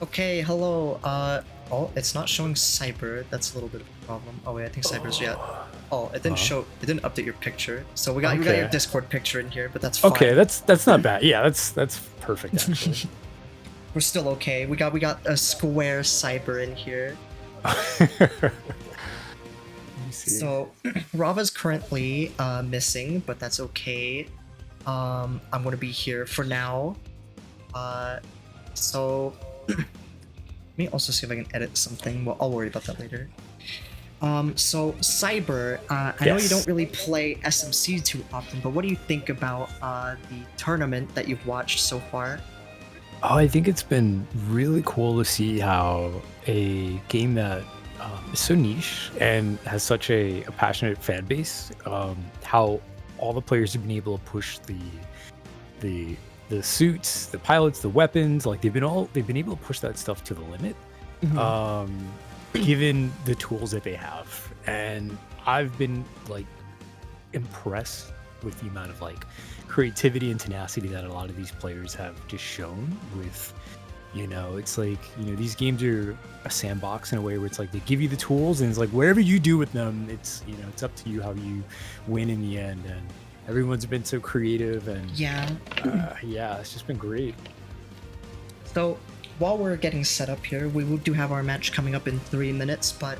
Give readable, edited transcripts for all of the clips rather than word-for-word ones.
Okay, hello. Oh, it's not showing Cyber. That's a little bit of a problem. Oh wait, I think Cyber's yeah. Oh, it didn't Uh, show. It didn't update your picture. So we got your okay. Discord picture in here, but that's Okay, fine. that's not bad. Yeah, that's perfect actually. We're still okay. We got a square Cyber in here. Let me see. So Rava's currently missing, but that's okay. I'm gonna be here for now. Uh, so let me also see if I can edit something. Well, I'll worry about that later. So Cyber, I know you don't Yes. really play SMC too often, but what do you think about the tournament that you've watched so far? Oh, I think it's been really cool to see how a game that is so niche and has such a passionate fan base, how all the players have been able to push the the suits, the pilots, the weapons, like they've been able to push that stuff to the limit, Mhm. um, given the tools that they have. And I've been like impressed with the amount of like creativity and tenacity that a lot of these players have just shown with, it's like, these games are a sandbox in a way where it's like they give you the tools and it's like whatever you do with them, it's up to you how you win in the end. And everyone's been so creative and Yeah. yeah, it's just been great. So while we're getting set up here, do have our match coming up in 3 minutes. But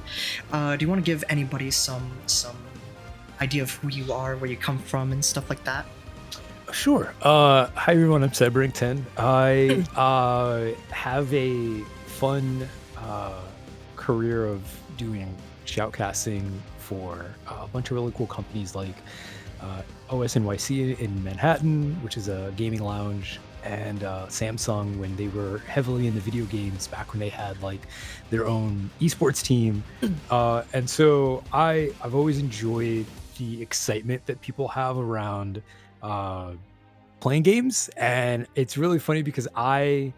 do you want to give anybody some idea of who you are, where you come from, and stuff like that? Sure. Hi everyone, I'm Sebrington. I have a fun career of doing shoutcasting for a bunch of really cool companies like OSNYC in Manhattan, which is a gaming lounge, and Samsung when they were heavily in the video games back when they had like their own esports team. And so I've always enjoyed the excitement that people have around uh, playing games, and it's really funny because I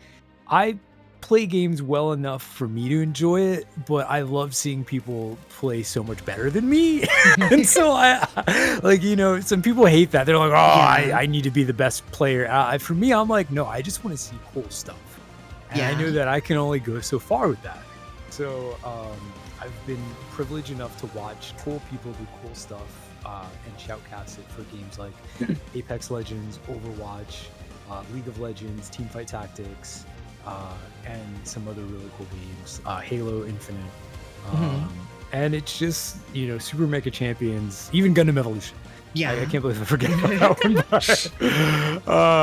play games well enough for me to enjoy it, but I love seeing people play so much better than me. And so I like, some people hate that. They're like, "Oh, I, Yeah. I need to be the best player." For me, I'm like, "No, I just want to see cool stuff." And I know Yeah. that I can only go so far with that. So, I've been privileged enough to watch cool people do cool stuff and shoutcast it for games like Apex Legends, Overwatch, League of Legends, Teamfight Tactics, and some other really cool games, Halo Infinite. Mhm. And it's just, Super Mega Champions, even Gundam Evolution. I Yeah. can't believe I forget about that one.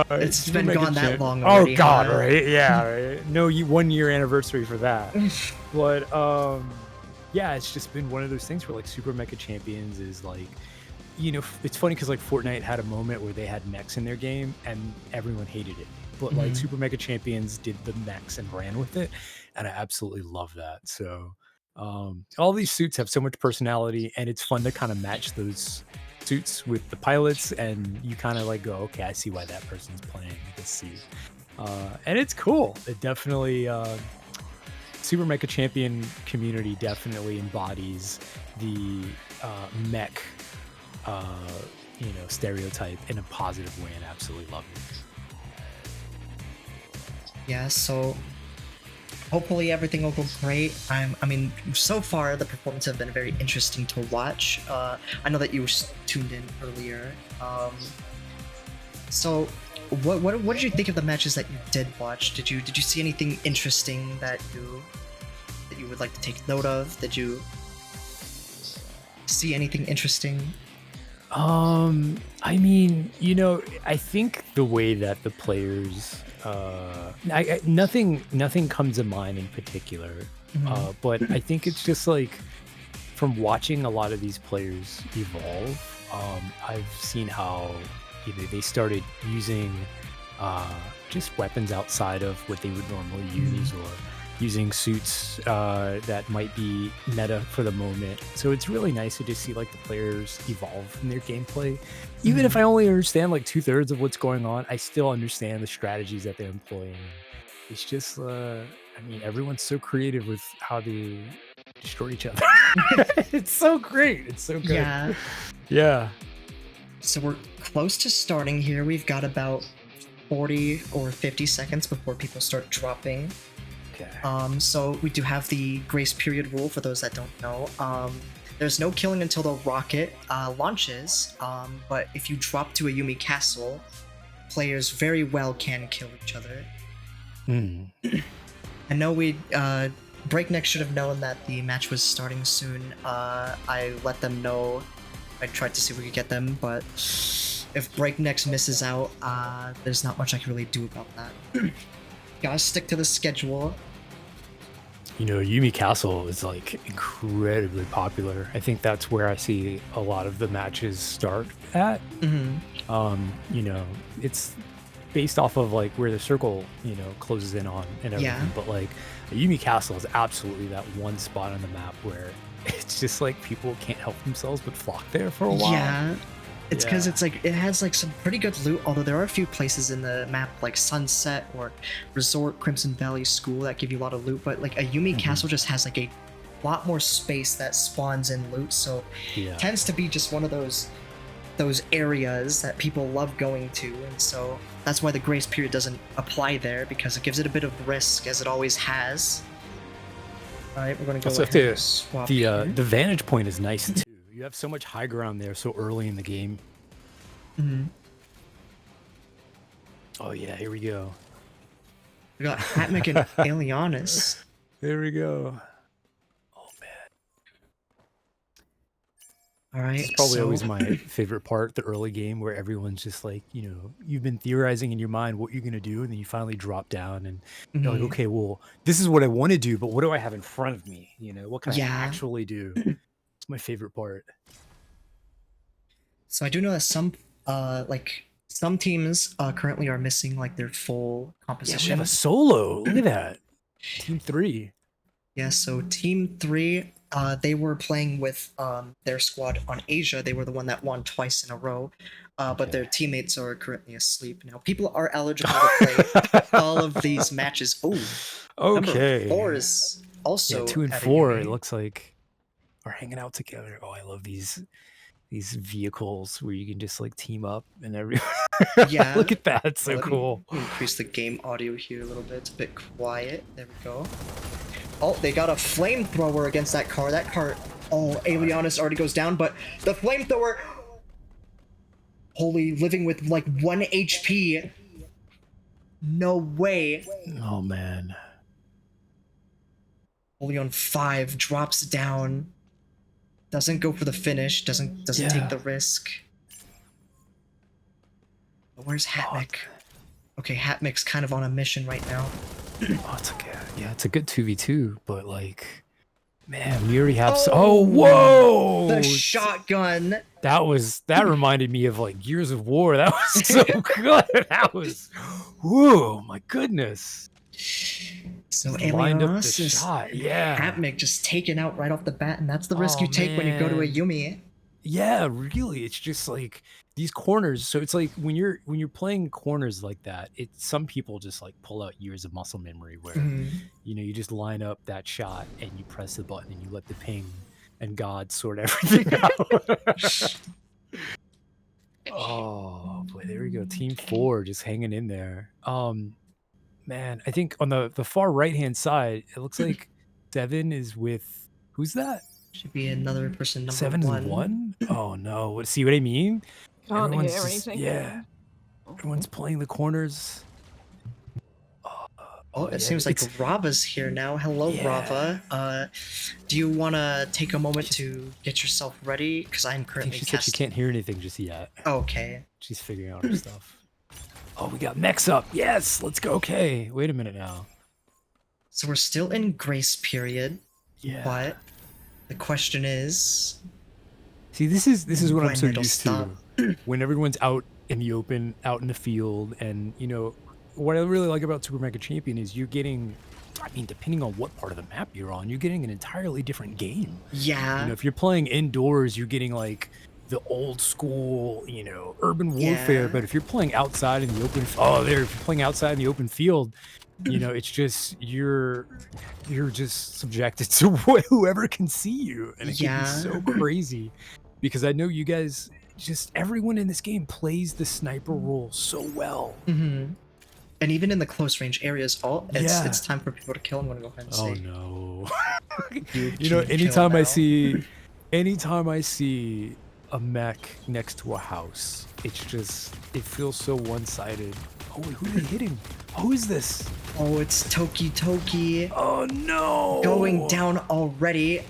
But, It's Super been Mega gone that Champ. long Oh already, God, huh? right? Yeah, right. No, 1 year anniversary for that. But yeah, it's just been one of those things where like Super Mega Champions is like, it's funny because like Fortnite had a moment where they had mechs in their game and everyone hated it. But like Mhm. Super Mega Champions did the mechs and ran with it, and I absolutely love that. So all these suits have so much personality, and it's fun to kind of match those suits with the pilots, and you kind of like go, okay, I see why that person's playing this suit. And it's cool. It definitely Super Mecha Champion community definitely embodies the mech stereotype in a positive way, and absolutely love it. Yeah. So hopefully everything will go great. I mean, so far the performances have been very interesting to watch. I know that you were tuned in earlier. So what did you think of the matches that you did watch? Did you see anything interesting that you would like to take note of? Did you see anything interesting? I mean, I think the way that the players, nothing comes to mind in particular, Mhm. but I think it's just like from watching a lot of these players evolve. I've seen how they started using just weapons outside of what they would normally Mhm. use, or using suits that might be meta for the moment. So it's really nice to just see like the players evolve in their gameplay. Even if Mhm. I only understand like 2/3 of what's going on, I still understand the strategies that they're employing. It's just, I mean, everyone's so creative with how they destroy each other. It's so great. It's so good. Yeah. Yeah. So we're close to starting here. We've got about 40 or 50 seconds before people start dropping. Okay. So we do have the grace period rule for those that don't know. There's no killing until the rocket launches, but if you drop to a Yumi castle, players very well can kill each other. Hmm. I know Breakneck should have known that the match was starting soon. I let them know. I tried to see if we could get them, but if Breakneck misses out, there's not much I can really do about that. Gotta stick to the schedule. You know, Yumi Castle is like incredibly popular. I think that's where I see a lot of the matches start at. You know, it's based off of like where the circle, you know, closes in on and everything. Yeah. But like Yumi Castle is absolutely that one spot on the map where it's just like people can't help themselves but flock there for a while. Yeah. It's because Yeah. it's like it has like some pretty good loot, although there are a few places in the map like Sunset or Resort, Crimson Valley School that give you a lot of loot, but like a Yumi Castle just has like a lot more space that spawns in loot, so Yeah. tends to be just one of those areas that people love going to, and so that's why the grace period doesn't apply there, because it gives it a bit of risk, as it always has. All right, we're gonna go Also, ahead and swap here. the vantage point is nice too. You have so much high ground there so early in the game. Mhm. Oh yeah, here we go. We got Hatmik and Alianis. There we go. Oh man, All right, it's probably so always my favorite part, the early game, where everyone's just like, you know, you've been theorizing in your mind what you're gonna do, and then you finally drop down, and you're like, Mhm. okay, well, this is what I want to do, but what do I have in front of me? You know, what can I Yeah. actually do? It's my favorite part. So I do know that some teams currently are missing like their full Yeah, we composition. have a solo. Look at that. Team 3. Yeah, so Team 3, they were playing with their squad on Asia. They were the one that won twice in a row, but their Okay. teammates are currently asleep now. People are eligible to play all of these matches. Oh, number 4 Okay. is also Yeah, 2 and at a 4. It Yumi. looks like we're hanging out together. Oh, I love these vehicles where you can just like team up and everything. Yeah. Look at that. It's so Let me cool. increase the game audio here a little bit. It's a bit quiet. There we go. Oh, they got a flamethrower against that car. That car, oh, Alianis already goes down, but the flamethrower, holy, living with like 1 HP. No way. Oh man. Only on 5, drops down. Doesn't go for the finish. Doesn't Yeah. take the risk. But where's Hatmik? Okay, Hatmik's kind of on a mission right now. Oh, it's okay. Yeah, it's a good 2v2, but like, man, we already have. Oh, whoa! The shotgun. That reminded me of like Gears of War. That was so good. That was, whoa, my goodness. So Lined up the Alianis is shot. Yeah. Hatmik just taken out right off the bat, and that's the risk you Oh, take when you go to a man. Yumi. Yeah, really. It's just like these corners. So it's like when you're playing corners like that, some people just like pull out years of muscle memory where Mhm. you know you just line up that shot and you press the button and you let the ping and God sort everything out. Oh boy, there we go. Team 4 just hanging in there. Man, I think on the far right hand side, it looks like 7 is with who's that? Should be another person number 7 is 1. 1? Oh no. See what I mean? Can't Everyone's hear just- anything. yeah. Everyone's playing the corners. Oh, it yeah, seems like it's- Rava's here now. Hello, Yeah. Rava. Do you want to take a moment to get yourself ready? Because I'm I think currently she said she can't hear anything just yet. Okay. She's figuring out her stuff. Oh, we got mechs up. Yes, let's go. Okay, wait a minute now. So we're still in grace period, Yeah. but the question is, See, this is what I'm when so it'll used stop. to. When everyone's out in the open, out in the field, and you know what I really like about Super Mega Champion is you're getting. I mean, depending on what part of the map you're on, you're getting an entirely different game. Yeah. You know, if you're playing indoors, you're getting like the old school, you know, urban warfare. Yeah. But if you're playing outside in the open, if you're playing outside in the open field, you know, it's just you're just subjected to whoever can see you, and it can be so crazy. Because I know you guys, just everyone in this game plays the sniper role so well. Mm-hmm. And even in the close range areas, it's Yeah. it's time for people to kill. I'm gonna go ahead and Oh say no. you You know, can kill anytime I see a mech next to a house, it feels so one-sided. Oh wait, who are they hitting? Who is this? Oh, it's Toki Toki Oh no. going down already.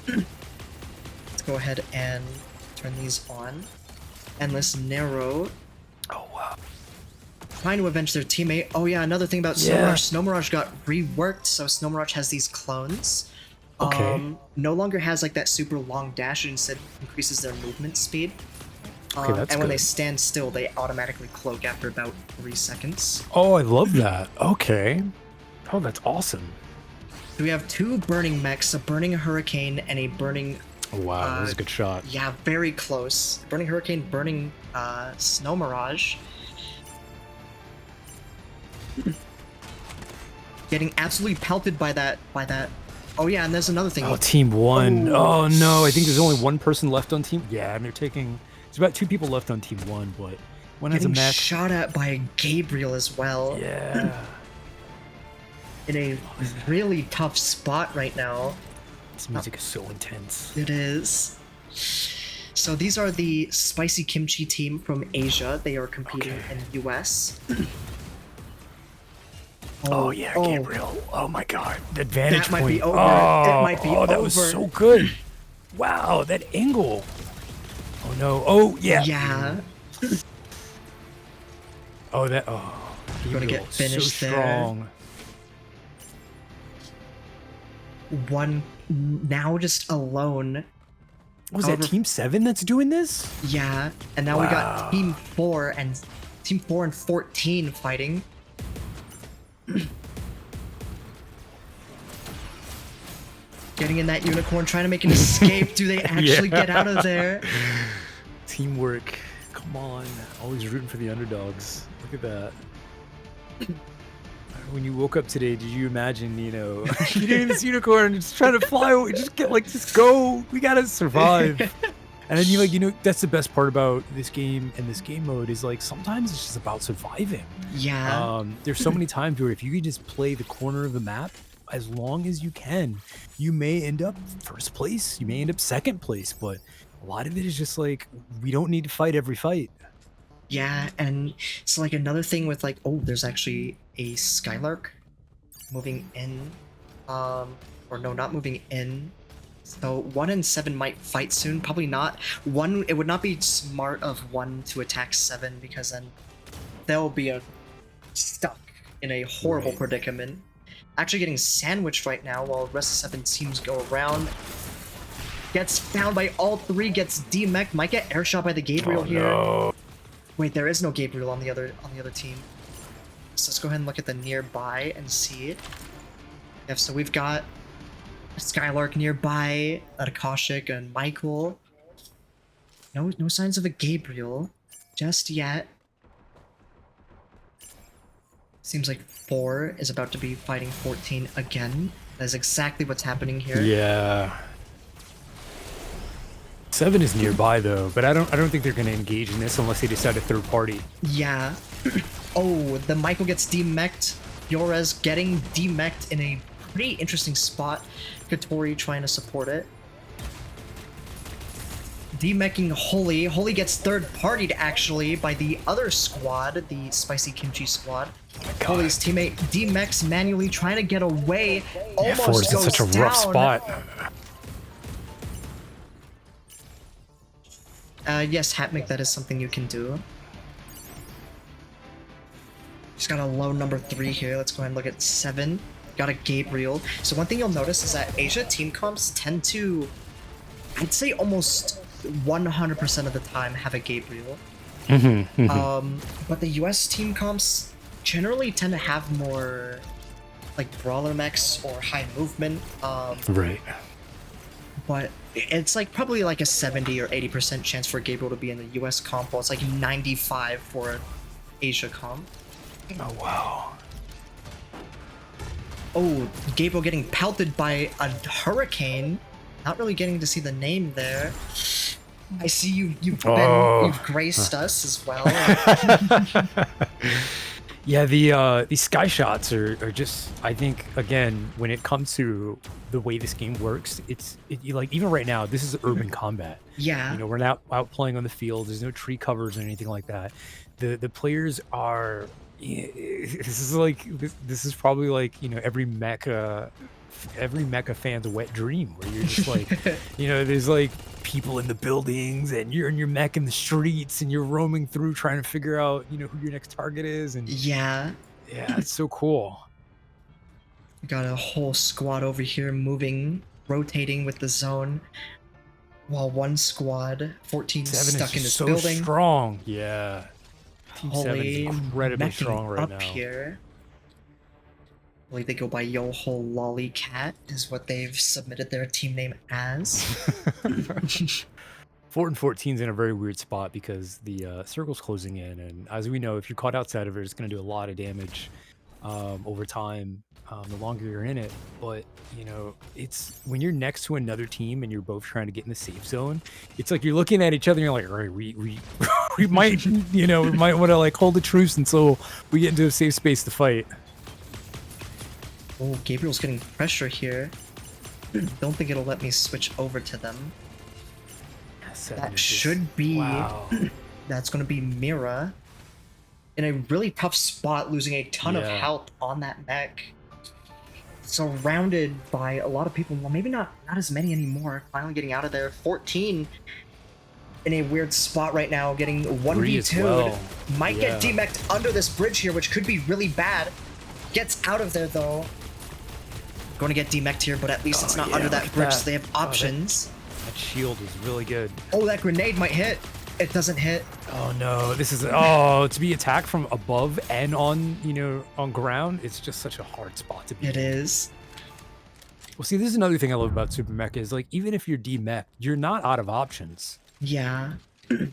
Let's go ahead and turn these on. Endless Narrow Oh wow. trying to avenge their teammate. Oh yeah, another thing about Snow Yeah. Mirage. Snow Mirage got reworked, so Snow Mirage has these clones. Okay. No longer has like that super long dash, it instead increases their movement speed. Okay, that's and when they good. stand still, they automatically cloak after about 3 seconds. Oh, I love that. Okay. Oh, that's awesome. So we have 2 burning mechs, a burning hurricane and a burning, Oh, wow, that was a good shot. yeah, very close. Burning hurricane, burning Snow Mirage. Getting absolutely pelted by that. Oh yeah, and there's another thing. Oh, team one. Oh. Oh no, I think there's only one person left on team. Yeah, and there's about 2 people left on team one, but one has a Getting mech. shot at by Gabriel as well. Yeah. In a really tough spot right now. This music is so intense. It is. So these are the Spicy Kimchi team from Asia. They are competing in US. Oh yeah, Gabriel. Oh my god. The vantage That might point. be over. Oh, It might be that was over. so good. Wow, that angle. Oh no. Oh yeah. Yeah. Oh that Gonna Gabriel, get finished so there. strong. One now just alone. Was However- that team 7 that's doing this? Yeah. And now we Wow. got team 4 and 14 fighting. Getting in that unicorn, trying to make an escape. Do they actually get out of there? Teamwork. Come on. Always rooting for the underdogs. Look at that. When you woke up today, did you imagine, getting this unicorn, just trying to fly away, just go. We gotta survive. And then that's the best part about this game and this game mode is sometimes it's just about surviving. Yeah. There's so many times where if you can just play the corner of the map as long as you can, you may end up first place, you may end up second place, but a lot of it is just we don't need to fight every fight. Yeah, and it's another thing with there's actually a Skylark moving in, or no, not moving in. So 1 and 7 might fight soon. Probably not. It would not be smart of 1 to attack 7 because then they'll be stuck in a horrible Right. predicament. Actually getting sandwiched right now while the rest of 7 teams go around. Gets found by all 3. Gets demech. Might get airshot by the Gabriel here. No. Wait, there is no Gabriel on the other team. So let's go ahead and look at the nearby and see it. Yeah, so we've got Skylark nearby, Akashik and Michael. No signs of a Gabriel just yet. Seems like 4 is about to be fighting 14 again. That's exactly what's happening here. Yeah. 7 is nearby though, but I don't think they're gonna engage in this unless they decide a third party. Yeah. Oh, the Michael gets demeched. Yorez getting demeched in a pretty interesting spot. Katori trying to support it. Demecking Holy. Holy gets third partied actually by the other squad, the Spicy Kimchi squad. God. Holy's teammate demechs manually trying to get away. Yeah, Almost Forrest in goes such a rough down. spot. Yes, Hatmik, that is something you can do. Just got a low number 3 here. Let's go ahead and look at 7. Got a Gabriel. So one thing you'll notice is that Asia team comps tend to, I'd say almost 100% of the time, have a Gabriel. But the US team comps generally tend to have more brawler mechs or high movement. Right. But it's probably a 70 or 80% chance for Gabriel to be in the US comp, while it's 95 for Asia comp. Oh wow. Oh, Gabriel getting pelted by a hurricane. Not really getting to see the name there. I see you've graced us as well. Yeah, the these sky shots are just, I think, again, when it comes to the way this game works, like even right now, this is urban combat. Yeah. You know, we're not out playing on the field. There's no tree covers or anything like that. The players are. This is like this is probably like, you know, every mecha fan's wet dream, where you're just like, you know, there's like people in the buildings and you're in your mech in the streets and you're roaming through trying to figure out, you know, who your next target is. And Yeah. yeah, it's so cool. Got a whole squad over here moving, rotating with the zone. While one squad, 14 Seven is stuck in just this so building. strong. Yeah. Team 7 is Holy incredibly meching strong right up now. here. I believe they go by Yoho Lollycat is what they've submitted their team name as. Fort and 14's in a very weird spot because the circle's closing in, and as we know, if you're caught outside of it, it's going to do a lot of damage over time, the longer you're in it. But, you know, it's when you're next to another team and you're both trying to get in the safe zone, it's like you're looking at each other and you're like, all right, we we might, you know, we might want to like hold the truce until we get into a safe space to fight. Oh, Gabriel's getting pressure here. Don't think it'll let me switch over to them. That should be... Wow. That's going to be Mira. In a really tough spot, losing a ton of health on that mech. Surrounded by a lot of people. Well, maybe not as many anymore. Finally getting out of there. 14 in a weird spot right now, getting 1v2'd. Well. Might get demeched under this bridge here, which could be really bad. Gets out of there, though. Going to get demeched here, but at least it's not under that bridge, so they have options. That shield is really good. Oh, that grenade might hit. It doesn't hit. Oh no, this is to be attacked from above and on, you know, on ground. It's just such a hard spot to be. It is. Well, see, this is another thing I love about Super Mecha is like, even if you're demech, you're not out of options. Yeah.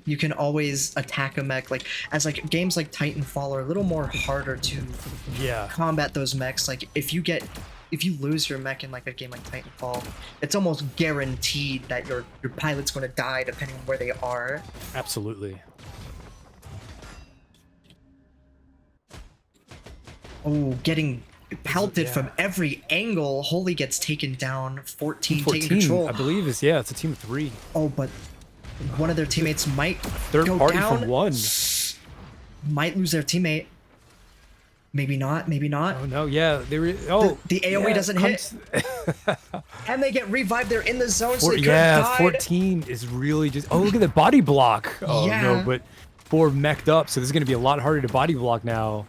You can always attack a mech. Like, as like games like Titanfall are a little more harder to combat those mechs. Like, if you lose your mech in like a game like Titanfall, it's almost guaranteed that your pilot's going to die depending on where they are. Absolutely. Oh, getting pelted from every angle. Holy gets taken down. 14 taking control. I believe it's a team of 3. Oh, but one of their teammates might third go party down. from 1. Might lose their teammate. Maybe not. Maybe not. Oh no, yeah, they were. The AOE doesn't hit, and they get revived. They're in the zone, so they could have died. 14 is really just. Oh, look at the body block. Oh no, but 4 mech'd up, so this is going to be a lot harder to body block now.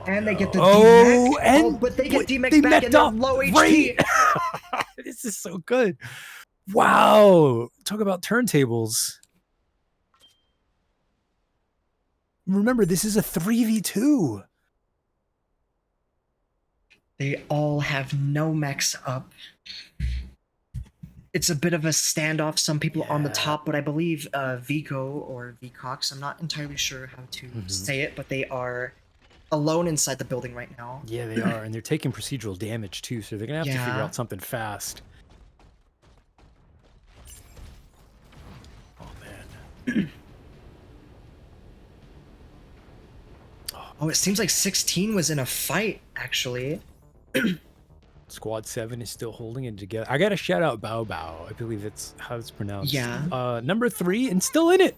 And they get the demech. But they get demech back and they're low HP. Right. This is so good. Wow, talk about turntables. Remember, this is a 3v2. They all have no mechs up. It's a bit of a standoff. Some people on the top, but I believe Vico or Vcox, I'm not entirely sure how to say it, but they are alone inside the building right now. Yeah, they are, and they're taking procedural damage too, so they're gonna have to figure out something fast. Oh man. Oh, it seems like 16 was in a fight, actually. Squad 7 is still holding it together. I gotta shout out Bao Bao. I believe that's how it's pronounced. Yeah. Number 3 and still in it.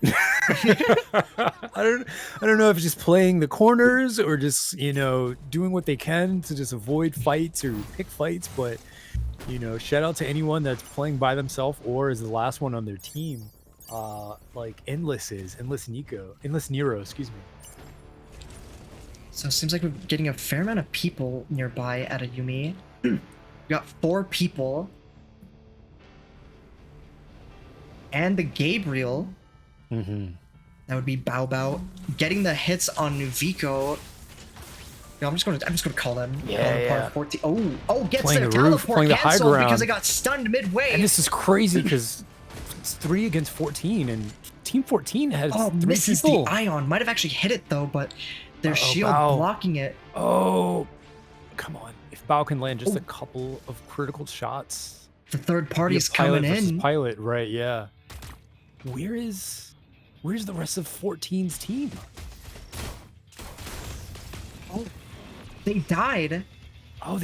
I don't know if it's just playing the corners or just, you know, doing what they can to just avoid fights or pick fights. But, you know, shout out to anyone that's playing by themselves or is the last one on their team. Like Endless Nero, excuse me. So it seems like we're getting a fair amount of people nearby at Ayumi. We got 4 people. And the Gabriel. Mm-hmm. That would be Bao Bao. Getting the hits on Vico. No, I'm just gonna call them. Yeah. 14. Oh, gets playing their the roof, teleport playing the high canceled ground. because they got stunned midway. And this is crazy because it's 3 against 14, and Team 14 has 3 misses people. the Ion. Might have actually hit it though, but their shield blocking it. Oh, come on. If Bao can land just a couple of critical shots. The third party's coming in. Pilot, right, yeah. Where's the rest of 14's team? Oh, they died. Oh,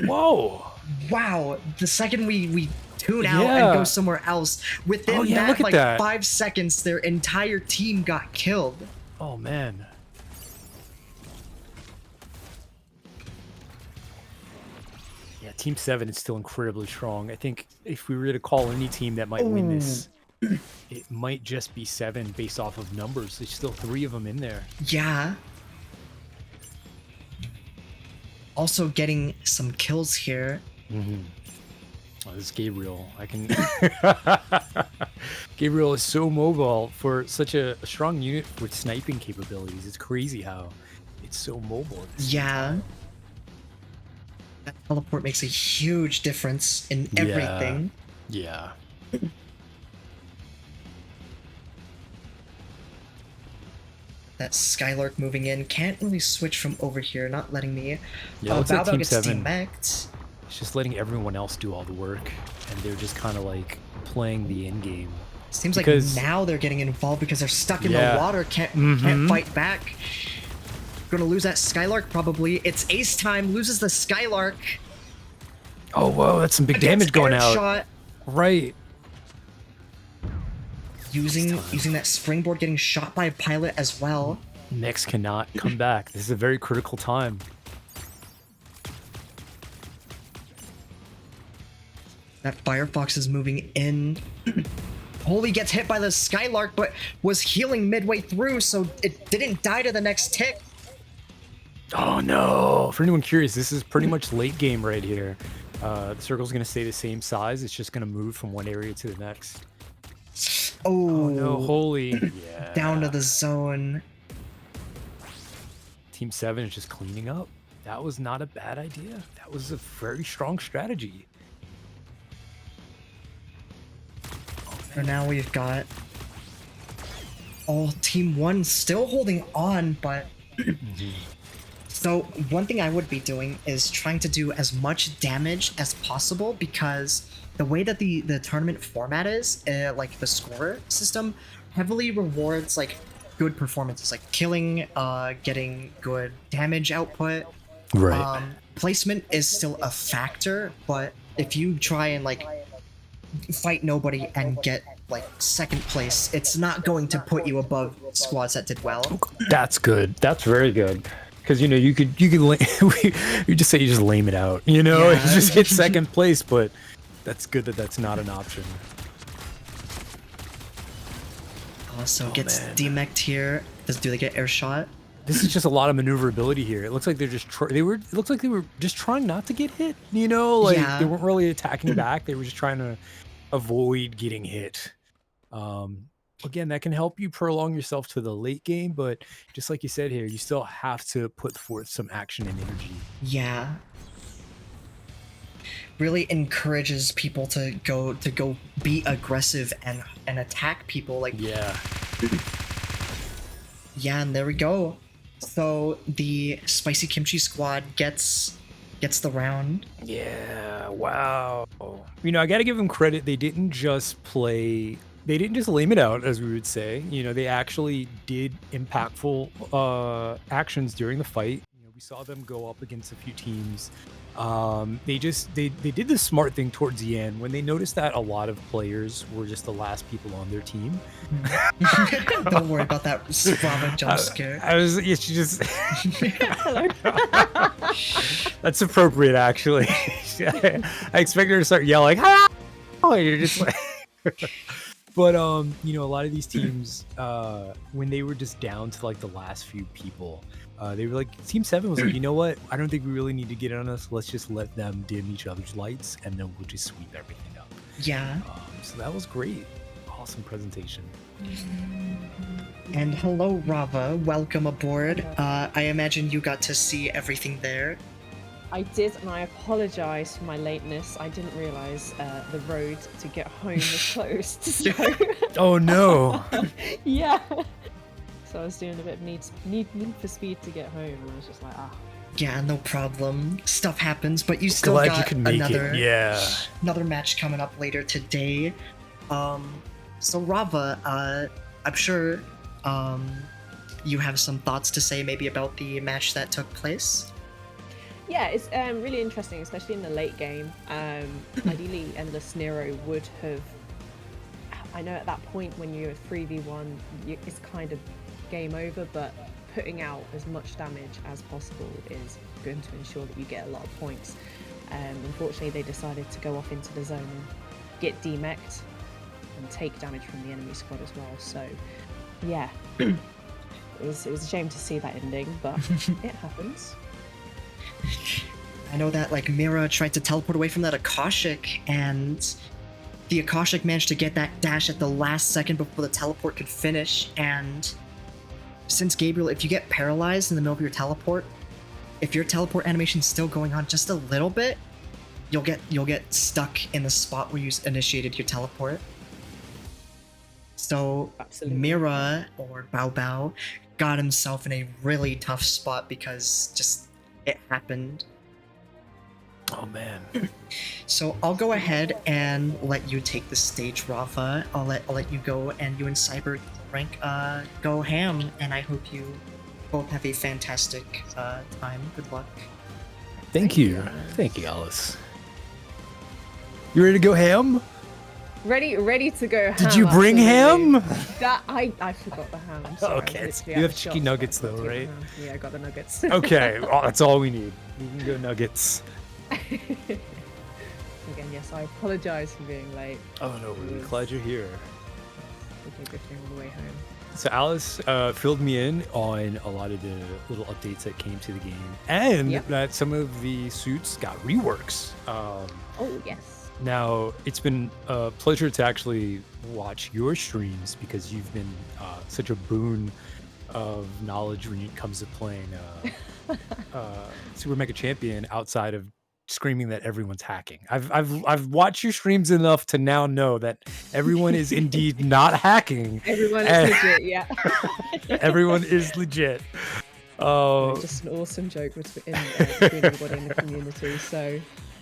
whoa. Wow. The second we tune out and go somewhere else, within yeah, that look at like that. 5 seconds, their entire team got killed. Oh, man. Yeah, Team 7 is still incredibly strong. I think if we were to call any team that might win this, it might just be 7 based off of numbers. There's still 3 of them in there. Yeah. Also getting some kills here. Oh, this is Gabriel. I can. Gabriel is so mobile for such a strong unit with sniping capabilities. It's crazy how it's so mobile. Yeah. That teleport makes a huge difference in everything. Yeah. That Skylark moving in. Can't really switch from over here, not letting me. Yeah, looks like Bao Bao Team gets 7. demeched. It's just letting everyone else do all the work, and they're just kind of like playing the end game. Seems Because- like now they're getting involved because they're stuck in Yeah. the water. Can't fight back. Gonna lose that Skylark probably. It's ace time. Loses the Skylark. Oh, whoa, that's some big damage going out. Shot. Right. Using that springboard, getting shot by a pilot as well. Nex cannot come back. This is a very critical time. That Firefox is moving in. Holy gets hit by the Skylark, but was healing midway through, so it didn't die to the next tick. Oh no! For anyone curious, this is pretty much late game right here. The circle's gonna stay the same size. It's just gonna move from one area to the next. Oh, No, holy! Yeah. down to the zone. Team 7 is just cleaning up. That was not a bad idea. That was a very strong strategy. For now, we've got Team 1 still holding on, but so one thing I would be doing is trying to do as much damage as possible, because the way that the tournament format is, like the score system, heavily rewards like good performances, like killing, getting good damage output. Right. Placement is still a factor, but if you try and like fight nobody and get like second place, it's not going to put you above squads that did well. That's good. That's very good. Because you know you could you just say you just lame it out. You know, Yeah. you just hit second place, but that's good that that's not an option. Also gets man. demeched here. Do they get air shot? This is just a lot of maneuverability here. It looks like they're just it looks like they were just trying not to get hit. You know, like Yeah. they weren't really attacking back. They were just trying to avoid getting hit. Again, that can help you prolong yourself to the late game, but just like you said here, you still have to put forth some action and energy. Yeah. Really encourages people to go be aggressive and attack people. Like Yeah. yeah, and there we go. So the spicy kimchi squad gets the round. Yeah, wow. You know, I got to give them credit. They didn't just lame it out, as we would say. You know, they actually did impactful actions during the fight. You know, we saw them go up against a few teams. They did the smart thing towards the end when they noticed that a lot of players were just the last people on their team. Don't worry about that Sprava jump scare. It's just that's appropriate, actually. I expect her to start yelling, "Ah!" And you're just like. But you know, a lot of these teams, when they were just down to like the last few people, they were like, Team 7 was like, you know what? I don't think we really need to get on us. Let's just let them dim each other's lights, and then we'll just sweep everything up. Yeah. So that was great. Awesome presentation. And hello, Rava. Welcome aboard. I imagine you got to see everything there. I did, and I apologise for my lateness. I didn't realise the road to get home was closed. So Oh no! yeah. So I was doing a bit of need for speed to get home, and I was just like, Yeah, no problem. Stuff happens, but you still Glad got you could make another it. Yeah. another match coming up later today. So Rava, I'm sure you have some thoughts to say maybe about the match that took place? Yeah, it's really interesting, especially in the late game. Ideally, Endless Nero would have. I know at that point when you're 3v1, it's kind of game over, but putting out as much damage as possible is going to ensure that you get a lot of points. Unfortunately, they decided to go off into the zone and get demeched and take damage from the enemy squad as well. So, yeah, it was a shame to see that ending, but it happens. I know that like Mira tried to teleport away from that Akashic, and the Akashic managed to get that dash at the last second before the teleport could finish. And since Gabriel, if you get paralyzed in the middle of your teleport, if your teleport animation's still going on just a little bit, you'll get stuck in the spot where you initiated your teleport. So Absolutely. Mira or Bao Bao got himself in a really tough spot because just it happened. Oh man. So I'll go ahead and let you take the stage, Rafa. I'll let you go, and you and Cyber Rank go ham, and I hope you both have a fantastic time. Good luck. Thank you, Alice. You ready to go ham? Ready to go ham. Did you bring absolutely. ham? That I forgot the ham. I'm sorry. Okay, Literally you out have of chicken shots, nuggets but I though, got the right? ham. Yeah, I got the nuggets. Okay, well, that's all we need. You can go nuggets. Again, yes, I apologize for being late. Oh no, we're glad you're here. It'll be a good thing on the way home. So Alice filled me in on a lot of the little updates that came to the game, and Yep. that some of the suits got reworks. Oh yes. Now, it's been a pleasure to actually watch your streams because you've been such a boon of knowledge when it comes to playing Super Mega Champion outside of screaming that everyone's hacking. I've watched your streams enough to now know that everyone is indeed not hacking. Everyone and is legit, yeah. Everyone is legit. Just an awesome joke between everybody in the community. So.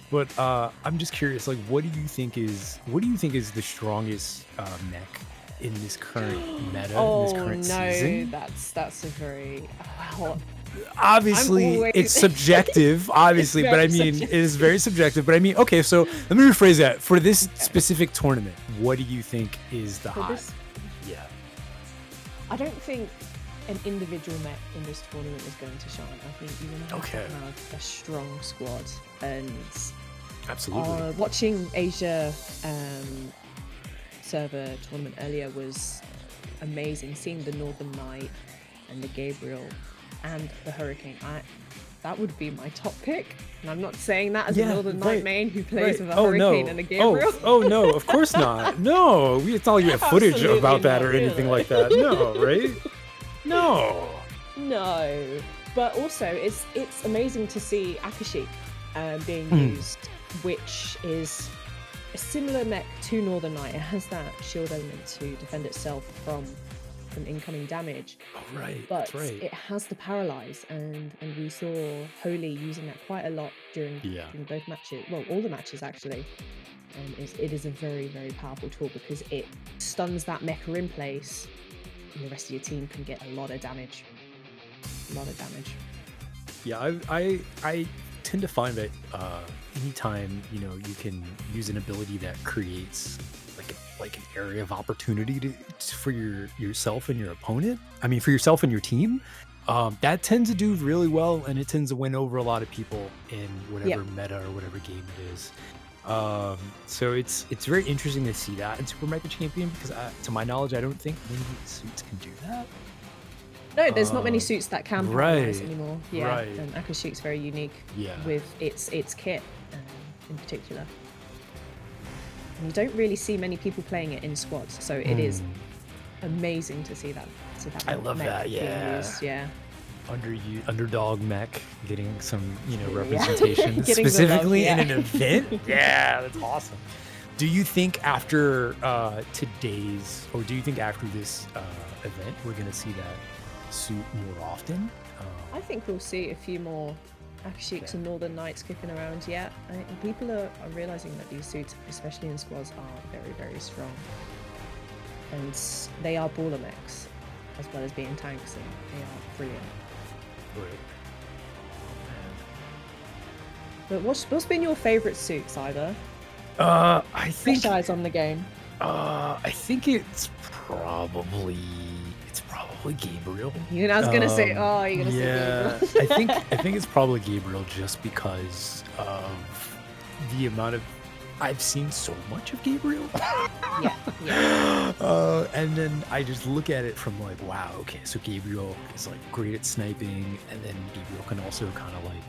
But I'm just curious, like, what do you think is the strongest mech in this current meta, in this current season? That's a very well. Obviously, always- it's subjective, obviously, but I very mean, subjective. it is very subjective. But I mean, okay, so let me rephrase that. For this specific tournament, what do you think is the For hot? this- Yeah. I don't think an individual mech in this tournament is going to shine. I think you're going to have to have a strong squad. And Absolutely. watching Asia server tournament earlier was amazing. Seeing the Northern Knight and the Gabriel and the Hurricane, that would be my top pick. And I'm not saying that as a Northern Knight main who plays with a Hurricane and a Gabriel. Oh no, of course not. No, it's not like we have footage Absolutely about that not, or anything really. like that. No, right? No. No, but also it's amazing to see Akashic being used, which is a similar mech to Northern Knight. It has that shield element to defend itself from incoming damage, Oh, right. but That's right. it has the paralyze, and we saw Holy using that quite a lot during both matches. Well, all the matches actually. And it is a very, very powerful tool because it stuns that mecha in place, and the rest of your team can get a lot of damage. Yeah, I tend to find that anytime you can use an ability that creates like an area of opportunity for yourself and your opponent. I mean, for yourself and your team. That tends to do really well, and it tends to win over a lot of people in whatever meta or whatever game it is. So it's very interesting to see that in Super Mega Champion because to my knowledge, I don't think many suits can do that. No, there's not many suits that can paralyze right, anymore. Yeah, right. and Akashic's very unique with its kit in particular. And you don't really see many people playing it in squads, so it is amazing to see that. I love mech that, being yeah. used, yeah. Underdog mech getting some representation Getting the specifically love, in an event. Yeah, that's awesome. Do you think after today's, or do you think after this event, we're gonna see that suit more often? I think we'll see a few more Akashics and Northern Knights kicking around. Yeah, and people are realizing that these suits, especially in squads, are very, very strong, and they are baller mechs. as well as being tanks, and they are brilliant. Right. But what's been your favorite suits, either? I think Fresh eyes on the game. I think it's probably Gabriel. You know, I was gonna say, Um, oh, you're gonna yeah, say Gabriel. I think it's probably Gabriel just because of the amount of I've seen so much of Gabriel. Yeah. And then I just look at it from like, wow, okay, so Gabriel is like great at sniping, and then Gabriel can also kind of like,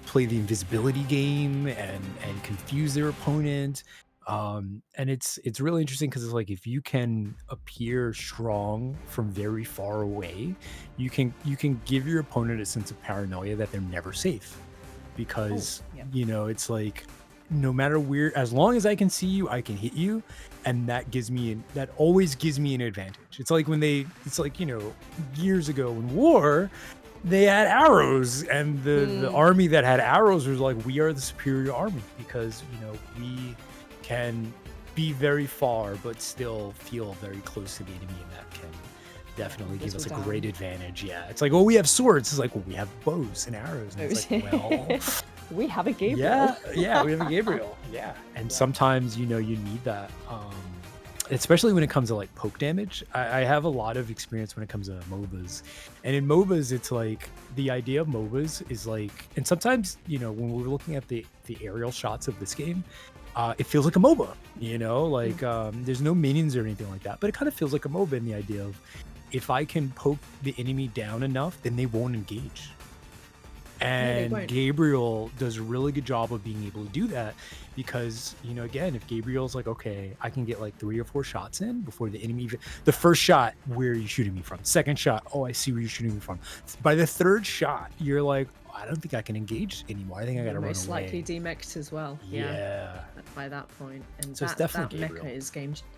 play the invisibility game and confuse their opponent. And it's really interesting because it's like if you can appear strong from very far away, you can give your opponent a sense of paranoia that they're never safe, because yeah. it's like no matter where, as long as I can see you, I can hit you, and that always gives me an advantage. It's like years ago in war, they had arrows, and the army that had arrows was like, we are the superior army because we can be very far but still feel very close to the enemy, and that can definitely give us a great advantage. Yeah, it's like, oh, we have swords. It's like, well, we have bows and arrows, and it's like, well, we have a Gabriel. Yeah, we have a Gabriel. Yeah, and sometimes you need that, especially when it comes to like poke damage. I have a lot of experience when it comes to MOBAs, and in MOBAs, it's like the idea of MOBAs is like, and sometimes when we're looking at the aerial shots of this game, it feels like a MOBA. There's no minions or anything like that, but it kind of feels like a MOBA in the idea of, if I can poke the enemy down enough, then they won't engage. And Gabriel does a really good job of being able to do that, because again, if Gabriel's like, okay, I can get like 3 or 4 shots in before the enemy the first shot, where are you shooting me from? Second shot, oh, I see where you're shooting me from. By the third shot, you're like, I don't think I can engage anymore. I think I gotta run away. Most likely demexed as well. Yeah. By that point, and so that mecha is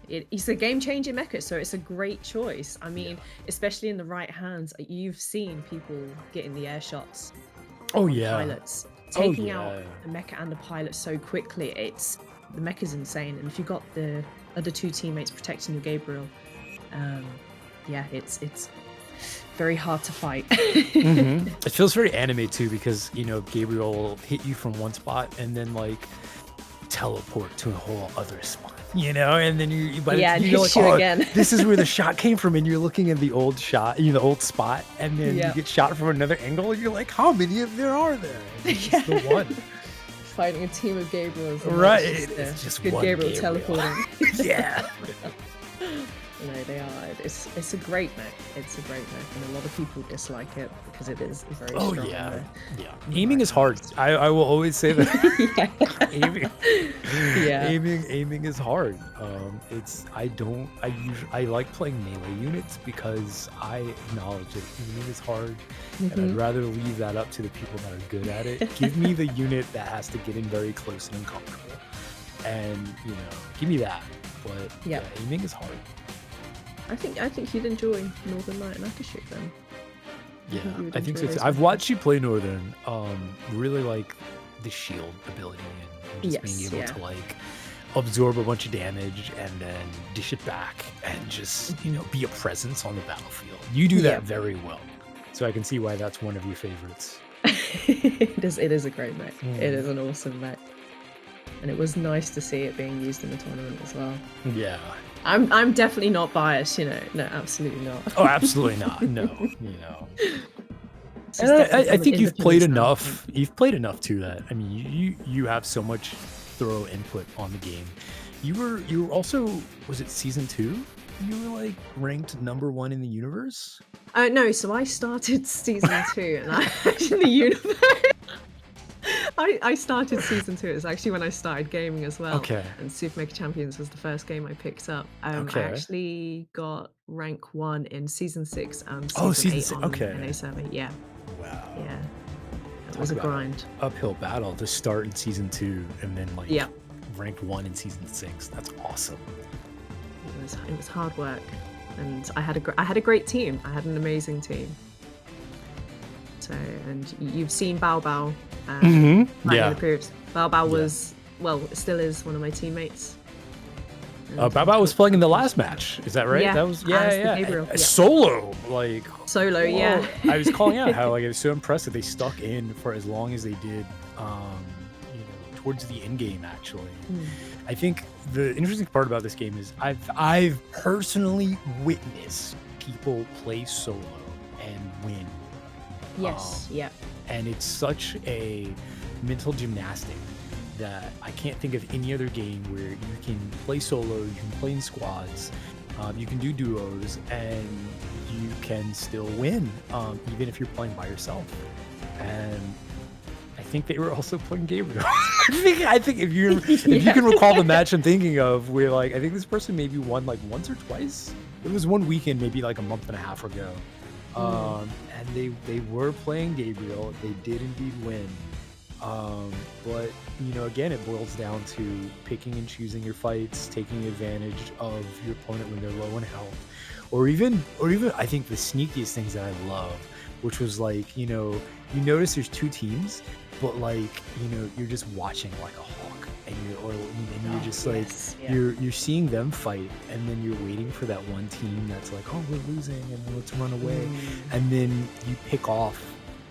it's a game-changing mecha, so it's a great choice. I mean, especially in the right hands, you've seen people getting the air shots. Oh yeah. Pilots taking out the mecha and the pilot so quickly. The mecha's insane, and if you've got the other 2 teammates protecting your Gabriel, it's very hard to fight. It feels very anime too, because Gabriel will hit you from one spot and then like teleport to a whole other spot, and then you're like, oh, again. This is where the shot came from, and you're looking at the old shot, the old spot, and then you get shot from another angle, and you're like, how many of there are there? It's just the one. Fighting a team of Gabriels, right? It's just good one Gabriel teleporting. Yeah. No, they are. It's a great mech. It's a great mech, and a lot of people dislike it because it is very strong. Oh yeah. Aiming is hard. I will always say that. Aiming is hard. I like playing melee units because I acknowledge that aiming is hard, and I'd rather leave that up to the people that are good at it. Give me the unit that has to get in very close and uncomfortable, and give me that. But aiming is hard. I think you'd enjoy Northern Light and Akashik then. Yeah, I think so too. I've watched you play Northern. Really like the shield ability and just being able to like absorb a bunch of damage and then dish it back and just be a presence on the battlefield. You do that very well, so I can see why that's one of your favorites. It is a great mech. It is an awesome mech, and it was nice to see it being used in the tournament as well. Yeah. I'm definitely not biased, No, absolutely not. Oh, absolutely not. No, And I think you've played enough. You've played enough to that. I mean, you have so much thorough input on the game. You were also, was it season 2? You were like ranked #1 in the universe? No, so I started season 2 and I actually universe. I started season 2. It's actually when I started gaming as well. Okay. And Super Mega Champions was the first game I picked up. I actually got rank 1 in season 6 and season 8 on NA server. Yeah. Wow. Yeah. It was a grind. Uphill battle to start in season 2 and then like ranked 1 in season 6. That's awesome. It was hard work, and I had a great team. I had an amazing team. So, and you've seen Bao Bao. In the periods. Bao Bao was, well, still is one of my teammates. Bao was playing in the last match. Is that right? Yeah, That was Alistair Gabriel, yeah. Solo, like Solo, whoa. yeah. I was calling out how like it was so impressive they stuck in for as long as they did. Towards the end game actually. I think the interesting part about this game is I've personally witnessed people play solo and win. Yes, yeah. And it's such a mental gymnastic that I can't think of any other game where you can play solo, you can play in squads, you can do duos, and you can still win, even if you're playing by yourself. And I think they were also playing Gabriel. I think if you can recall the match I'm thinking of, where like I think this person maybe won like once or twice. It was one weekend, maybe like a month and a half ago. And they were playing Gabriel. They did indeed win. But again, it boils down to picking and choosing your fights, taking advantage of your opponent when they're low in health, or even I think the sneakiest things that I love, which was like you notice there's two teams, but like you're just watching like a hawk, and you're just like you're seeing them fight, and then you're waiting for that one team that's like, oh, we're losing and let's run away, and then you pick off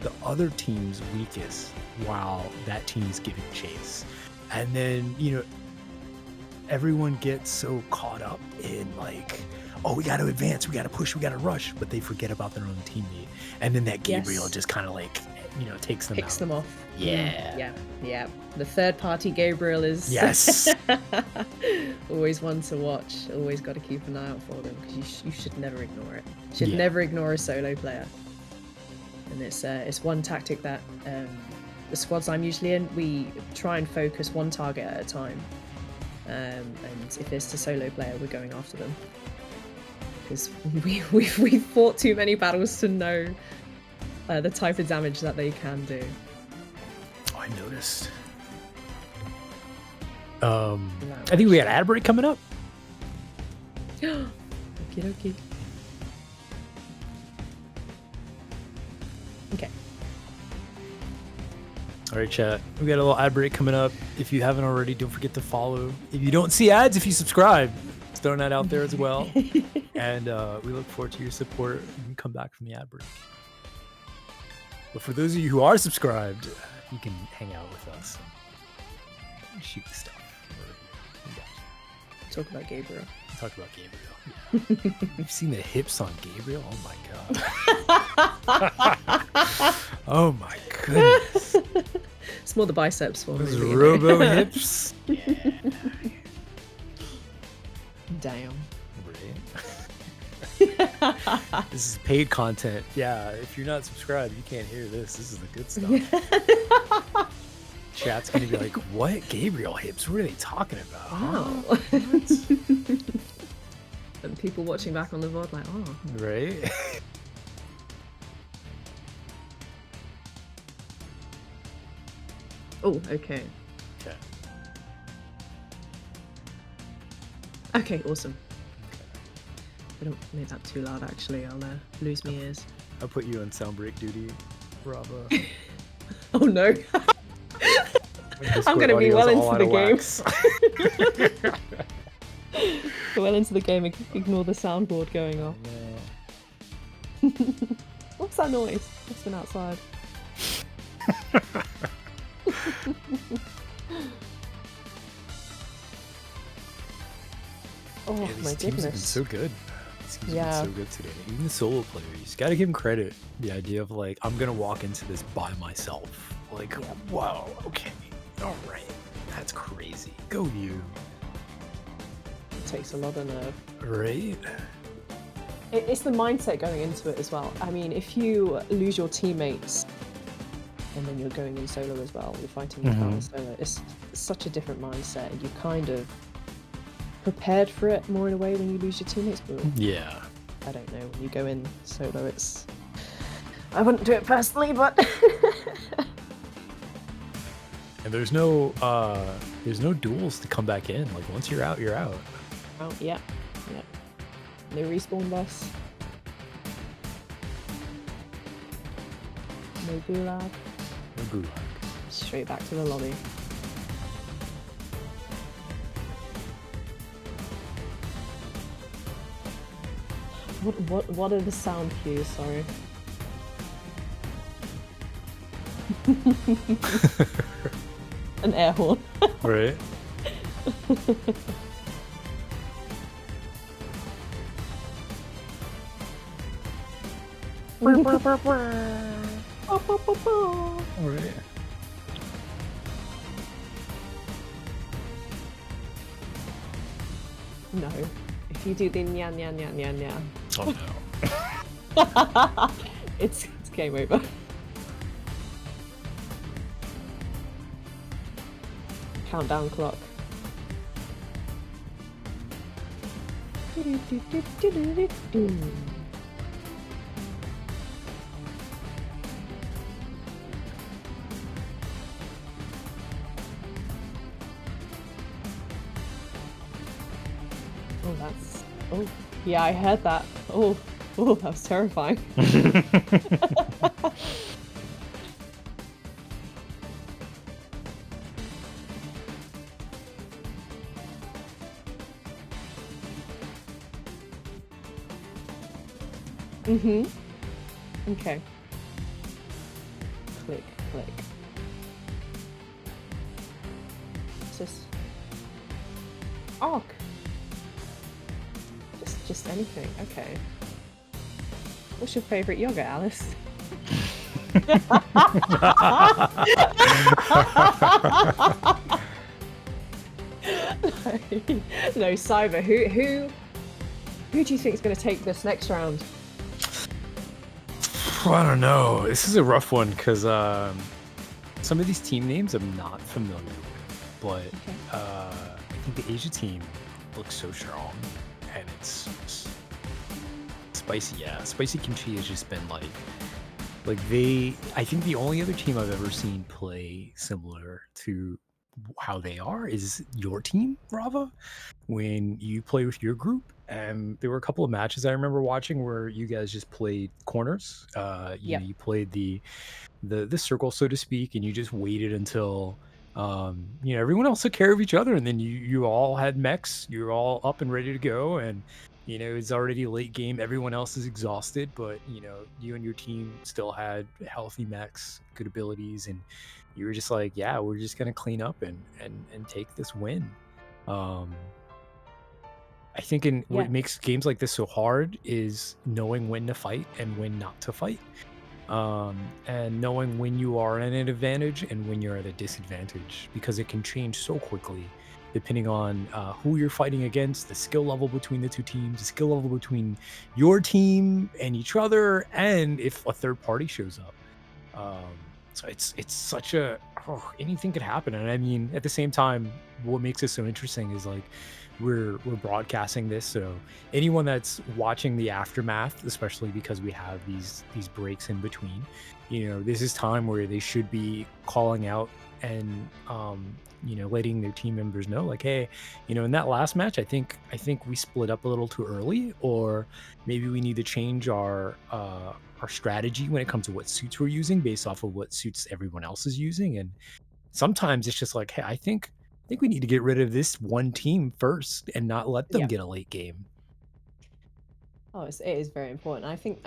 the other team's weakest while that team's giving chase. And then everyone gets so caught up in like, oh, we got to advance, we got to push, we got to rush, but they forget about their own teammate, and then that Gabriel just kind of like takes them picks out. them off. Yeah The third party Gabriel is always one to watch. Always got to keep an eye out for them, because you should never ignore it. Never ignore a solo player. And it's one tactic that the squads I'm usually in, we try and focus one target at a time. And if it's a solo player, we're going after them, because we've fought too many battles to know the type of damage that they can do. Oh, I noticed. I think we got ad break coming up. Okie dokie. Okay. All right, chat. We got a little ad break coming up. If you haven't already, don't forget to follow. If you don't see ads, if you subscribe, just throwing that out there as well. And we look forward to your support. You can come back from the ad break. But for those of you who are subscribed, you can hang out with us and shoot the stuff. Talk about Gabriel. Talk about Gabriel. Yeah. You've seen the hips on Gabriel? Oh my god. Oh my goodness. It's more the biceps for Those me. robo hips. Yeah. Damn. Right. This is paid content. Yeah, if you're not subscribed, you can't hear this. This is the good stuff. Chat's gonna be like, what? Gabriel hips? What are they talking about? Wow. And people watching back on the VOD like, oh. Right? Oh, okay. Okay. Okay, awesome. I don't make that too loud, actually. I'll lose my ears. I'll put you on sound break duty, Bravo. Oh no. I'm going to be well into the game. Well into the game, ignore the soundboard going off. No. What's that noise? What's been outside? Oh Yeah, my these teams have been goodness. so good. These teams Yeah. have been so good today. Even the solo players, gotta give them credit. The idea of like, I'm gonna walk into this by myself. Like, Yeah. whoa, okay, all right, that's crazy. Go you. It takes a lot of nerve. Right? It's the mindset going into it as well. I mean, if you lose your teammates and then you're going in solo as well, you're fighting with partner solo, it's such a different mindset. You kind of prepared for it more in a way when you lose your teammates, but Yeah. I don't know, when you go in solo, it's... I wouldn't do it personally, but... And there's no duels to come back in. Like once you're out, you're out. Oh, yeah. No respawn bus. No gulag. No gulag. Straight back to the lobby. What are the sound cues? Sorry. An air horn. Right. Right. No. If you do the nya nya nya nya nya, Oh no. it's game over. Countdown clock. Oh, that's. Oh, yeah, I heard that. Oh, that was terrifying. Mm-hmm. Okay. Click, click. What's this? Arc. Just anything. Okay. What's your favorite yogurt, Alice? No, Cyber. Who do you think is going to take this next round? I don't know. This is a rough one because some of these team names I'm not familiar with, but Okay. I think the Asia team looks so strong, and it's spicy. Yeah, Spicy Kimchi has just been like they. I think the only other team I've ever seen play similar to how they are is your team, Rava, when you play with your group. And there were a couple of matches I remember watching where you guys just played corners. Yep. You played the circle, so to speak, and you just waited until everyone else took care of each other, and then you all had mechs, you're all up and ready to go, and it's already late game, everyone else is exhausted, but you and your team still had healthy mechs, good abilities, and you were just like, yeah, we're just gonna clean up and take this win. um I think what Yeah. makes games like this so hard is knowing when to fight and when not to fight, and knowing when you are at an advantage and when you're at a disadvantage, because it can change so quickly depending on who you're fighting against, the skill level between the two teams, the skill level between your team and each other, and if a third party shows up. So it's such a anything could happen, and I mean at the same time, what makes it so interesting is like we're broadcasting this, so anyone that's watching the aftermath, especially because we have these breaks in between, this is time where they should be calling out and letting their team members know, like, hey, in that last match, I think we split up a little too early, or maybe we need to change our strategy when it comes to what suits we're using based off of what suits everyone else is using. And sometimes it's just like, hey, I think we need to get rid of this one team first and not let them Yeah. get a late game. Oh, it is very important. I think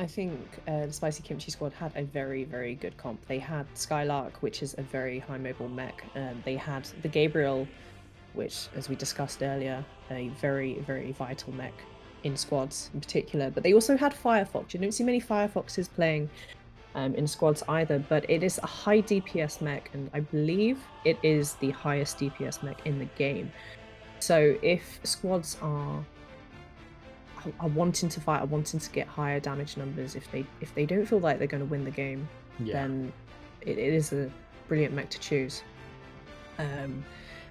the Spicy Kimchi squad had a very, very good comp. They had Skylark, which is a very high mobile mech. They had the Gabriel, which, as we discussed earlier, a very, very vital mech in squads in particular. But they also had Firefox. You don't see many Firefoxes playing in squads either, but it is a high DPS mech, and I believe it is the highest DPS mech in the game. So if squads are wanting to fight, are wanting to get higher damage numbers, if they don't feel like they're going to win the game, then it is a brilliant mech to choose. And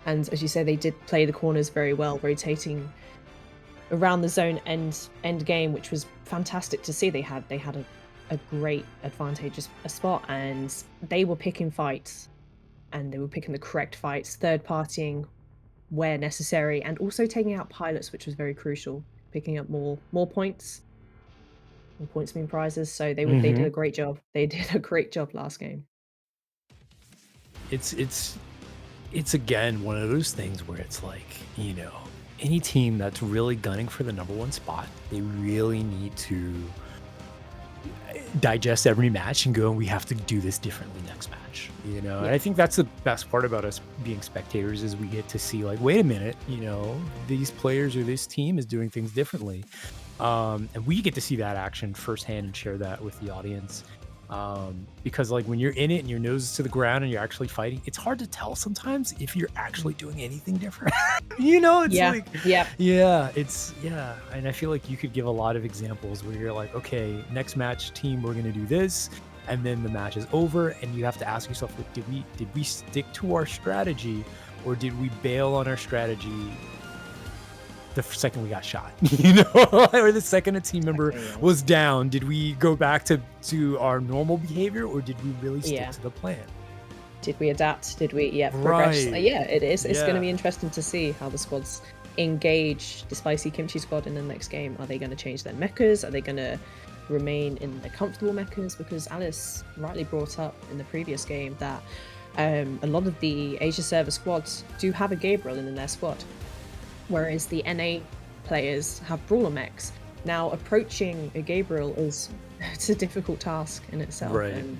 as you say, they did play the corners very well, rotating around the zone end game, which was fantastic to see. They had a great advantageous spot, and they were picking fights, and they were picking the correct fights, third partying where necessary, and also taking out pilots, which was very crucial, picking up more points. More points mean prizes, so they did a great job. They did a great job last game. It's again one of those things where it's like, any team that's really gunning for the number one spot, they really need to digest every match and go, we have to do this differently next match, you know. And Yeah. I think that's the best part about us being spectators, is we get to see like, wait a minute, you know, these players or this team is doing things differently, and we get to see that action firsthand and share that with the audience. Because like when you're in it and your nose is to the ground and you're actually fighting, it's hard to tell sometimes if you're actually doing anything different. You know, it's Yeah. like, Yeah. yeah, and I feel like you could give a lot of examples where you're like, okay, next match team, we're gonna do this, and then the match is over, and you have to ask yourself, like, did we stick to our strategy, or did we bail on our strategy the second we got shot? You know, or the second a team member Exactly, yeah. was down, did we go back to our normal behavior, or did we really stick Yeah. to the plan? Did we adapt? Did we progress? Right. Yeah, it is. It's going Yeah. to be interesting to see how the squads engage the Spicy Kimchi squad in the next game. Are they going to change their mechas? Are they going to remain in the comfortable mechas? Because Alice rightly brought up in the previous game that a lot of the Asia server squads do have a Gabriel in their squad, whereas the NA players have brawler mechs. Now, approaching a Gabriel is it's a difficult task in itself. Right. And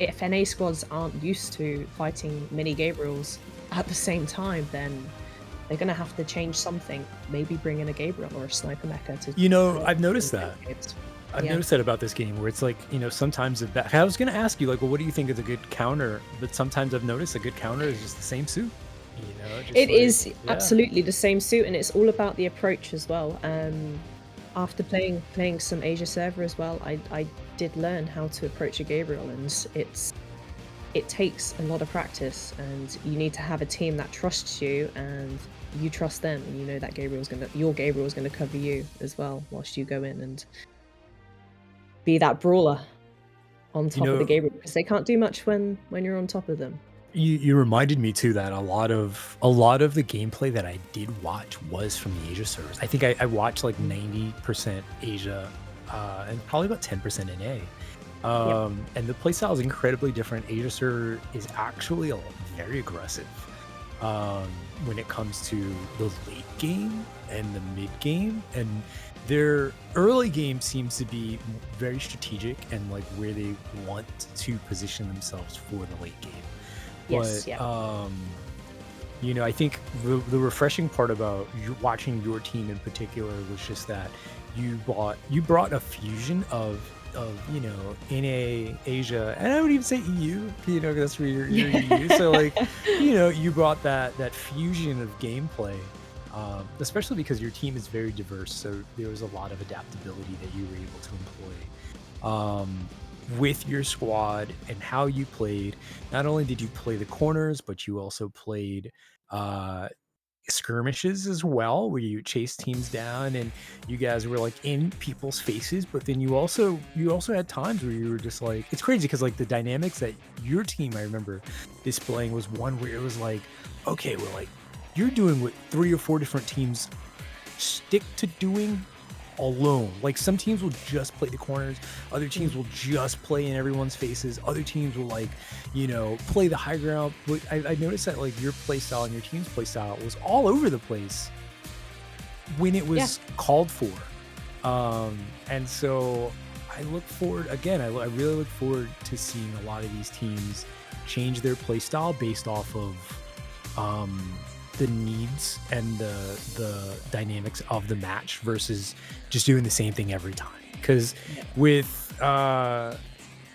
if NA squads aren't used to fighting mini Gabriels at the same time, then they're going to have to change something. Maybe bring in a Gabriel or a sniper mecha to. You know, I've noticed that. I've Yeah. noticed that about this game, where it's like, you know, sometimes I was going to ask you, like, well, what do you think is a good counter? But sometimes I've noticed a good counter is just the same suit. You know, just It like, is yeah. absolutely the same suit, and it's all about the approach as well. After playing some Asia server as well, I did learn how to approach a Gabriel, and it takes a lot of practice, and you need to have a team that trusts you and you trust them, and you know that your Gabriel's gonna cover you as well whilst you go in and be that brawler on top of the know- Gabriel, because they can't do much when you're on top of them. You reminded me too that a lot of the gameplay that I did watch was from the Asia servers. I think I watched like 90% Asia, and probably about 10% NA. And the playstyle is incredibly different. Asia server is actually very aggressive when it comes to the late game and the mid game, and their early game seems to be very strategic and like where they want to position themselves for the late game. Yes, But yeah. you know, I think the refreshing part about watching your team in particular was just that you brought a fusion of you know, NA, Asia, and I would even say EU, you know, 'cause that's where you're EU. So like, you know, you brought that fusion of gameplay, especially because your team is very diverse. So there was a lot of adaptability that you were able to employ with your squad and how you played. Not only did you play the corners, but you also played skirmishes as well, where you chased teams down and you guys were like in people's faces. But then you also had times where you were just like, it's crazy because like the dynamics that your team, I remember displaying, was one where it was like, okay, well, like you're doing what 3 or 4 different teams stick to doing alone. Like some teams will just play the corners, other teams will just play in everyone's faces, other teams will like, you know, play the high ground. But I noticed that like your play style and your team's play style was all over the place when it was called for. And so I look forward, again, I really look forward to seeing a lot of these teams change their play style based off of the needs and the dynamics of the match versus just doing the same thing every time. Because with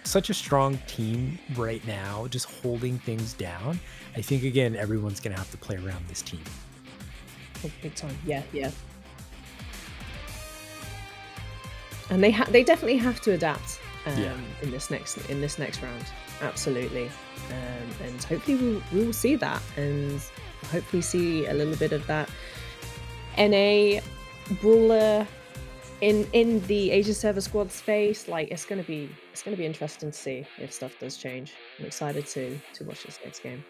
such a strong team right now, just holding things down, I think again everyone's gonna have to play around this team. Oh, big time. Yeah. And they definitely have to adapt in this next round. Absolutely. And hopefully we will see that, and hopefully see a little bit of that NA brawler in the Asia server squad space. Like it's gonna be interesting to see if stuff does change. I'm excited to watch this next game.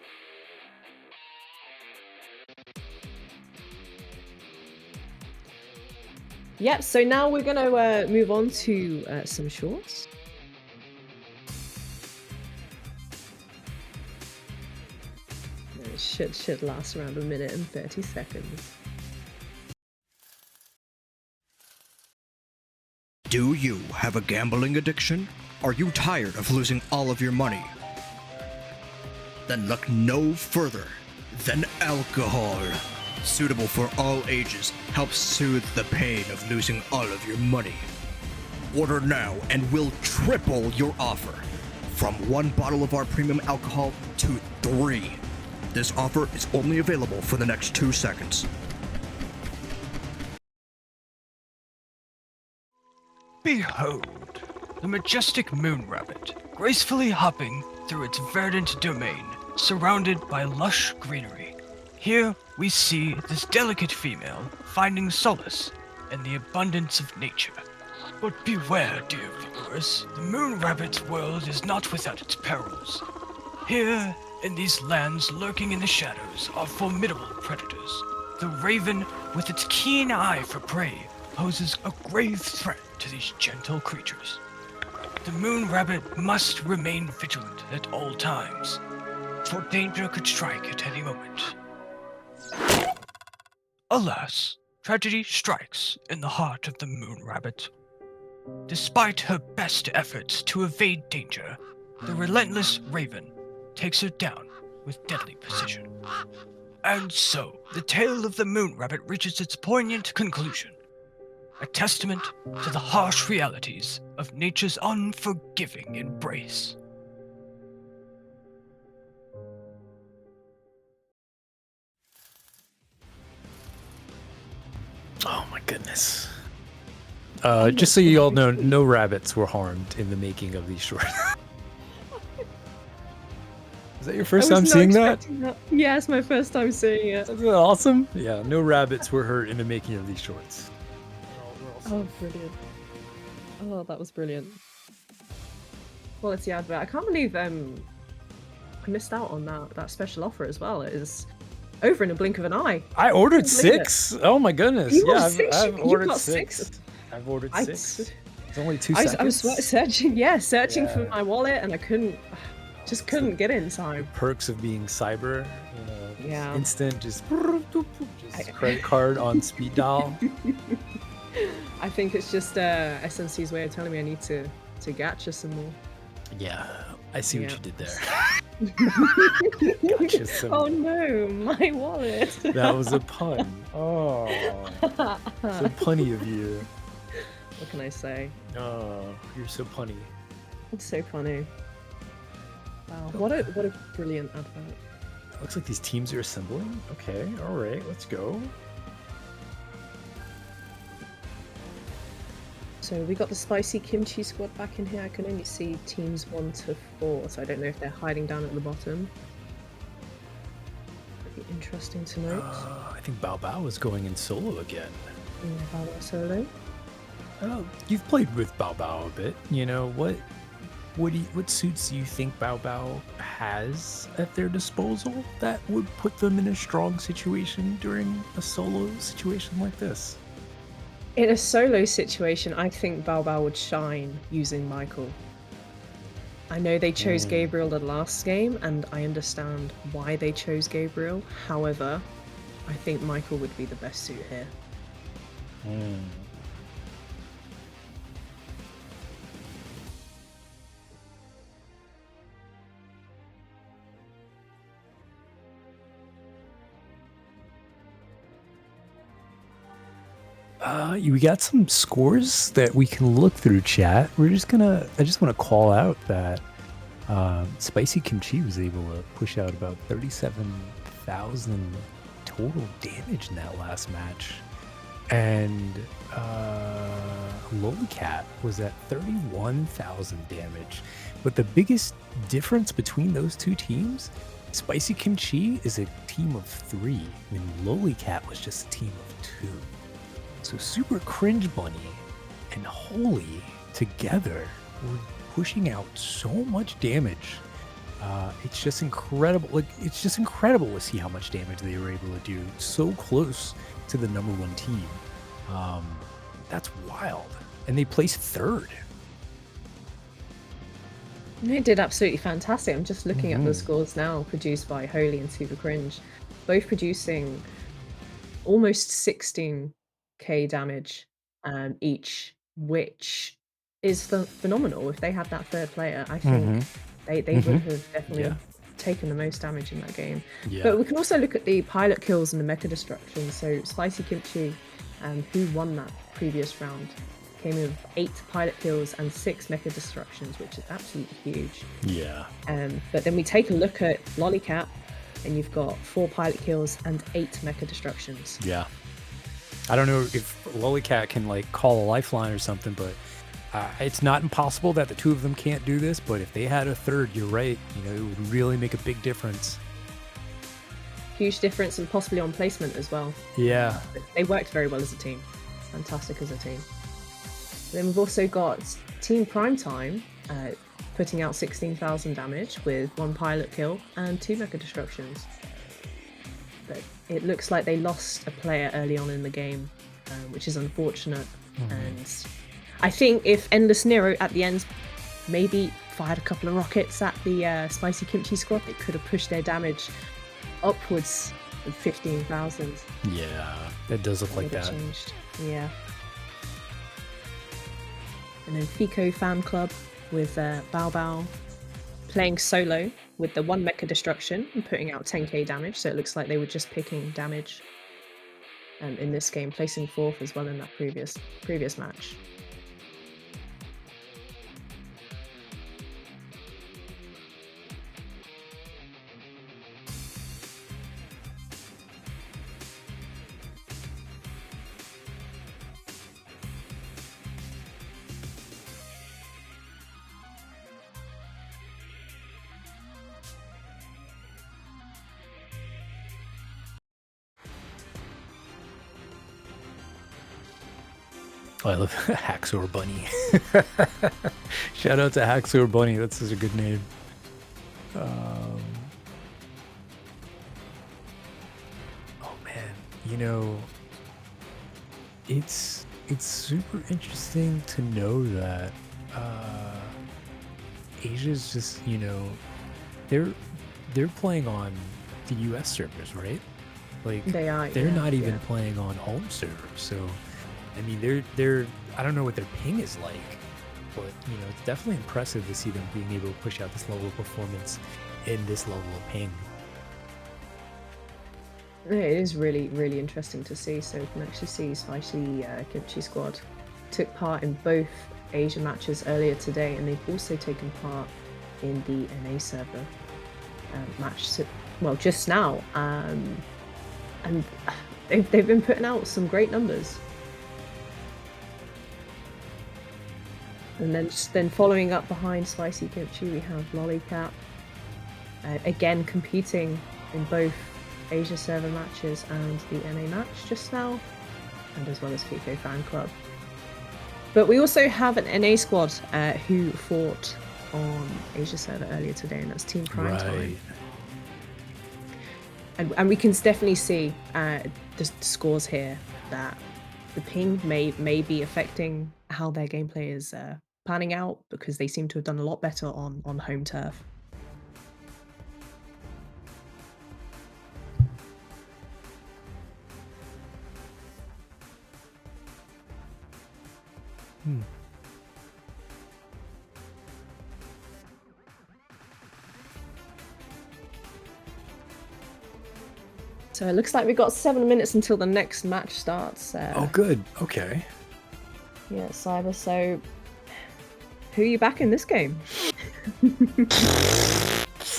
Yep, so now we're gonna move on to some shorts. It should last around 1 minute and 30 seconds. Do you have a gambling addiction? Are you tired of losing all of your money? Then look no further than alcohol. Suitable for all ages, helps soothe the pain of losing all of your money. Order now and we'll triple your offer. From 1 bottle of our premium alcohol to 3. This offer is only available for the next 2 seconds. Behold, the majestic moon rabbit, gracefully hopping through its verdant domain, surrounded by lush greenery. Here we see this delicate female finding solace in the abundance of nature. But beware, dear viewers, the moon rabbit's world is not without its perils. Here, in these lands lurking in the shadows, are formidable predators. The raven, with its keen eye for prey, poses a grave threat to these gentle creatures. The moon rabbit must remain vigilant at all times, for danger could strike at any moment. Alas, tragedy strikes in the heart of the moon rabbit. Despite her best efforts to evade danger, the relentless raven takes her down with deadly precision. And so, the tale of the moon rabbit reaches its poignant conclusion, a testament to the harsh realities of nature's unforgiving embrace. Oh my goodness. Just so you all know, no rabbits were harmed in the making of these shorts. Is that your first time seeing that? Yeah, it's my first time seeing it. Isn't that awesome? Yeah, no rabbits were hurt in the making of these shorts. Oh, brilliant. Oh, that was brilliant. Quality advert. I can't believe I missed out on that special offer as well. It is over in a blink of an eye. I ordered 6. Oh my goodness. You Yeah, got I've, 6? I've You ordered got 6. 6? I've ordered I- 6. It's only 2 I seconds. was searching, searching for Yeah. my wallet, and I just couldn't get it in time. Perks of being cyber, just Yeah. instant, just credit card on speed dial. I think it's just SMC's way of telling me I need to gacha some more. Yeah, I see what Yeah. you did there. Gotcha. Oh no, my wallet. That was a pun. Oh, so punny of you. What can I say? Oh, you're so punny. It's so funny. Wow, what a brilliant advert. Looks like these teams are assembling. Okay, all right, let's go. So we got the spicy kimchi squad back in here. I can only see teams 1 to 4, so I don't know if they're hiding down at the bottom. Pretty interesting to note. I think Bao Bao is going in solo again. How solo? Oh, you've played with Bao Bao a bit. You know what suits do you think Bao Bao has at their disposal that would put them in a strong situation during a solo situation like this? In a solo situation, I think Bao Bao would shine using Michael. I know they chose Gabriel the last game, and I understand why they chose Gabriel. However, I think Michael would be the best suit here. We got some scores that we can look through, chat. I just want to call out that Spicy Kimchi was able to push out about 37,000 total damage in that last match. And Lollycat was at 31,000 damage. But the biggest difference between those two teams, Spicy Kimchi is a team of 3, and Lollycat was just a team of 2. So Super Cringe Bunny and Holy together were pushing out so much damage. It's just incredible. It's just incredible to see how much damage they were able to do so close to the number 1 team. That's wild. And they placed 3rd. They did absolutely fantastic. I'm just looking at the scores now, produced by Holy and Super Cringe, both producing almost 16k damage each which is phenomenal. If they had that third player, I think they would have definitely Yeah. taken the most damage in that game. Yeah. But we can also look at the pilot kills and the mecha destruction. So Spicy Kimchi, who won that previous round, came in with 8 pilot kills and 6 mecha destructions, which is absolutely huge. Yeah. But then we take a look at Lollycat, and you've got 4 pilot kills and 8 mecha destructions. Yeah. I don't know if Lollycat can like call a lifeline or something, but it's not impossible that the two of them can't do this. But if they had a third, you're right. You know, it would really make a big difference. Huge difference, and possibly on placement as well. Yeah. But they worked very well as a team. Fantastic as a team. Then we've also got Team Primetime putting out 16,000 damage with 1 pilot kill and 2 mecha destructions. But it looks like they lost a player early on in the game, which is unfortunate. And I think if Endless Nero at the end maybe fired a couple of rockets at the Spicy Kimchi squad, they could have pushed their damage upwards of 15,000. Yeah. That does look like Would have that. changed. Yeah. And then Fico Fan Club with Bao Bao playing solo with the 1 mecha destruction and putting out 10k damage. So it looks like they were just picking damage in this game, placing 4th as well in that previous match. Oh, I love Haxor Bunny. Shout out to Haxor Bunny. That's such a good name. Oh man, you know, it's super interesting to know that Asia's just, you know, they're playing on the US servers, right? Like They're not even playing on home servers. So I mean, they're I don't know what their ping is like, but you know, it's definitely impressive to see them being able to push out this level of performance in this level of ping. It is really, really interesting to see. So we can actually see Spicy Kimchi squad took part in both Asia matches earlier today, and they've also taken part in the NA server match. So, well, just now, and they've been putting out some great numbers. And then following up behind Spicy Kimchi, we have Lollycat, again competing in both Asia server matches and the NA match just now, and as well as Fico Fan Club. But we also have an NA squad who fought on Asia server earlier today, and that's Team Primetime. Right. And we can definitely see the scores here that the ping may be affecting how their gameplay is panning out, because they seem to have done a lot better on home turf. So it looks like we've got 7 minutes until the next match starts. Oh, good. Okay. Yeah, Cyber. So, who are you back in this game?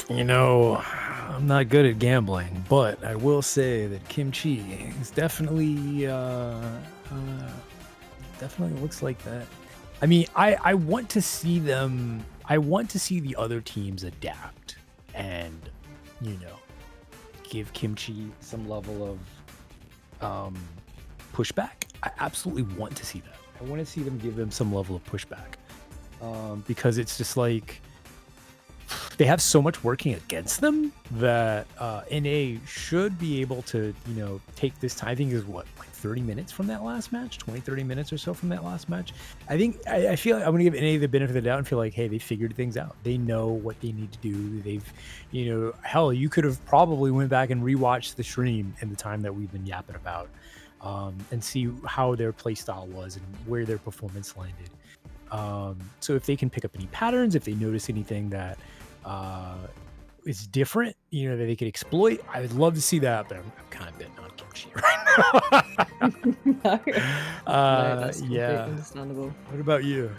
You know, I'm not good at gambling, but I will say that Kimchi is definitely definitely looks like that. I mean, I want to see them. I want to see the other teams adapt and, you know, give Kimchi some level of pushback. I absolutely want to see that. I want to see them give them some level of pushback, because it's just like they have so much working against them that NA should be able to, you know, take this time. I think it was what, like 30 minutes from that last match, 20-30 minutes or so from that last match. I feel like I'm gonna give NA the benefit of the doubt and feel like, hey, they figured things out. They know what they need to do. They've, you know, hell, you could have probably went back and rewatched the stream in the time that we've been yapping about. and see how their play style was and where their performance landed. So if they can pick up any patterns, if they notice anything that is different, you know, that they could exploit, I would love to see that. But I'm kind of betting on Kimchi right now. No, that's completely Yeah. understandable. What about you?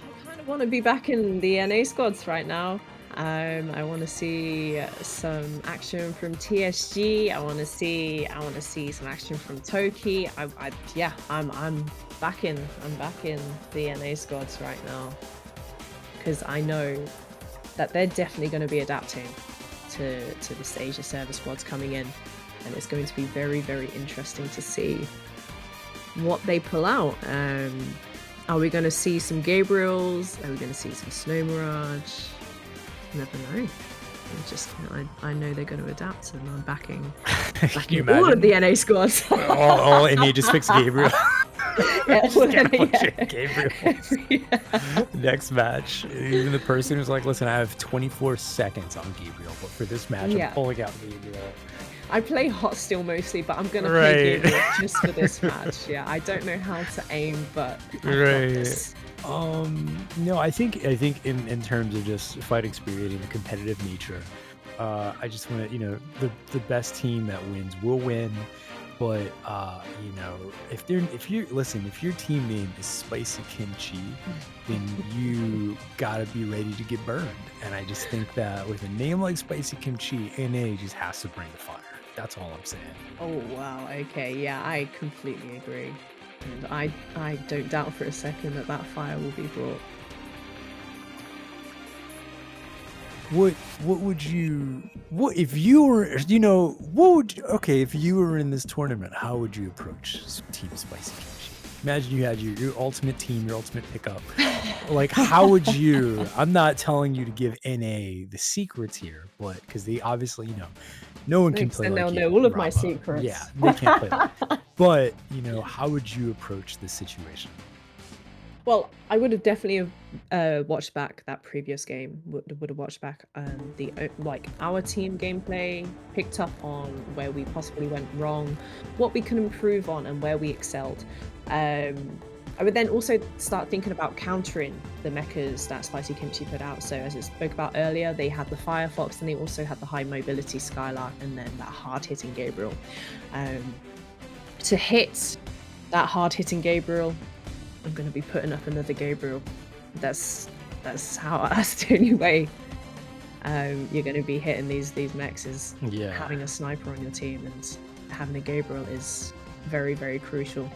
I kind of want to be back in the NA squads right now. I want to see some action from TSG. I want to see some action from Toki. I'm back in the NA squads right now because I know that they're definitely going to be adapting to this Asia server squads coming in, and it's going to be very, very interesting to see what they pull out. Are we going to see some Gabriels? Are we going to see some Snow Mirage? Never know. I know they're going to adapt, and I'm backing Can you all of imagine? the NA squads. all NA just picks Gabriel. Yeah, Just can't yeah. push it, Gabriel. Next match, even the person who's like, listen, I have 24 seconds on Gabriel, but for this match, Yeah. I'm pulling out Gabriel. I play hot steel mostly, but I'm going to Right. play Gabriel just for this match. Yeah, I don't know how to aim, but I've got Right. this. No, I think in terms of just fight experience and the competitive nature, I just want to, you know, the best team that wins will win. But you know, if your team name is Spicy Kimchi, then you gotta be ready to get burned. And I just think that with a name like Spicy Kimchi, NA just has to bring the fire. That's all I'm saying. Oh, wow. Okay, yeah, I completely agree. And I don't doubt for a second that fire will be brought. What if you were, you know, if you were in this tournament, how would you approach Team Spicy Kimchi? Imagine you had your ultimate team, your ultimate pickup. Like, how would you, I'm not telling you to give NA the secrets here, but because they obviously, you know, no one can Thanks, play and like they'll you, know all of my Rama. secrets. Yeah, they can't play like But, you know, how would you approach this situation? Well, I would have definitely watched back that previous game. Would have watched back our team gameplay, picked up on where we possibly went wrong, what we can improve on, and where we excelled. I would then also start thinking about countering the mechas that Spicy Kimchi put out. So as I spoke about earlier, they had the Firefox, and they also had the high mobility Skylark, and then that hard hitting Gabriel. To hit that hard hitting Gabriel, I'm going to be putting up another Gabriel. That's the only way you're going to be hitting these mechs is Yeah. having a sniper on your team, and having a Gabriel is very, very crucial.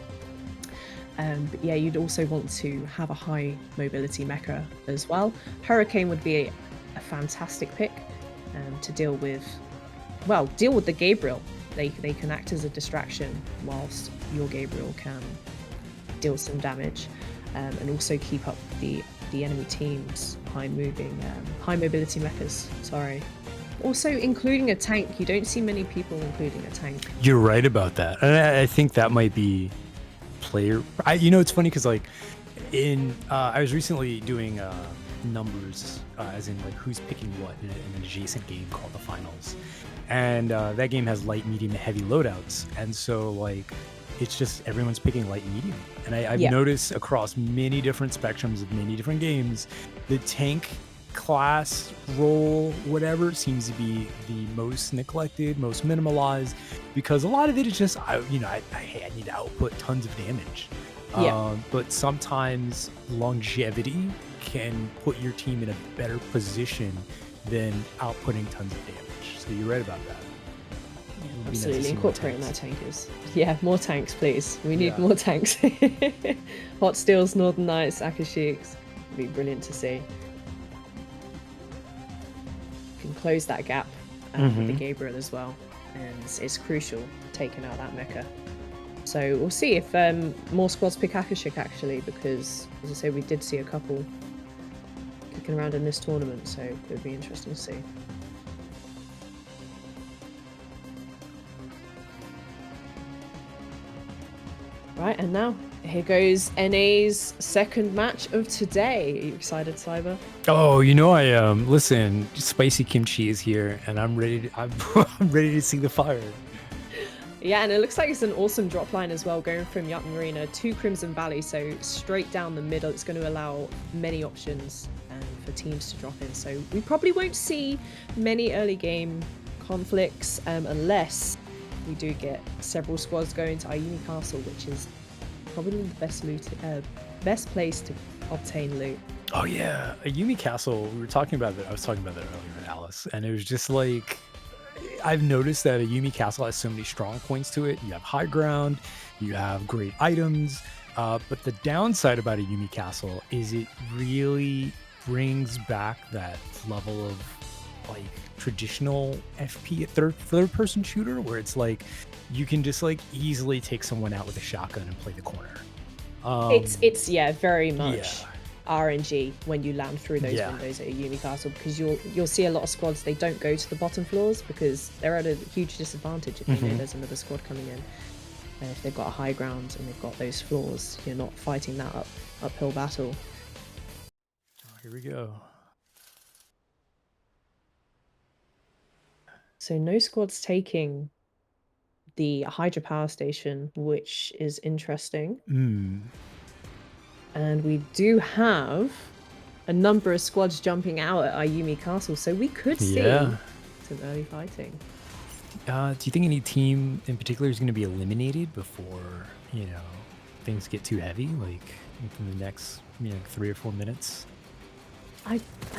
But yeah, you'd also want to have a high mobility mecha as well. Hurricane would be a fantastic pick to deal with the Gabriel. They can act as a distraction whilst your Gabriel can deal some damage, and also keep up the enemy team's high mobility mechas. Sorry. Also including a tank. You don't see many people including a tank. You're right about that. And I think that might be you know, it's funny because like I was recently doing numbers as in like who's picking what in an adjacent game called the Finals, and that game has light, medium, and heavy loadouts, and so like it's just everyone's picking light and medium. And I've noticed across many different spectrums of many different games, the tank class role, whatever, seems to be the most neglected, most minimalized, because a lot of it is just I need to output tons of damage. But sometimes longevity can put your team in a better position than outputting tons of damage. So you're right about that. It'd be nice to Absolutely, see more incorporating that tanks. tank is. Yeah, more tanks, please. We need Yeah. more tanks. Hot Steels, Northern Knights, Akashiks. It'd be brilliant to see. Can close that gap with the Gabriel as well, and it's crucial taking out that mecha. So we'll see if more squads pick Akashik actually, because as I say, we did see a couple kicking around in this tournament, so it would be interesting to see. Right, and now here goes NA's second match of today. Are you excited, Cyber? Oh, you know I am. Listen, Spicy Kimchi is here, and I'm ready to see the fire. Yeah, and it looks like it's an awesome drop line as well, going from Yacht Marina to Crimson Valley, so straight down the middle. It's going to allow many options for teams to drop in. So we probably won't see many early game conflicts unless we do get several squads going to Ayumi Castle, which is probably the best place to obtain loot. Oh yeah, Ayumi Castle. We were talking about that. I was talking about that earlier with Alice, and it was just like I've noticed that Ayumi Castle has so many strong points to it. You have high ground, you have great items, but the downside about Ayumi Castle is it really brings back that level of like traditional FP third person shooter where it's like you can just like easily take someone out with a shotgun and play the corner. It's very much yeah. RNG when you land through those windows at Ayumi Castle, because you'll see a lot of squads, they don't go to the bottom floors because they're at a huge disadvantage if they know there's another squad coming in. And if they've got a high ground and they've got those floors, you're not fighting that uphill battle. Oh, here we go. So no squads taking the Hydra power station, which is interesting. And we do have a number of squads jumping out at Ayumi Castle, so we could see some early fighting. Do you think any team in particular is going to be eliminated before, things get too heavy, like in the next 3 or 4 minutes?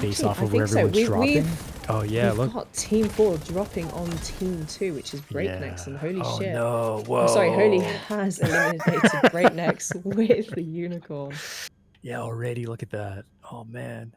Based off of where everyone's dropping? We've got Team 4 dropping on Team 2, which is Breaknecks, and holy shit. No, whoa. I'm sorry, Holy has eliminated Breaknecks with the Unicorn. Yeah, already, look at that. Oh, man.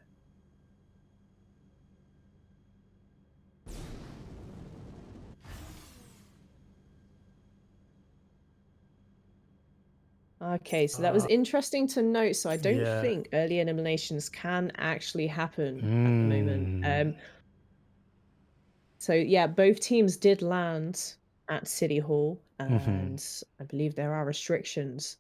Okay, so that was interesting to note. So I don't think early eliminations can actually happen at the moment. So yeah, both teams did land at City Hall, and I believe there are restrictions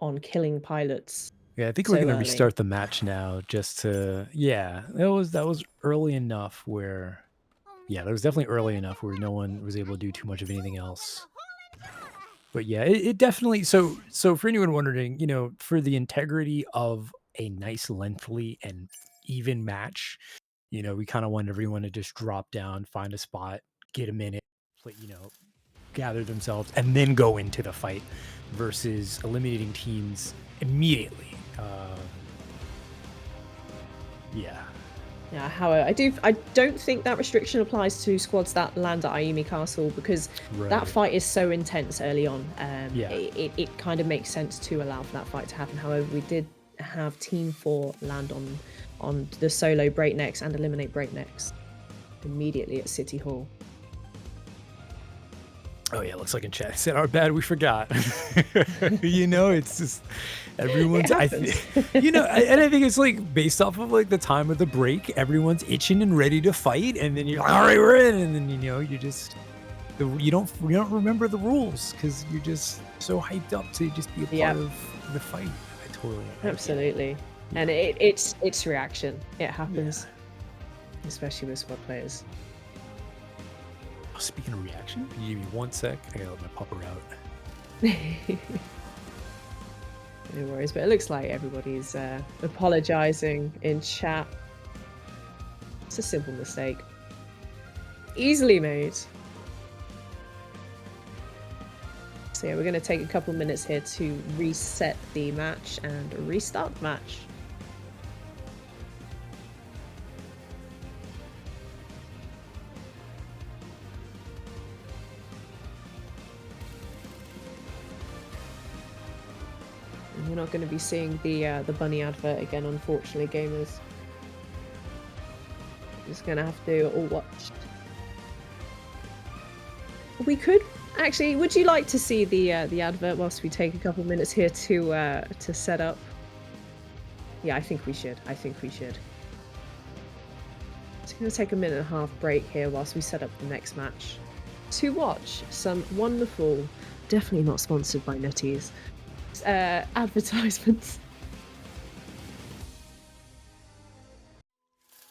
on killing pilots. Yeah, I think we're gonna restart the match now just to that was early enough where that was definitely early enough where no one was able to do too much of anything else. But yeah, it definitely so for anyone wondering, for the integrity of a nice lengthy and even match, we kind of want everyone to just drop down, find a spot, get a minute, play, gather themselves, and then go into the fight versus eliminating teams immediately. Yeah, however, I don't think that restriction applies to squads that land at Ayumi Castle, because that fight is so intense early on. It kind of makes sense to allow for that fight to happen. However, we did have Team 4 land on the solo Breaknecks and eliminate Breaknecks immediately at City Hall. Oh yeah, looks like in chat said our bad, we forgot. It's just everyone's and I think it's like based off of like the time of the break, everyone's itching and ready to fight, and then you're like, all right, we're in, and then you don't remember the rules because you're just so hyped up to just be a part of the fight. I totally absolutely. And it's reaction. It happens, especially with squad players. Speaking of reaction, can you give me 1 sec? I gotta let my pupper out. No worries, but it looks like everybody's apologizing in chat. It's a simple mistake. Easily made. So yeah, we're going to take a couple minutes here to reset the match and restart the match. We're not going to be seeing the bunny advert again, unfortunately, gamers. Just going to have to all watch. We could actually. Would you like to see the advert whilst we take a couple minutes here to set up? Yeah, I think we should. Just going to take a minute and a half break here whilst we set up the next match to watch some wonderful, definitely not sponsored by NetEase, advertisements.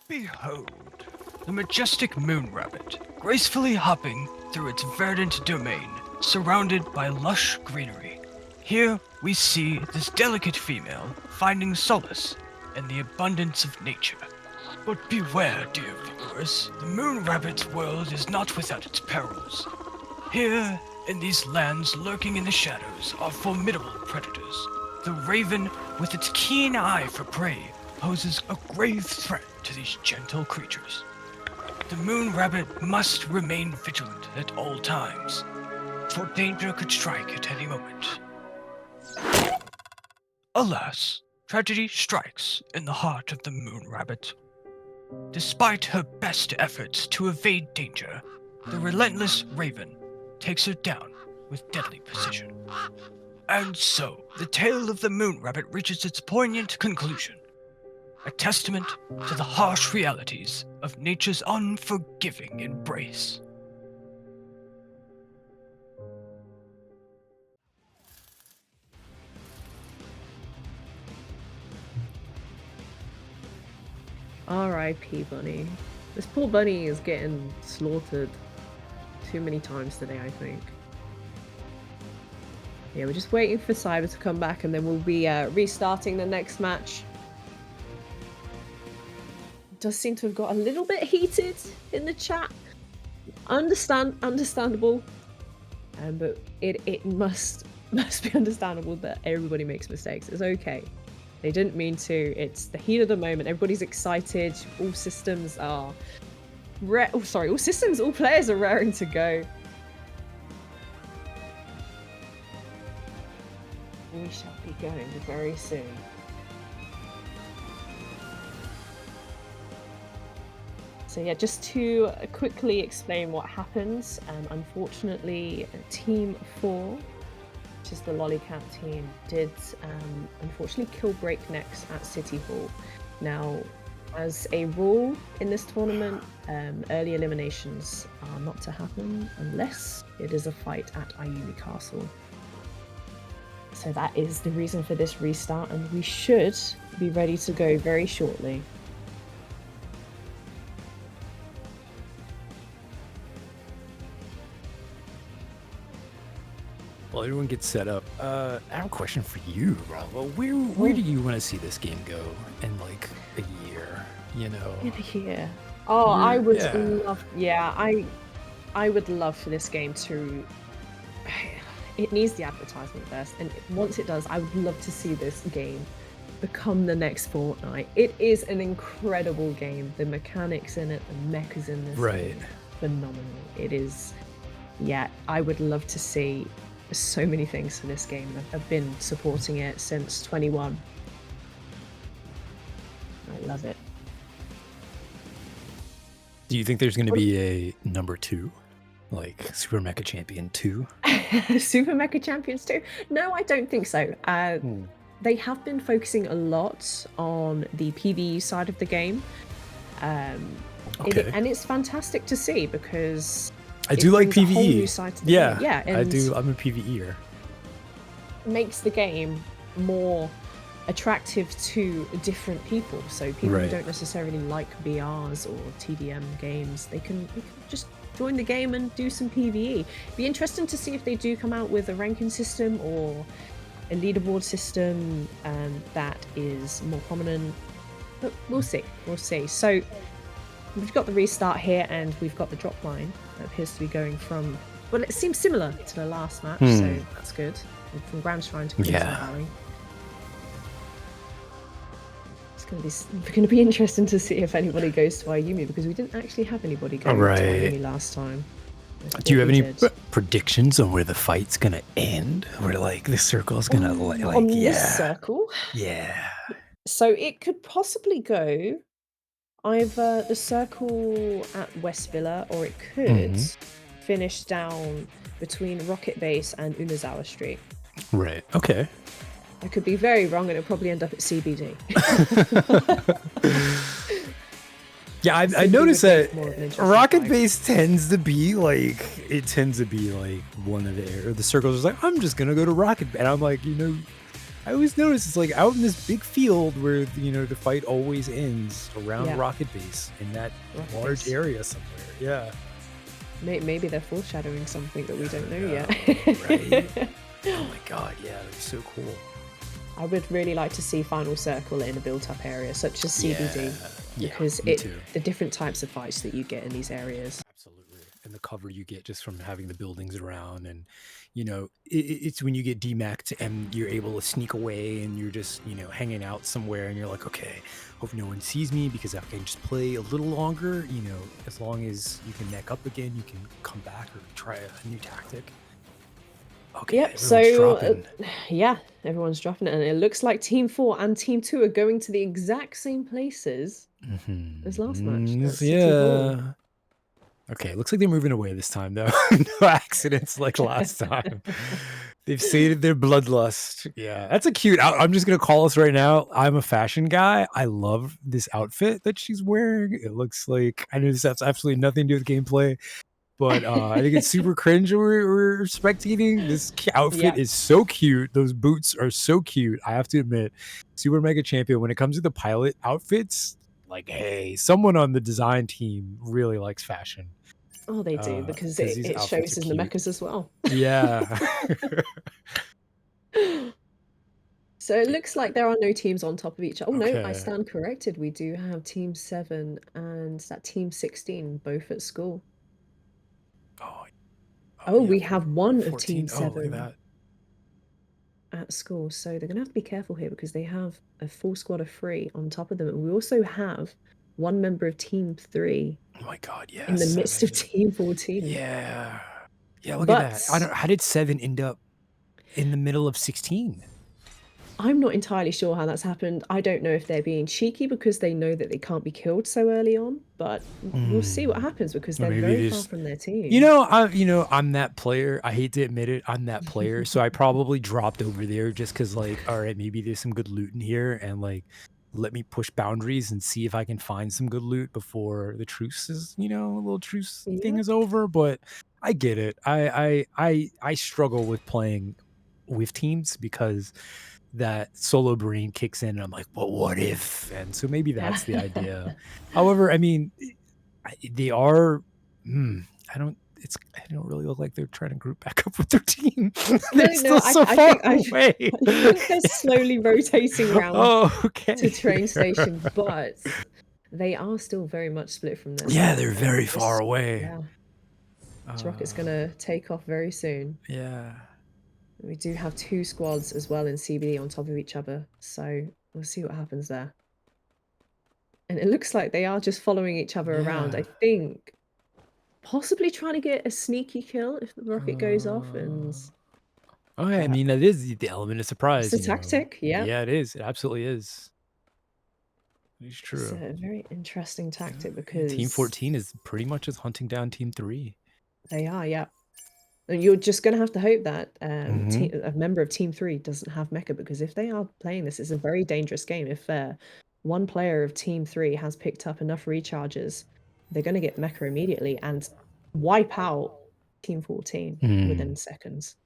Behold, the majestic moon rabbit, gracefully hopping through its verdant domain, surrounded by lush greenery. Here we see this delicate female finding solace in the abundance of nature. But beware, dear viewers, the Moon Rabbit's world is not without its perils. Here, in these lands lurking in the shadows, are formidable predators. The raven, with its keen eye for prey, poses a grave threat to these gentle creatures. The Moon Rabbit must remain vigilant at all times, for danger could strike at any moment. Alas, tragedy strikes in the heart of the Moon Rabbit. Despite her best efforts to evade danger, the relentless raven takes her down with deadly precision. And so, the tale of the Moon Rabbit reaches its poignant conclusion, a testament to the harsh realities of nature's unforgiving embrace. R.I.P. Bunny. This poor bunny is getting slaughtered too many times today, I think. Yeah, we're just waiting for Cyber to come back and then we'll be restarting the next match. It does seem to have got a little bit heated in the chat. Understandable. But it must be understandable that everybody makes mistakes. It's okay. They didn't mean to. It's the heat of the moment. Everybody's excited. All systems are all players are raring to go. We shall be going very soon. So yeah, just to quickly explain what happens. Unfortunately, Team 4, which is the Lollycat team, did unfortunately kill Breaknecks at City Hall. Now, as a rule in this tournament, early eliminations are not to happen unless it is a fight at Ayumi Castle. So that is the reason for this restart, and we should be ready to go very shortly. Well, everyone gets set up. I have a question for you, Bravo. Where do you want to see this game go in like a year? You know, In a year. Oh, I would Yeah. love. Yeah, I would love for this game to. It needs the advertisement first, and once it does, I would love to see this game become the next Fortnite. It is an incredible game. The mechanics in it, the mechas in this, Right. game, phenomenal. It is. Yeah, I would love to see so many things for this game. I've been supporting it since 21. I love it. Do you think there's going to be a number 2, like Super Mecha Champion 2? Super Mecha Champions 2? No, I don't think so. They have been focusing a lot on the PvE side of the game. Okay. And it's fantastic to see because I it do like brings a whole new PvE. side to the Yeah, game. Yeah, I and do. I'm a PvEer. makes the game more attractive to different people. So people Right. who don't necessarily like VRs or TDM games, they can just join the game and do some PvE. Be interesting to see if they do come out with a ranking system or a leaderboard system that is more prominent. But we'll see. We'll see. So we've got the restart here, and we've got the drop line that appears to be going from. Well, it seems similar to the last match, so that's good. From Grand Shrine to Crimson Yeah. Valley. It's going to be interesting to see if anybody goes to Ayumi, because we didn't actually have anybody go Right. to Ayumi last time. I Do you have thought we any did. predictions on where the fight's gonna end? Where like the circle's gonna on this circle? yeah. So it could possibly go either the circle at West Villa, or it could finish down between Rocket Base and Umezawa Street. Right. Okay. I could be very wrong, and it'll probably end up at CBD. Yeah, I Simply noticed would make that more of an interesting Rocket fight. Base tends to be like one of the circles is like, I'm just gonna go to Rocket, and I'm like, I always notice it's like out in this big field where the fight always ends around Yeah. Rocket Base in that Rocket large Base. area somewhere. Yeah. Maybe they're foreshadowing something that we don't know yet. Right? Oh my god, yeah, that's so cool. I would really like to see Final Circle in a built-up area such as CBD, Yeah, because me too. the different types of fights that you get in these areas. Absolutely. And the cover you get just from having the buildings around, and it's when you get demacked and you're able to sneak away and you're just hanging out somewhere and you're like, okay, hope no one sees me because I can just play a little longer. As long as you can neck up again, you can come back or try a new tactic. Okay, Yep, everyone's so dropping. yeah, everyone's dropping it, and it looks like Team 4 and Team 2 are going to the exact same places as last match. That's City Hall. Yeah. Okay, looks like they're moving away this time, though. No accidents like last time. They've sated their bloodlust. Yeah, that's a cute I'm just going to call us right now. I'm a fashion guy. I love this outfit that she's wearing. It looks like, I know this has absolutely nothing to do with gameplay, but I think it's super cringe we're spectating. This outfit Yeah. is so cute. Those boots are so cute. I have to admit, Super Mega Champion, when it comes to the pilot outfits, like, hey, someone on the design team really likes fashion. Oh, they do, because 'cause these it outfits shows are in the cute. mechas as well. Yeah. So it looks like there are no teams on top of each other. Oh no, I Okay. stand corrected. We do have Team 7 and that Team 16 both at school. Oh, Oh, yeah, we have one of Team 14. Oh, look at 7 that. at school. So they're going to have to be careful here because they have a full squad of 3 on top of them. And we also have one member of Team 3 Oh my god, yeah. in the midst of 7. Team 14. Yeah. Yeah, look at that. I But don't how did 7 end up in the middle of 16? I'm not entirely sure how that's happened. I don't know if they're being cheeky because they know that they can't be killed so early on, but we'll see what happens because Or they're maybe very they far just from their team. I'm that player. I hate to admit it. I'm that player. So I probably dropped over there just because, like, all right, maybe there's some good loot in here, and like, let me push boundaries and see if I can find some good loot before the truce is, a little truce thing Yeah. is over. But I get it. I struggle with playing with teams because that solo brain kicks in, and I'm like, well, what if? And so maybe that's the idea. However, I mean, they are. I don't. I don't really look like they're trying to group back up with their team. They're still so far away. I think they're slowly rotating around Oh, okay. to train station, but they are still very much split from their Yeah, side. they're very This- far away. Yeah, this rocket's gonna take off very soon. Yeah. We do have 2 squads as well in CBD on top of each other, so we'll see what happens there. And it looks like they are just following each other around. I Yeah. think possibly trying to get a sneaky kill if the rocket goes off, and Oh, yeah, I mean, that is the element of surprise. it's a tactic. Yeah, Yeah, it is. It absolutely is. It's it's true. a very interesting tactic And because Team 14 is pretty much just hunting down Team 3. they are. Yeah, and you're just gonna have to hope that Mhm. a member of Team 3 doesn't have mecha, because if they are playing this, it's a very dangerous game. If one player of Team 3 has picked up enough recharges, they're going to get mecha immediately and wipe out Team 14 within seconds.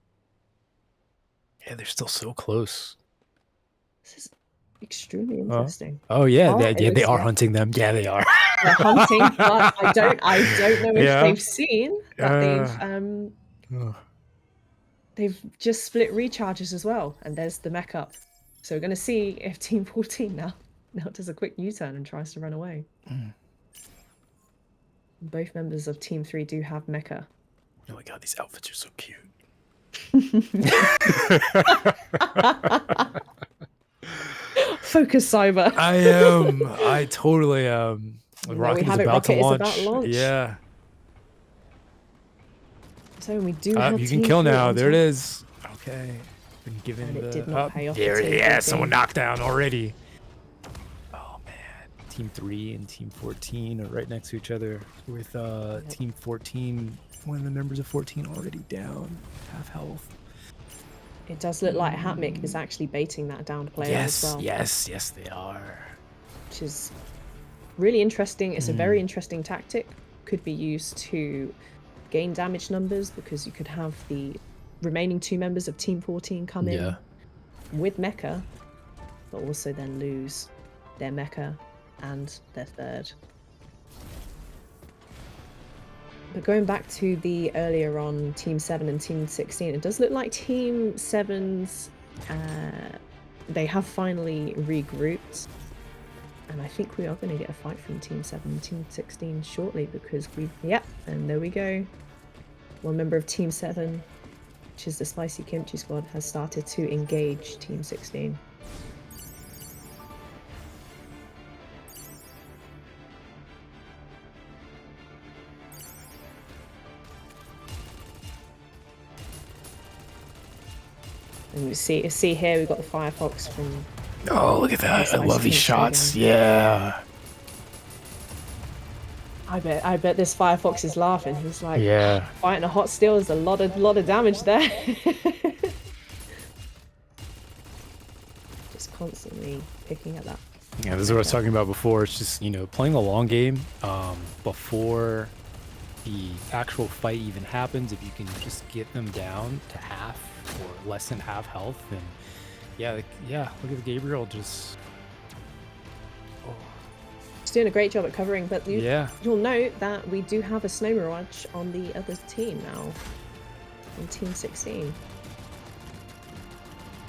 Yeah, they're still so close. This is extremely interesting. Oh yeah, Oh, it they looks are like hunting them. Yeah, they are. they're hunting, but I don't know if Yeah. they've seen that Ugh. they've just split recharges as well, and there's the mech up. So we're going to see if Team 14 now does a quick U-turn and tries to run away. Both members of Team 3 do have mecha. Oh my god, these outfits are so cute. Focus, Cyber. I am. I totally am. There Rocket we is have it. about to Rocket is launch. about to launch. Yeah. So we do have You can Team kill 3 now. on There it top. is. Okay. Been given And it the. did not pay off for There, Team yeah, 14. someone knocked down already. Oh man, Team 3 and Team 14 are right next to each other. With Team 14, one of the members of 14 already down, half health. It does look like Hatmik is actually baiting that downed player as well. Yes, they are. Which is really interesting. It's a very interesting tactic. Could be used to gain damage numbers, because you could have the remaining 2 members of Team 14 come in with mecha, but also then lose their mecha and their third. But going back to the earlier on Team 7 and Team 16, it does look like Team 7's, they have finally regrouped. And I think we are going to get a fight from Team 7 and Team 16 shortly because yep, and there we go. One member of Team 7, which is the Spicy Kimchi Squad, has started to engage Team 16. And you see here we've got the Firefox from. Oh, look at that! I love these shots. Yeah. I bet this Firefox is laughing. He's like, Yeah. fighting a hot steel is a lot of damage there. Just constantly picking at that. Yeah, this is what I was talking about before. It's just, you know, playing a long game before the actual fight even happens. If you can just get them down to half or less than half health, then yeah, look at the Gabriel just. He's doing a great job at covering, but you'll note that we do have a Snow Mirage on the other team now, on Team 16.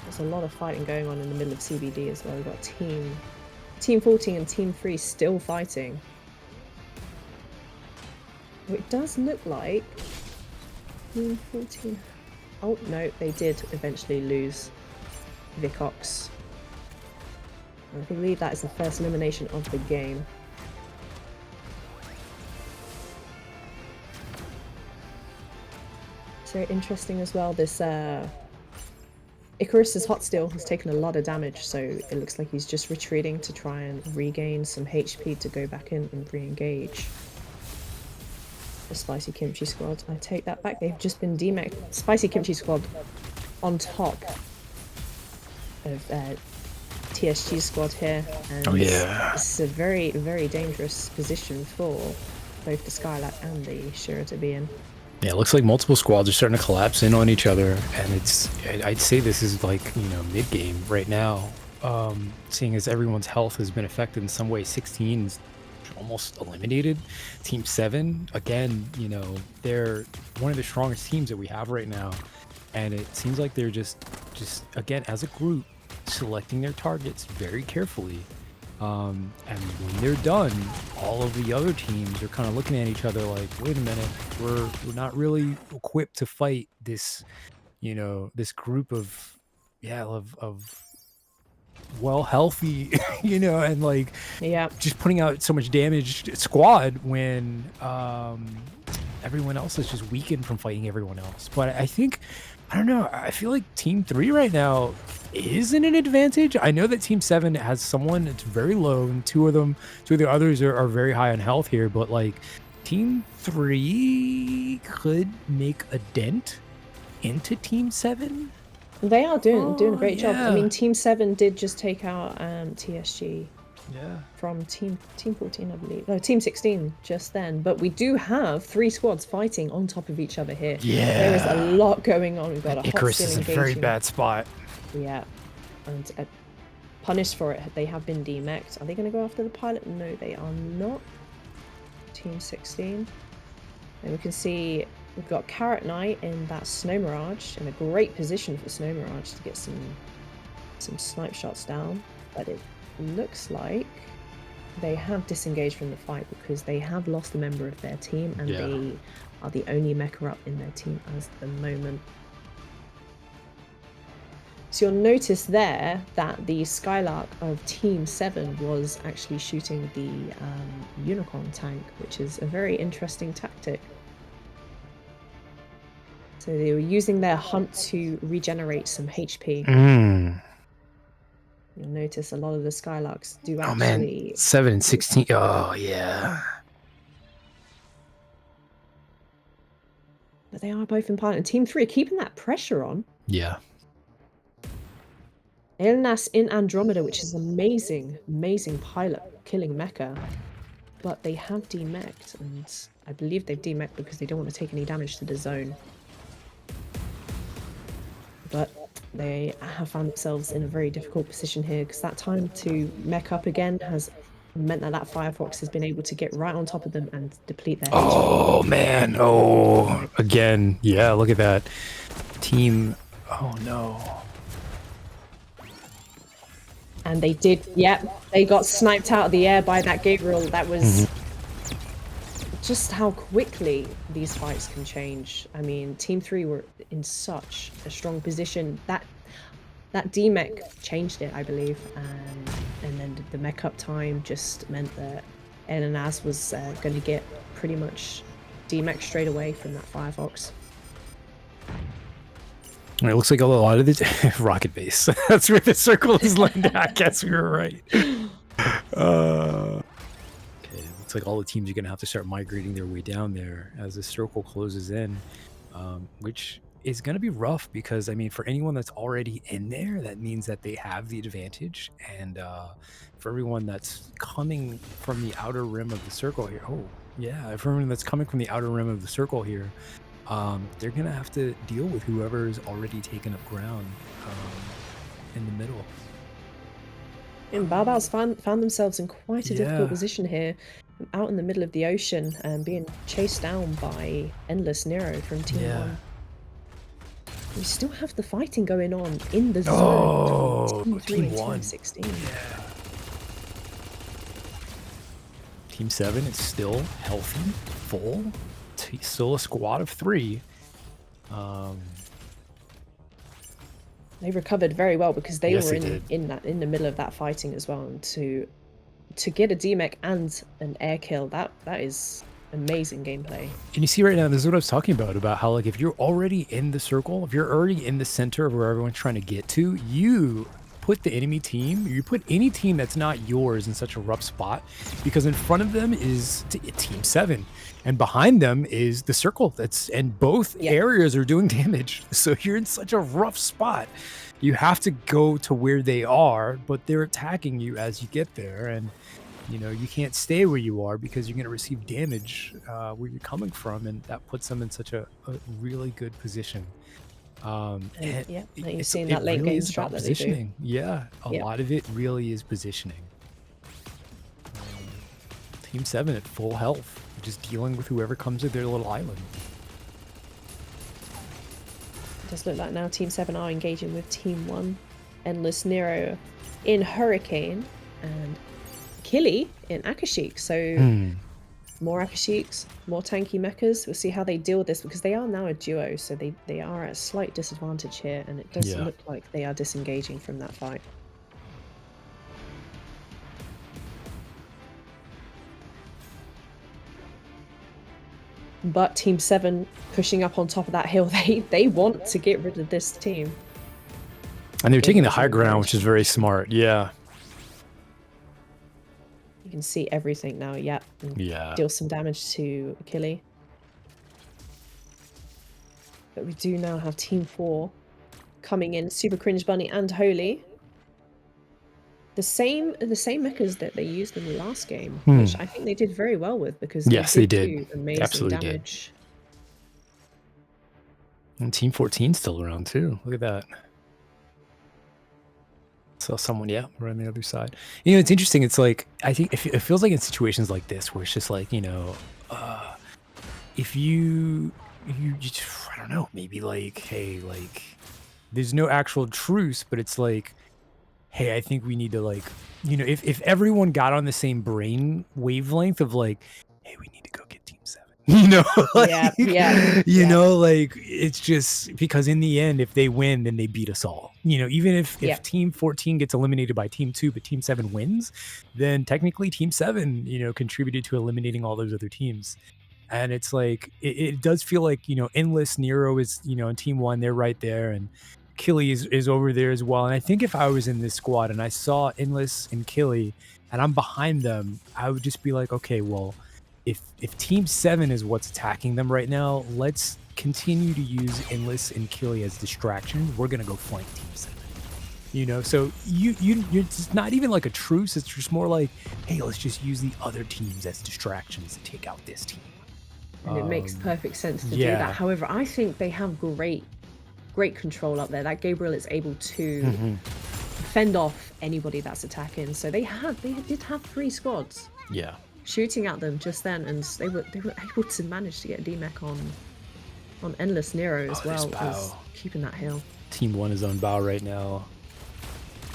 There's a lot of fighting going on in the middle of CBD as well. We've got Team 14 and Team 3 still fighting. It does look like Team 14... Oh, no, they did eventually lose Vicox. I believe that is the first elimination of the game. It's very interesting as well, this Icarus's Hot Steel has taken a lot of damage, so it looks like he's just retreating to try and regain some HP to go back in and re-engage the Spicy Kimchi Squad. I take that back, they've just been demeched. Spicy Kimchi Squad on top of TSG Squad here, and this is a very, very dangerous position for both the Skylark and the Shura to be in. Yeah, it looks like multiple squads are starting to collapse in on each other, and I'd say this is like, you know, mid-game right now, seeing as everyone's health has been affected in some way. 16's almost eliminated. Team 7, again, you know, they're one of the strongest teams that we have right now, and it seems like they're just again, as a group, selecting their targets very carefully. And when they're done, all of the other teams are kind of looking at each other like, wait a minute, we're not really equipped to fight this, you know, this group of well healthy, you know, and like just putting out so much damage squad when everyone else is just weakened from fighting everyone else. But I think, I don't know, I feel like Team 3 right now is in an advantage. I know that Team 7 has someone that's very low, and two of the others are very high on health here, but like Team 3 could make a dent into Team 7. They are doing a great job. I mean, Team 7 did just take out TSG from Team 14, I believe. No, Team 16 just then. But we do have 3 squads fighting on top of each other here. Yeah. There is a lot going on. We've got a Icarus is in a very bad spot. Yeah. And punished for it, they have been demeched. Are they going to go after the pilot? No, they are not. Team 16. And we can see we've got Carrot Knight in that Snow Mirage, in a great position for Snow Mirage to get some snipe shots down. But it looks like they have disengaged from the fight because they have lost a member of their team, and they are the only mecha up in their team as the moment. So you'll notice there that the Skylark of Team 7 was actually shooting the Unicorn tank, which is a very interesting tactic. So they were using their hunt to regenerate some HP. You'll notice a lot of the Skylarks do actually... Oh man, 7 and 16. Oh yeah. But they are both in pilot. And Team 3 keeping that pressure on. Yeah. Elnas in Andromeda, which is amazing, amazing pilot killing mecha. But they have demeched, and I believe they've demeched because they don't want to take any damage to the zone. But they have found themselves in a very difficult position here because that time to mech up again has meant that Firefox has been able to get right on top of them and deplete their Oh man. Oh, again. Yeah, look at that. Team. Oh no. And they did, they got sniped out of the air by that Gabriel. That was just how quickly these fights can change. I mean, Team 3 were in such a strong position. That D-Mech changed it, I believe. And then the mech up time just meant that Elenaz was going to get pretty much D-Mech straight away from that Firefox. It looks like a lot of the rocket base. That's where the circle is landing. I guess we were right. Okay, looks like all the teams are going to have to start migrating their way down there as the circle closes in, which is going to be rough because, I mean, for anyone that's already in there, that means that they have the advantage. And for everyone that's coming from the outer rim of the circle here, for everyone that's coming from the outer rim of the circle here, they're gonna have to deal with whoever's already taken up ground in the middle. And Bao Bao's found themselves in quite a difficult position here, out in the middle of the ocean, being chased down by Endless Nero from Team 1. We still have the fighting going on in the zone. Oh, Team 3 and Team 1. Team 16. Yeah. Team 7 is still healthy, full. Still a squad of 3. They recovered very well because they were they in the middle of that fighting as well. And to get a D-Mech and an air kill, that is amazing gameplay. And you see right now, this is what I was talking about how, like, if you're already in the circle, if you're already in the center of where everyone's trying to get to, you put the enemy team, you put any team that's not yours in such a rough spot, because in front of them is Team 7 and behind them is the circle and both areas are doing damage. So you're in such a rough spot. You have to go to where they are, but they're attacking you as you get there, and you know you can't stay where you are because you're going to receive damage where you're coming from, and that puts them in such a really good position. You're seeing that late game strat that they do. A lot of it really is positioning. Team 7 at full health, just dealing with whoever comes to their little island. It does look like now Team 7 are engaging with Team 1. Endless Nero in Hurricane and Killy in Akashik. So more Akashiks, more tanky mechas. We'll see how they deal with this because they are now a duo, so they are at a slight disadvantage here, and it does look like they are disengaging from that fight. But Team 7 pushing up on top of that hill, they want to get rid of this team. And they're taking the high ground, which is very smart. Yeah. You can see everything now, deal some damage to Achille. But we do now have Team 4 coming in, Super Cringe Bunny and Holy. The same mechas that they used in the last game, which I think they did very well with because they did do amazing Absolutely damage. Did. And Team 14's still around too. Look at that. Saw someone, we're on the other side. You know, it's interesting. It's like, I think it feels like in situations like this where it's just like, you know, if you just, I don't know, maybe like, hey, like, there's no actual truce, but it's like, hey, I think we need to, like, you know, if everyone got on the same brain wavelength of like, hey, we need to go get Team 7. You know, like, you know, like, it's just because in the end, if they win, then they beat us all. You know, even if Team 14 gets eliminated by Team 2, but Team 7 wins, then technically Team 7, you know, contributed to eliminating all those other teams. And it's like, it does feel like, you know, Endless Nero is, you know, in Team 1, they're right there, and Killy is over there as well. And I think if I was in this squad and I saw Endless and Killy and I'm behind them, I would just be like, okay, well, if Team 7 is what's attacking them right now, let's continue to use Endless and Killy as distractions. We're gonna go flank Team 7. You know, so you're it's not even like a truce. It's just more like, hey, let's just use the other teams as distractions to take out this team. And it makes perfect sense to do that. However, I think they have great control up there. That Gabriel is able to fend off anybody that's attacking. So they did have 3 squads Yeah. shooting at them just then, and they were able to manage to get a DMech on Endless Nero as Oh, there's well as Bao. keeping that hill. Team 1 is on Bao right now.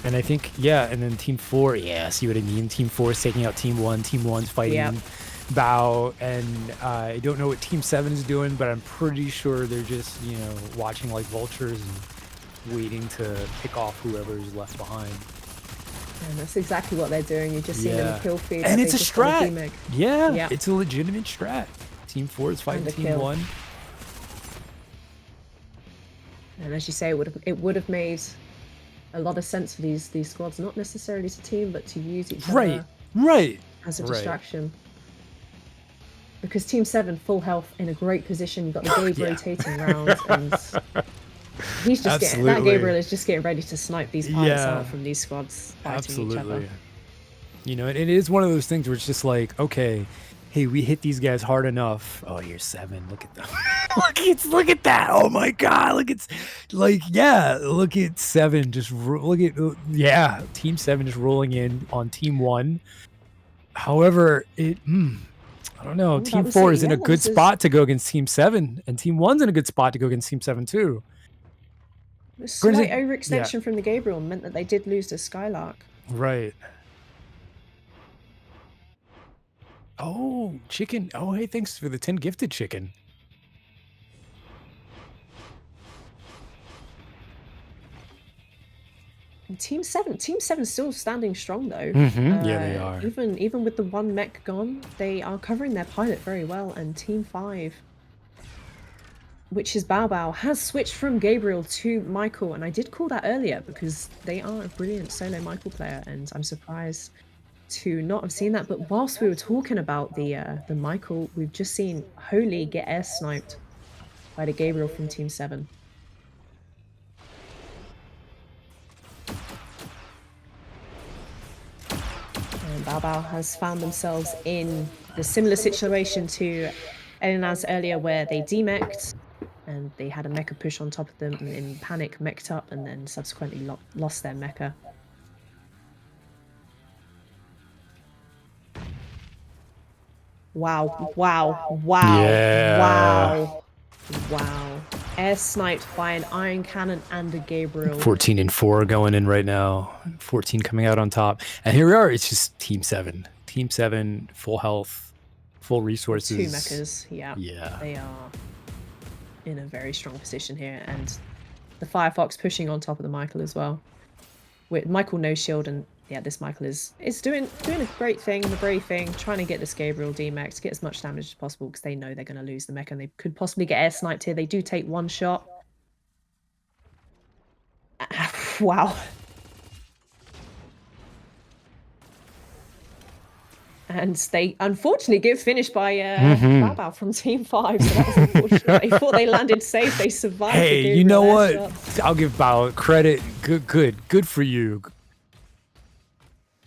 And I think, yeah, and then Team 4, yeah, see what I mean? Team 4 is taking out Team 1. Team 1's fighting Yep. Bao. And I don't know what Team 7 is doing, but I'm pretty sure they're just, you know, watching like vultures and waiting to pick off whoever's left behind. And that's exactly what they're doing. You're just seeing them kill feed. And that it's they a just got strat. DMech. Yeah, Yeah. it's a legitimate strat. Team 4 is fighting And a Team kill. 1. And as you say, it would have made a lot of sense for these squads, not necessarily to team, but to use each other Right. as a Right. distraction. Because Team 7, full health, in a great position. You've got the Gabe Yeah. rotating round, and he's just getting, that Absolutely. Gabriel is just getting ready to snipe these pilots Yeah. out from these squads fighting each other. Absolutely. You know, and it is one of those things where it's just like, okay, hey, we hit these guys hard enough. Oh, you're 7. Look at them. look at that. Oh my God. Look at, like, yeah, look at 7. Just look at, yeah, Team 7 just rolling in on Team 1. However, I don't know. Ooh, Team that was 4 it, is in yeah, a good this is- spot to go against Team 7, and Team 1's in a good spot to go against Team 7 too. A slight Granted- overextension from the Gabriel meant that they did lose to Skylark. Right. Oh, chicken. Oh, hey, thanks for the 10 gifted chicken. And Team 7 still standing strong though. Mhm, yeah, they are. Even with the 1 mech gone, they are covering their pilot very well. And Team 5, which is Bao Bao, has switched from Gabriel to Michael, and I did call that earlier because they are a brilliant solo Michael player, and I'm surprised to not have seen that. But whilst we were talking about the Michael, we've just seen Holy get air sniped by the Gabriel from Team 7. And Bao Bao has found themselves in the similar situation to Elinaz earlier, where they demeched and they had a mecha push on top of them, and in panic meched up and then subsequently lost their mecha. Wow, wow, wow, Yeah. wow, wow. Air sniped by an Iron Cannon and a Gabriel. 14 and 4 going in right now. 14 coming out on top. And here we are. It's just Team 7. Team 7, full health, full resources. 2 mechas, yeah. Yeah. They are in a very strong position here, and the Firefox pushing on top of the Michael as well. With Michael no shield, and yeah, this Michael is doing a great thing, the brave thing, trying to get this Gabriel DMech to get as much damage as possible because they know they're going to lose the mech and they could possibly get air sniped here. They do take 1 shot. Wow. And they unfortunately get finished by Bao Bao from Team 5, so that was unfortunate. They thought they landed safe, they survived. the Hey, you know Gabriel what? air shots. I'll give Bao credit. Good for you.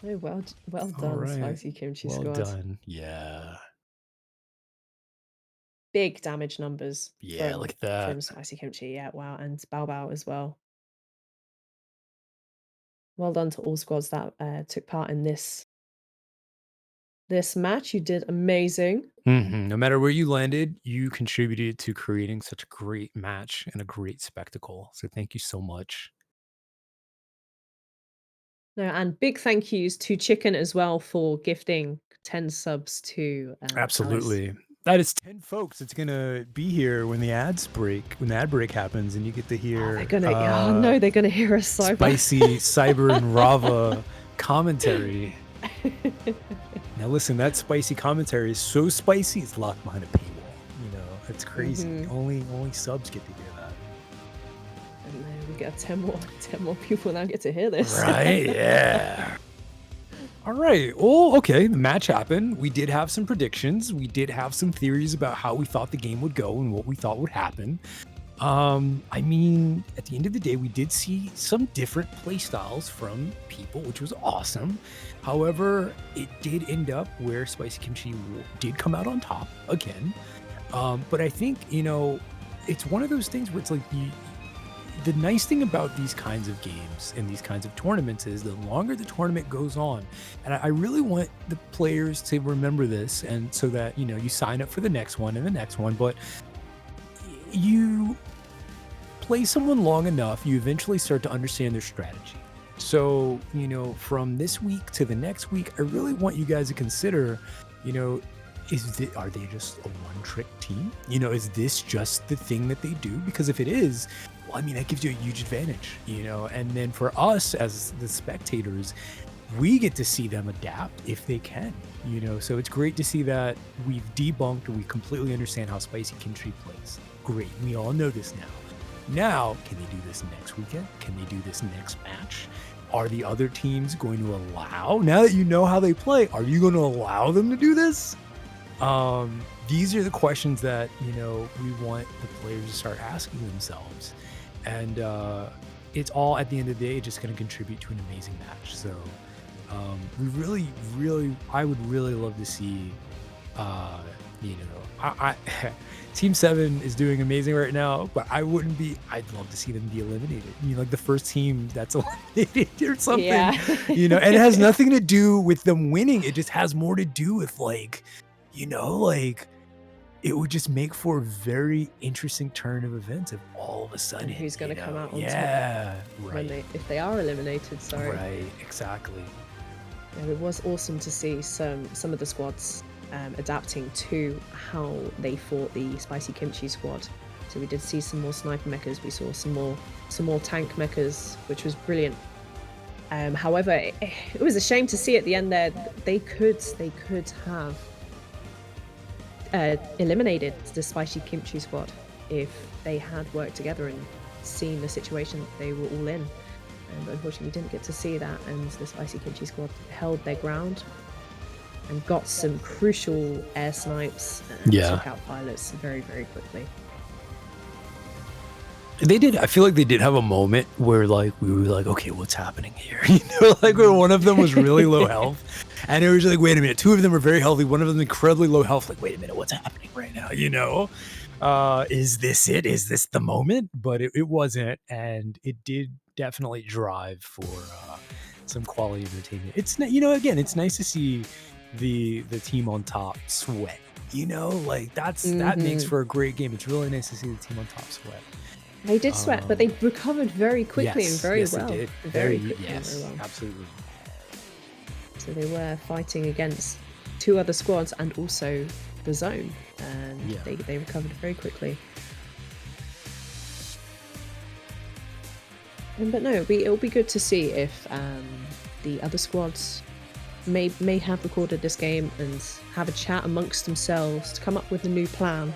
Oh, well All done, right. Spicy Kimchi Well squad. done. Yeah. Big damage numbers. Yeah, from, look at that. From Spicy Kimchi, yeah, wow. And Bao Bao as well. Well done to all squads that took part in this match. You did amazing. No matter where you landed, you contributed to creating such a great match and a great spectacle. So thank you so much. No, and big thank yous to Chicken as well for gifting 10 subs to Alice. Absolutely. That is 10 folks that's gonna be here when the ad break happens, and you get to hear They're gonna they're gonna hear us so spicy Cyber and Rava commentary. Now listen, that spicy commentary is so spicy it's locked behind a paywall. You know, it's crazy. Mhm. Only subs get to hear that. And then we get 10 more people now get to hear this. Right? Yeah. All right. Well, okay. The match happened. We did have some predictions. We did have some theories about how we thought the game would go and what we thought would happen. I mean, at the end of the day, we did see some different play styles from people, which was awesome. However, it did end up where Spicy Kimchi did come out on top again. But I think, you know, it's one of those things where it's like the nice thing about these kinds of games and these kinds of tournaments is the longer the tournament goes on, and I really want the players to remember this, and so that you sign up for the next one and the next one, but you play someone long enough, you eventually start to understand their strategy. So, from this week to the next week, I really want you guys to consider, are they just a one-trick team? Is this just the thing that they do? Because if it is, well, I mean, that gives you a huge advantage, and then for us as the spectators, we get to see them adapt if they can, so it's great to see that we've debunked, or we completely understand how Spicy Kimchi plays. Great, we all know this now. Now, can they do this next weekend? Can they do this next match? Are the other teams going to allow, now that you know how they play, are you going to allow them to do this? These are the questions that, we want the players to start asking themselves. And it's all, at the end of the day, just going to contribute to an amazing match. So we really, I would really love to see, Team 7 is doing amazing right now, but I'd love to see them be eliminated. Like the first team that's eliminated or something, Yeah. and it has nothing to do with them winning. It just has more to do with it would just make for a very interesting turn of events if all of a sudden, And who's going to come out on top yeah, when right, if they are eliminated. Sorry. right, exactly. Yeah, it was awesome to see some of the squads adapting to how they fought the Spicy Kimchi squad. So we did see some more sniper mechas. We saw some more tank mechas, which was brilliant. However, it was a shame to see at the end there they could have eliminated the Spicy Kimchi squad if they had worked together and seen the situation that they were all in. But unfortunately, we didn't get to see that, and the Spicy Kimchi squad held their ground and got some crucial air snipes and took out pilots very, very quickly. They did. I feel like they did have a moment where we were like, okay, what's happening here? Where one of them was really low health, and it was like, wait a minute, two of them are very healthy, one of them incredibly low health. Like, wait a minute, what's happening right now? Is this it? Is this the moment? But it wasn't, and it did definitely drive for some quality entertainment. It's again, it's nice to see the team on top sweat. That makes for a great game. It's really nice to see the team on top sweat. They did sweat, but they recovered very quickly and very yes, well. They did. Very quickly yes, and very well. Absolutely. So they were fighting against two other squads and also the zone, and they recovered very quickly. But no, it'll be good to see if the other squads may have recorded this game and have a chat amongst themselves to come up with a new plan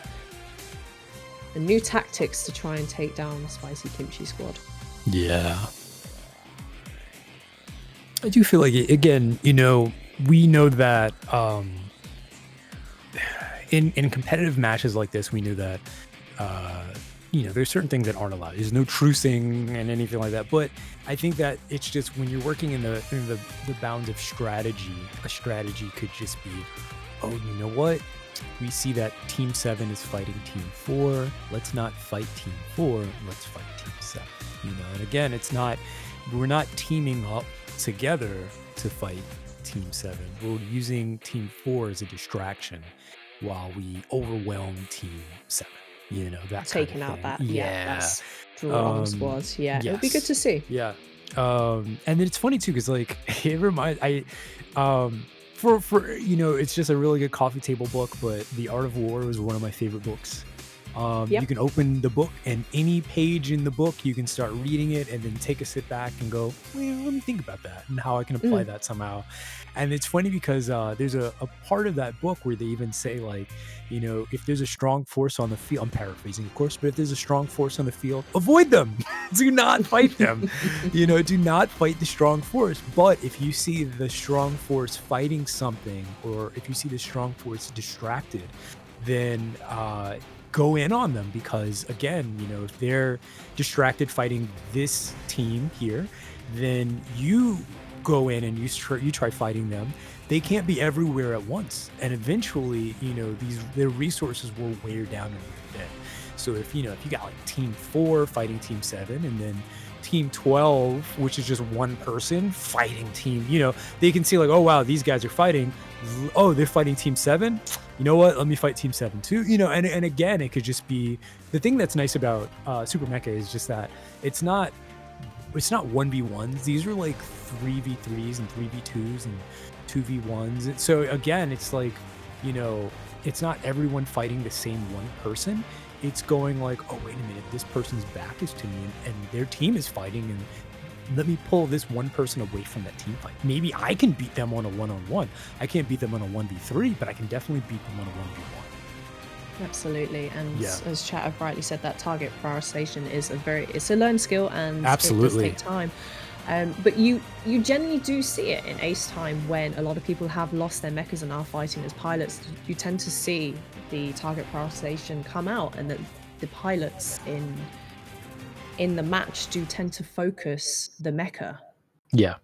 and new tactics to try and take down the Spicy Kimchi squad. Yeah. I do feel like, again, we know that in competitive matches like this, we know that there's certain things that aren't allowed. There's no trucing and anything like that. But I think that it's just when you're working in the bounds of strategy, a strategy could just be, oh, you know what? We see that Team 7 is fighting Team 4. Let's not fight Team 4. Let's fight Team 7. And again, we're not teaming up together to fight Team 7. We're using Team 4 as a distraction while we overwhelm Team 7. That taking kind of out thing. that that's strong squads. Yeah, it'll be good to see. Yeah. And then it's funny too, because it reminds for it's just a really good coffee table book, but The Art of War was one of my favorite books. You can open the book, and any page in the book, you can start reading it and then take a sit back and go, well, let me think about that and how I can apply that somehow. And it's funny because there's a part of that book where they even say, if there's a strong force on the field, I'm paraphrasing, of course, but if there's a strong force on the field, avoid them. Do not fight them. Do not fight the strong force. But if you see the strong force fighting something, or if you see the strong force distracted, then go in on them, because again, if they're distracted fighting this team here, then you go in and you try fighting them. They can't be everywhere at once, and eventually, their resources will wear down a little bit. So if you got like team 4 fighting team 7, and then team 12, which is just one person fighting team, they can see like, oh wow, these guys are fighting. Oh, they're fighting team 7. You know what? Let me fight team 7 too. And again, it could just be the thing that's nice about Super Mecha is just that it's not 1v1s. These are like 3v3s and 3v2s and 2v1s. So again, it's like, it's not everyone fighting the same one person. It's going like, oh, wait a minute, this person's back is to me and their team is fighting, and let me pull this one person away from that team fight. Maybe I can beat them on a one-on-one. I can't beat them on a 1v3, but I can definitely beat them on a 1v1. Absolutely, and Yeah. as Chat have rightly said, that target prioritization is it's a learned skill, and Absolutely. it does take time. But you generally do see it in Ace time when a lot of people have lost their mechas and are fighting as pilots. You tend to see the target prioritization come out, and that the pilots in the match do tend to focus the mecha, Yeah.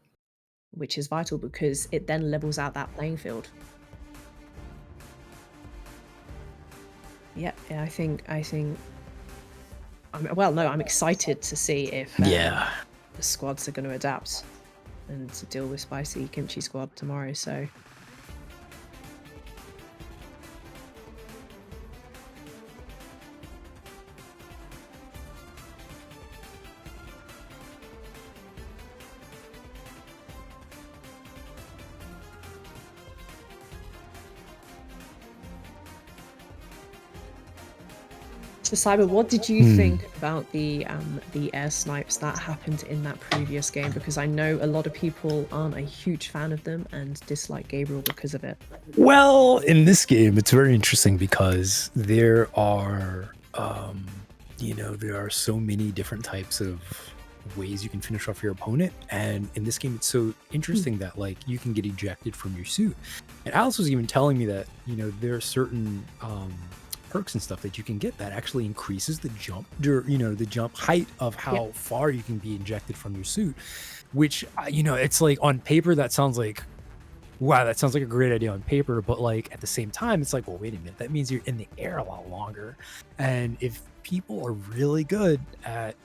which is vital because it then levels out that playing field. Yeah, I think I'm excited to see if Yeah. the squads are going to adapt and to deal with Spicy Kimchi Squad tomorrow. So Cyber, what did you think about the air snipes that happened in that previous game? Because I know a lot of people aren't a huge fan of them and dislike Gabriel because of it. Well, in this game, it's very interesting because there are, there are so many different types of ways you can finish off your opponent. And in this game, it's so interesting that like you can get ejected from your suit. And Alice was even telling me that, there are certain perks and stuff that you can get that actually increases the jump, the jump height of how far you can be ejected from your suit, which, it's like on paper, that sounds like, wow, that sounds like a great idea on paper, but like at the same time, it's like, well, wait a minute, that means you're in the air a lot longer. And if people are really good at,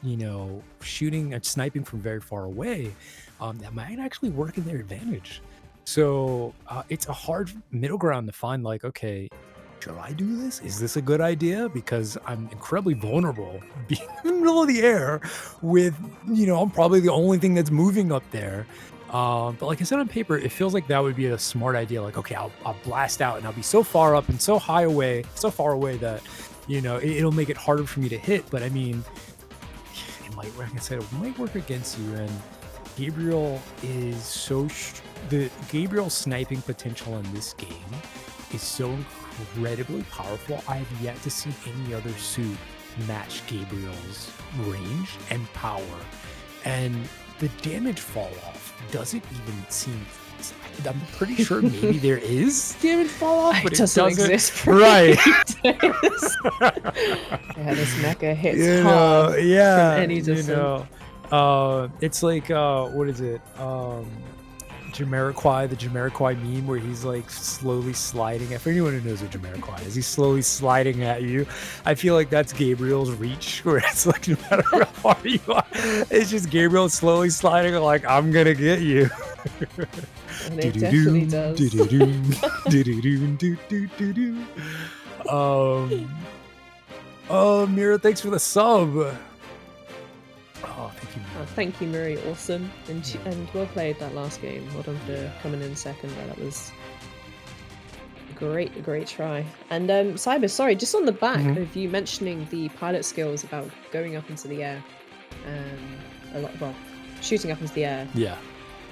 shooting and sniping from very far away, that might actually work in their advantage. So it's a hard middle ground to find, like, okay, should I do this? Is this a good idea? Because I'm incredibly vulnerable being in the middle of the air with, I'm probably the only thing that's moving up there. But like I said on paper, it feels like that would be a smart idea. Like, okay, I'll blast out and I'll be so far up and so far away that, it'll make it harder for me to hit. But I mean, it might, like I said, it might work against you. And Gabriel is the Gabriel sniping potential in this game is so incredibly powerful. I have yet to see any other suit match Gabriel's range and power. And the damage fall off doesn't even seem, I'm pretty sure maybe there is damage fall off, but it doesn't exist. Right. Yeah, this mecha hits hard from any distance. It's like, what is it? Jamiroquai, the Jamiroquai meme where he's like slowly sliding. For anyone who knows what Jamiroquai is, he's slowly sliding at you. I feel like that's Gabriel's reach, where it's like no matter how far you are, it's just Gabriel slowly sliding like, I'm gonna get you. And it definitely does. Mira, thanks for the sub. Oh, thank you, Mira. Thank you, Murray. Awesome. And well played that last game. Well done for coming in second there. That was a great try. And Cyber, sorry, just on the back of you mentioning the pilot skills about going up into the air, shooting up into the air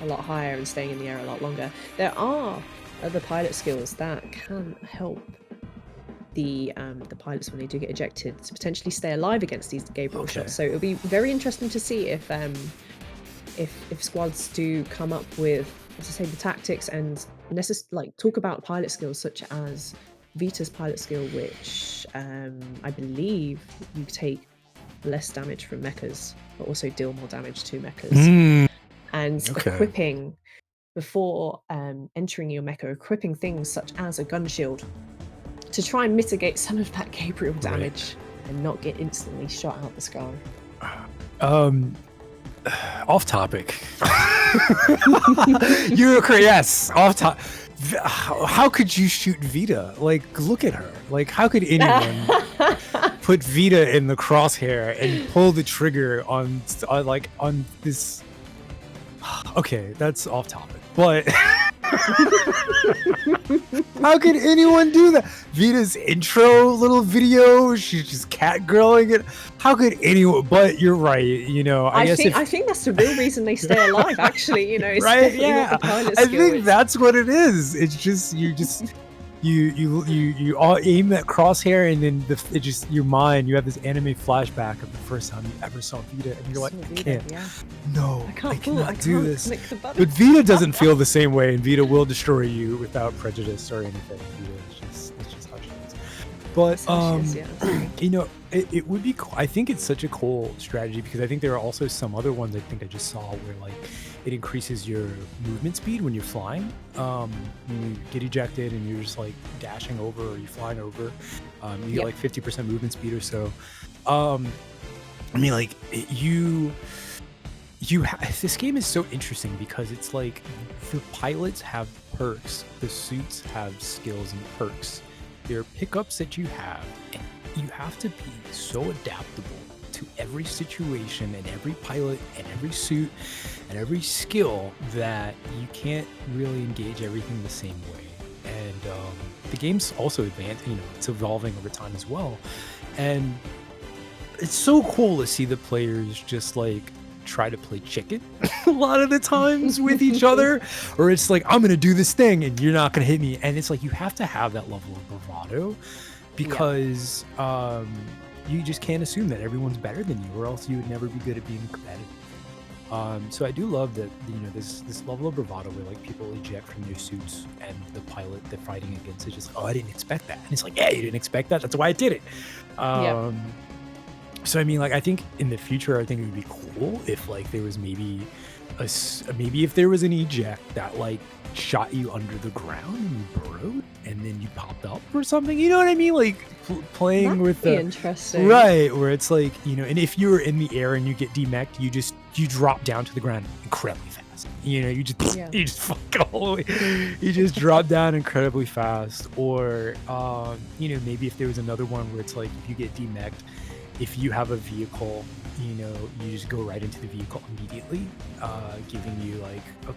a lot higher and staying in the air a lot longer. There are other pilot skills that can help the pilots when they do get ejected to potentially stay alive against these Gabriel shots. So it'll be very interesting to see if squads do come up with, as I say, the tactics and talk about pilot skills such as Vita's pilot skill, which I believe you take less damage from mechas, but also deal more damage to mechas. And equipping before entering your mecha, equipping things such as a gun shield to try and mitigate some of that Gabriel damage. and not get instantly shot out the sky. Off topic. You're correct. Yes, off topic. How could you shoot Vita? Like, look at her. Like, how could anyone put Vita in the crosshair and pull the trigger on this? Okay, that's off topic. But how could anyone do that? Vita's intro little video, she's just catgirling it. How could anyone? But you're right. You know, I think that's the real reason they stay alive. Actually, you know, it's right? definitely not Yeah, the pilot I skill, think it's- that's what it is. It's just you all aim that crosshair, and then your mind, you have this anime flashback of the first time you ever saw Vita, and you're like, Saw I Vita, can't. yeah. No, I can't pull it. cannot I do can't this. click the button. But Vita doesn't feel the same way, and Vita will destroy you without prejudice or anything. Vita is just how she is. But That's how she is, yeah. you know, it would be cool. I think it's such a cool strategy because I think there are also some other ones I think I just saw where like it increases your movement speed when you're flying. You get ejected and you're just like dashing over or you're flying over. You get Yep. like 50% movement speed or so. I mean, like this game is so interesting because it's like the pilots have perks, the suits have skills and perks. There are pickups that you have, and you have to be so adaptable to every situation and every pilot and every suit and every skill that you can't really engage everything the same way. And the game's also advanced, you know, it's evolving over time as well. And it's so cool to see the players just like try to play chicken a lot of the times with each other, or it's like, I'm gonna do this thing and you're not gonna hit me. And it's like you have to have that level of bravado because you just can't assume that everyone's better than you, or else you would never be good at being competitive. So I do love that, you know, this level of bravado where like people eject from their suits and the pilot they're fighting against is just, oh, I didn't expect that. And it's like, yeah, you didn't expect that. That's why I did it. So I mean, like, I think in the future, I think it would be cool if like there was maybe if there was an eject that like shot you under the ground and you burrowed and then you popped up or something. You know what I mean? Like playing That'd with be the interesting. right, where it's like, you know, and if you're in the air and you get demeched, you drop down to the ground incredibly fast. You know, you just fuck all the way. You just drop down incredibly fast. Or you know, maybe if there was another one where it's like if you get demeched, if you have a vehicle, you know, you just go right into the vehicle immediately, giving you like a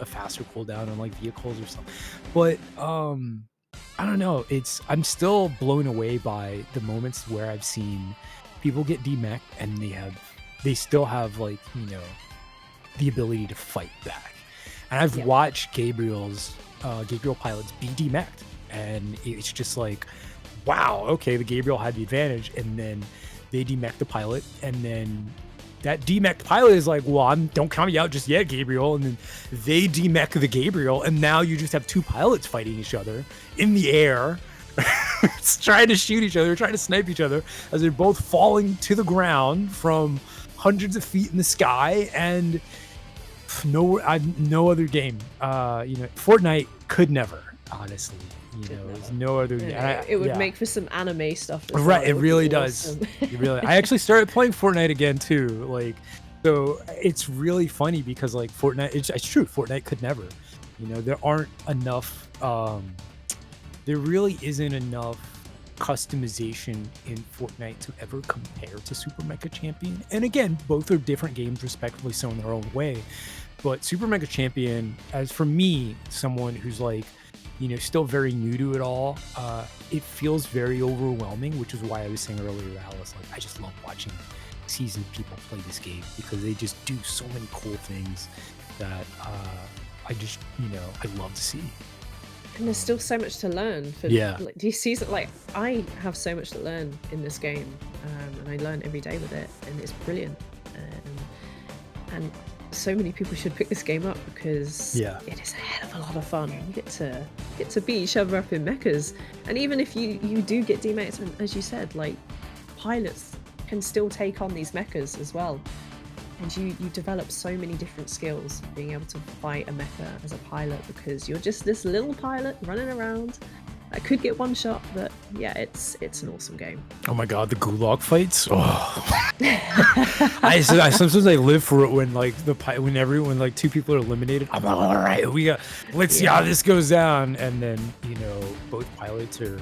faster cooldown on like vehicles or something. But I don't know. I'm still blown away by the moments where I've seen people get demech and they still have like, you know, the ability to fight back. And I've watched Gabriel pilots be demeched, and it's just like, wow, okay, the Gabriel had the advantage, and then they demech the pilot, and then that demech pilot is like, well, don't count me out just yet, Gabriel, and then they demech the Gabriel, and now you just have two pilots fighting each other in the air, trying to shoot each other, trying to snipe each other, as they're both falling to the ground from hundreds of feet in the sky, and no other game, you know, Fortnite could never, honestly. You know, there's no other. It would make for some anime stuff. As right, well. it really does. Awesome. It really. I actually started playing Fortnite again too. Like, so it's really funny because like Fortnite, it's true. Fortnite could never. You know, there aren't enough. There really isn't enough customization in Fortnite to ever compare to Super Mega Champion. And again, both are different games, respectively so in their own way. But Super Mega Champion, as for me, someone who's like, you know, still very new to it all, it feels very overwhelming, which is why I was saying earlier to Alice, like, I just love watching seasoned people play this game because they just do so many cool things that I just, you know, I love to see. And there's still so much to learn. Like, do you see, like, I have so much to learn in this game, and I learn every day with it, and it's brilliant. And so many people should pick this game up because it is a hell of a lot of fun. You get to beat each other up in mechas, and even if you do get demechs, and as you said, like, pilots can still take on these mechas as well, and you develop so many different skills being able to fight a mecha as a pilot, because you're just this little pilot running around that could get one shot, but yeah, it's an awesome game. Oh my god, the gulag fights! Oh, I sometimes I live for it when like when like two people are eliminated. I'm like, all right, let's see how this goes down, and then both pilots are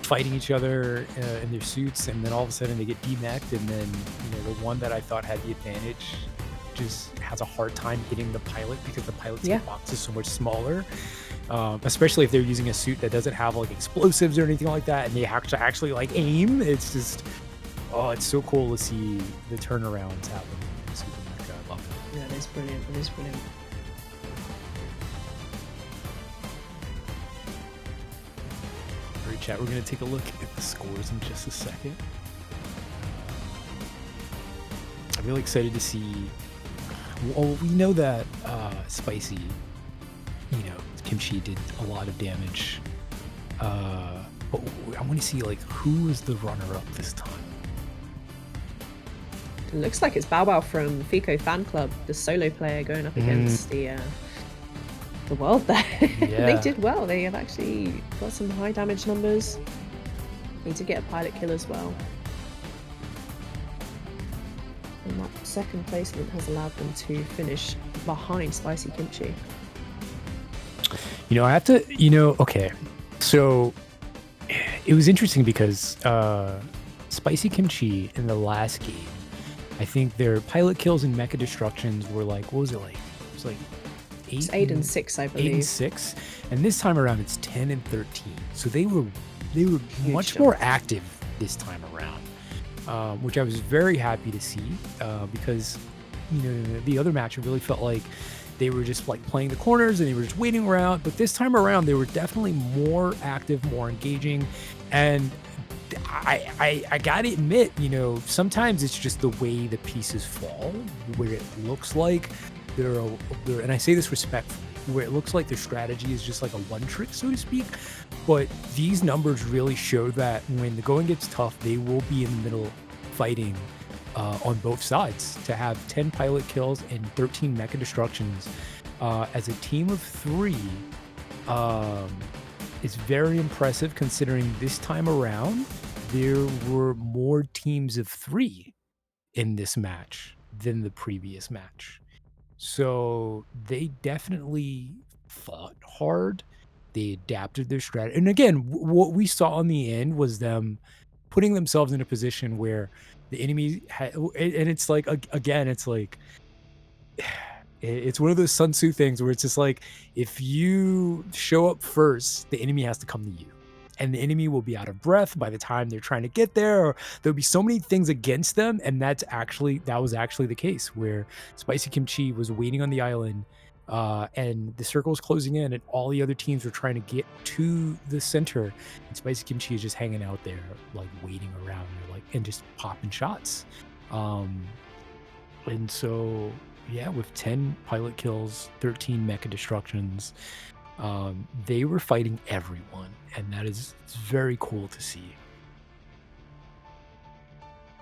fighting each other in their suits, and then all of a sudden they get demeched, and then the one that I thought had the advantage just has a hard time hitting the pilot because the pilot's hitbox is so much smaller. Especially if they're using a suit that doesn't have like explosives or anything like that, and they have to actually like aim. It's just, it's so cool to see the turnarounds happen in Super Mecha. I love it. Yeah, it is brilliant. It is brilliant. All right, chat. We're gonna take a look at the scores in just a second. I'm really excited to see. Well, we know that Spicy, Kimchi did a lot of damage. But I want to see like who is the runner-up this time. It looks like it's Bow Wow from Fico Fan Club, the solo player going up against the world there. They did well. They have actually got some high damage numbers. Need to get a pilot kill as well. And that second placement has allowed them to finish behind Spicy Kimchi. I have to, okay. So it was interesting because Spicy Kimchi in the last game, I think their pilot kills and mecha destructions were like, what was it like? It was like 8 and 6, I believe. 8 and 6. And this time around, it's 10 and 13. So they were much more active this time around, which I was very happy to see because, the other match, it really felt like they were just like playing the corners and they were just waiting around. But this time around, they were definitely more active, more engaging. And I gotta admit, sometimes it's just the way the pieces fall, where it looks like they're and I say this respectfully, where it looks like their strategy is just like a one trick, so to speak. But these numbers really show that when the going gets tough, they will be in the middle fighting on both sides. To have 10 pilot kills and 13 mecha destructions as a team of 3 is very impressive, considering this time around there were more teams of 3 in this match than the previous match. So they definitely fought hard. They adapted their strategy. And again, what we saw in the end was them putting themselves in a position where the enemy had, and it's like, again, it's like, it's one of those Sun Tzu things where it's just like, if you show up first, the enemy has to come to you. And the enemy will be out of breath by the time they're trying to get there, or there'll be so many things against them. And that was actually the case, where Spicy Kimchi was waiting on the island, and the circle was closing in, and all the other teams were trying to get to the center, and Spicy Kimchi is just hanging out there, like waiting around, and just popping shots. And so, yeah, with 10 pilot kills, 13 mecha destructions, they were fighting everyone, and that is very cool to see.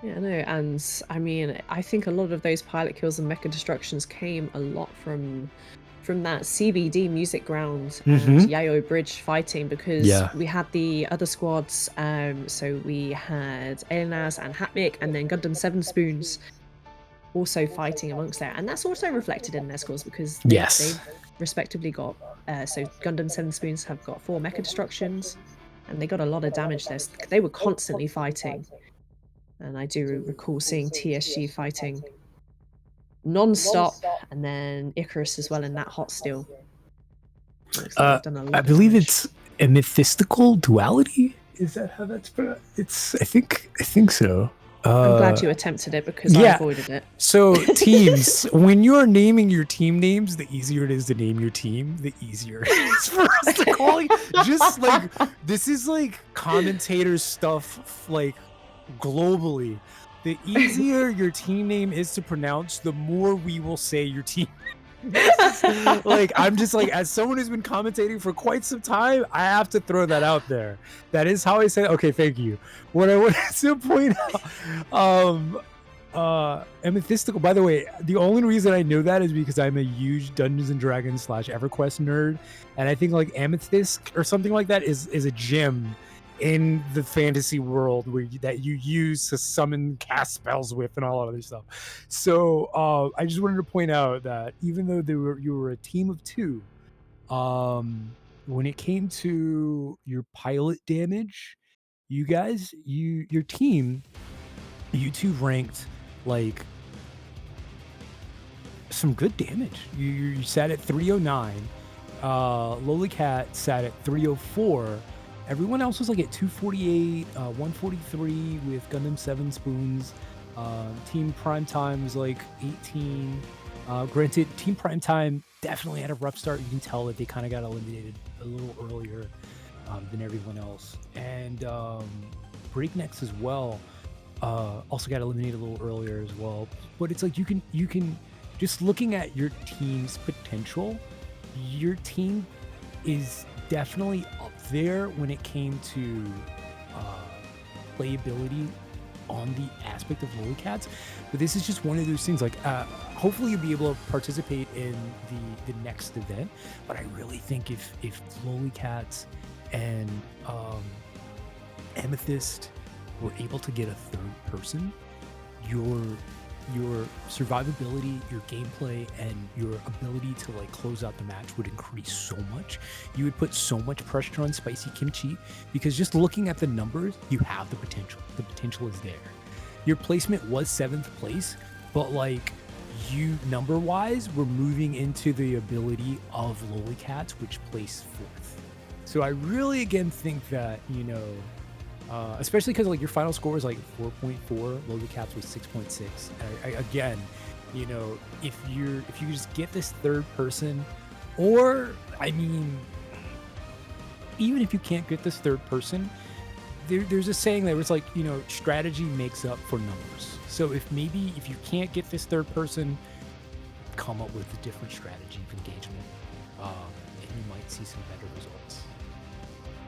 Yeah, no, and I mean, I think a lot of those pilot kills and mecha destructions came a lot from that CBD Music Ground and Yayo Bridge fighting, because we had the other squads, so we had Elenaz and Hatmik, and then Gundam Seven Spoons also fighting amongst there, and that's also reflected in their scores, because they've respectively got, so Gundam Seven Spoons have got 4 mecha destructions, and they got a lot of damage there. They were constantly fighting. And I do recall seeing TSG fighting non-stop, and then Icarus as well in that hot steel. I believe it's a mythistical duality. Is that how that's pronounced? I think so. I'm glad you attempted it, because I avoided it. So teams, when you're naming your team names, the easier it is to name your team, the easier it is for us to call you. Just like, this is like commentator stuff, like, globally. The easier your team name is to pronounce, the more we will say your team. Like, I'm just like, as someone who's been commentating for quite some time, I have to throw that out there. That is how I say it. Okay, thank you. What I wanted to point out, Amethystical, by the way, the only reason I know that is because I'm a huge Dungeons and Dragons / EverQuest nerd, and I think like Amethyst or something like that is a gem in the fantasy world that you use to summon cast spells with and all that other stuff. So I just wanted to point out that even though you were a team of two, when it came to your pilot damage, your team, you two ranked like some good damage. You sat at 309. Lolicat sat at 304. Everyone else was like at 248, 143 with Gundam 7 Spoons. Team Primetime was like 18. Granted, Team Primetime definitely had a rough start. You can tell that they kind of got eliminated a little earlier than everyone else. And Breaknecks as well also got eliminated a little earlier as well. But it's like you can just looking at your team's potential, your team is definitely up there when it came to playability on the aspect of Lollicats. But this is just one of those things, like hopefully you'll be able to participate in the next event. But I really think if Lollicats and Amethyst were able to get a third person, your survivability, your gameplay, and your ability to like close out the match would increase so much. You would put so much pressure on Spicy Kimchi, because just looking at the numbers, you have the potential. The potential is there. Your placement was 7th place, but like you number wise were moving into the ability of Lollicats, which placed 4th. So I really again think that, especially because like your final score was like 4.4, Lollicats was 6.6. Again, if you just get this third person, or I mean, even if you can't get this third person, there's a saying that it's like, strategy makes up for numbers. So if you can't get this third person, come up with a different strategy of engagement, and you might see some better results.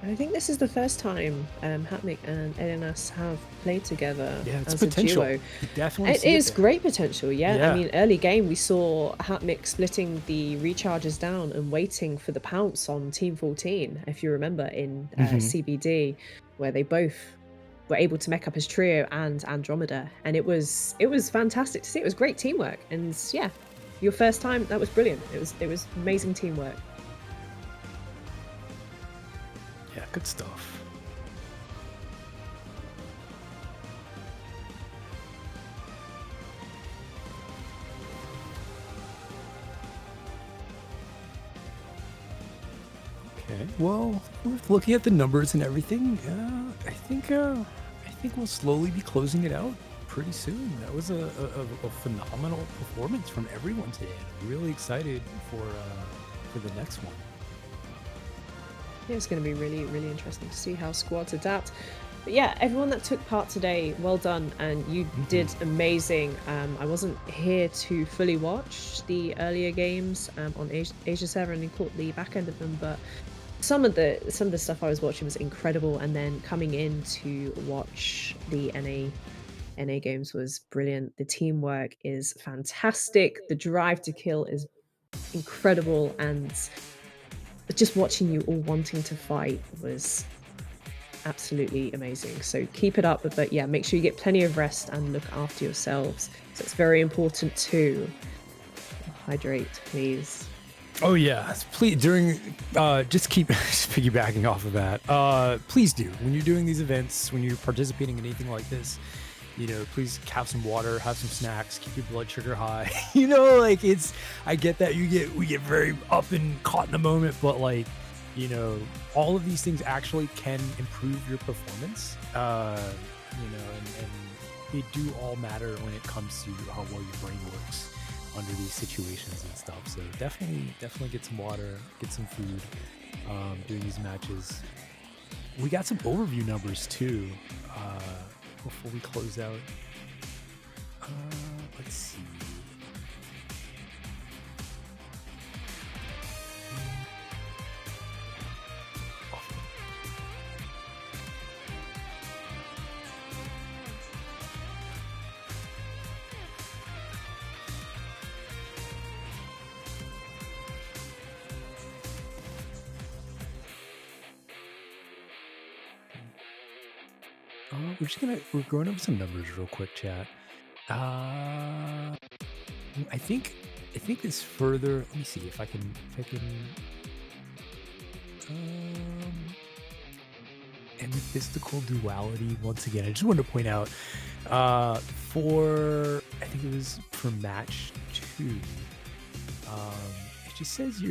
I think this is the first time Hatmik and Elenas have played together it's as a potential. duo. You definitely It see is there. great potential, yeah. Yeah. I mean, early game we saw Hatmik splitting the recharges down and waiting for the pounce on Team 14, if you remember, in CBD, where they both were able to mech up his trio and Andromeda, and it was fantastic to see. It was great teamwork, and yeah, your first time, that was brilliant. It was amazing teamwork. Yeah, good stuff. Okay, well, looking at the numbers and everything, I think we'll slowly be closing it out pretty soon. That was a phenomenal performance from everyone today. I'm really excited for the next one. Yeah, it's going to be really, really interesting to see how squads adapt. But yeah, everyone that took part today, well done, and you did amazing. I wasn't here to fully watch the earlier games on Asia server, and caught the back end of them, but some of the stuff I was watching was incredible, and then coming in to watch the NA games was brilliant. The teamwork is fantastic. The drive to kill is incredible, and just watching you all wanting to fight was absolutely amazing. So keep it up, but yeah, make sure you get plenty of rest and look after yourselves. So it's very important to hydrate, please. Oh yeah, please just keep piggybacking off of that. Please do, when you're doing these events, when you're participating in anything like this, please have some water, have some snacks, keep your blood sugar high. I get that we get very up and caught in the moment, but all of these things actually can improve your performance. And they do all matter when it comes to how well your brain works under these situations and stuff. So definitely get some water, get some food during these matches. We got some overview numbers too before we close out. Let's see. we're going over some numbers real quick, chat. Uh, I think this further. Let me see if I can um, and the mystical duality once again. I just wanted to point out for I think it was for match 2. It just says I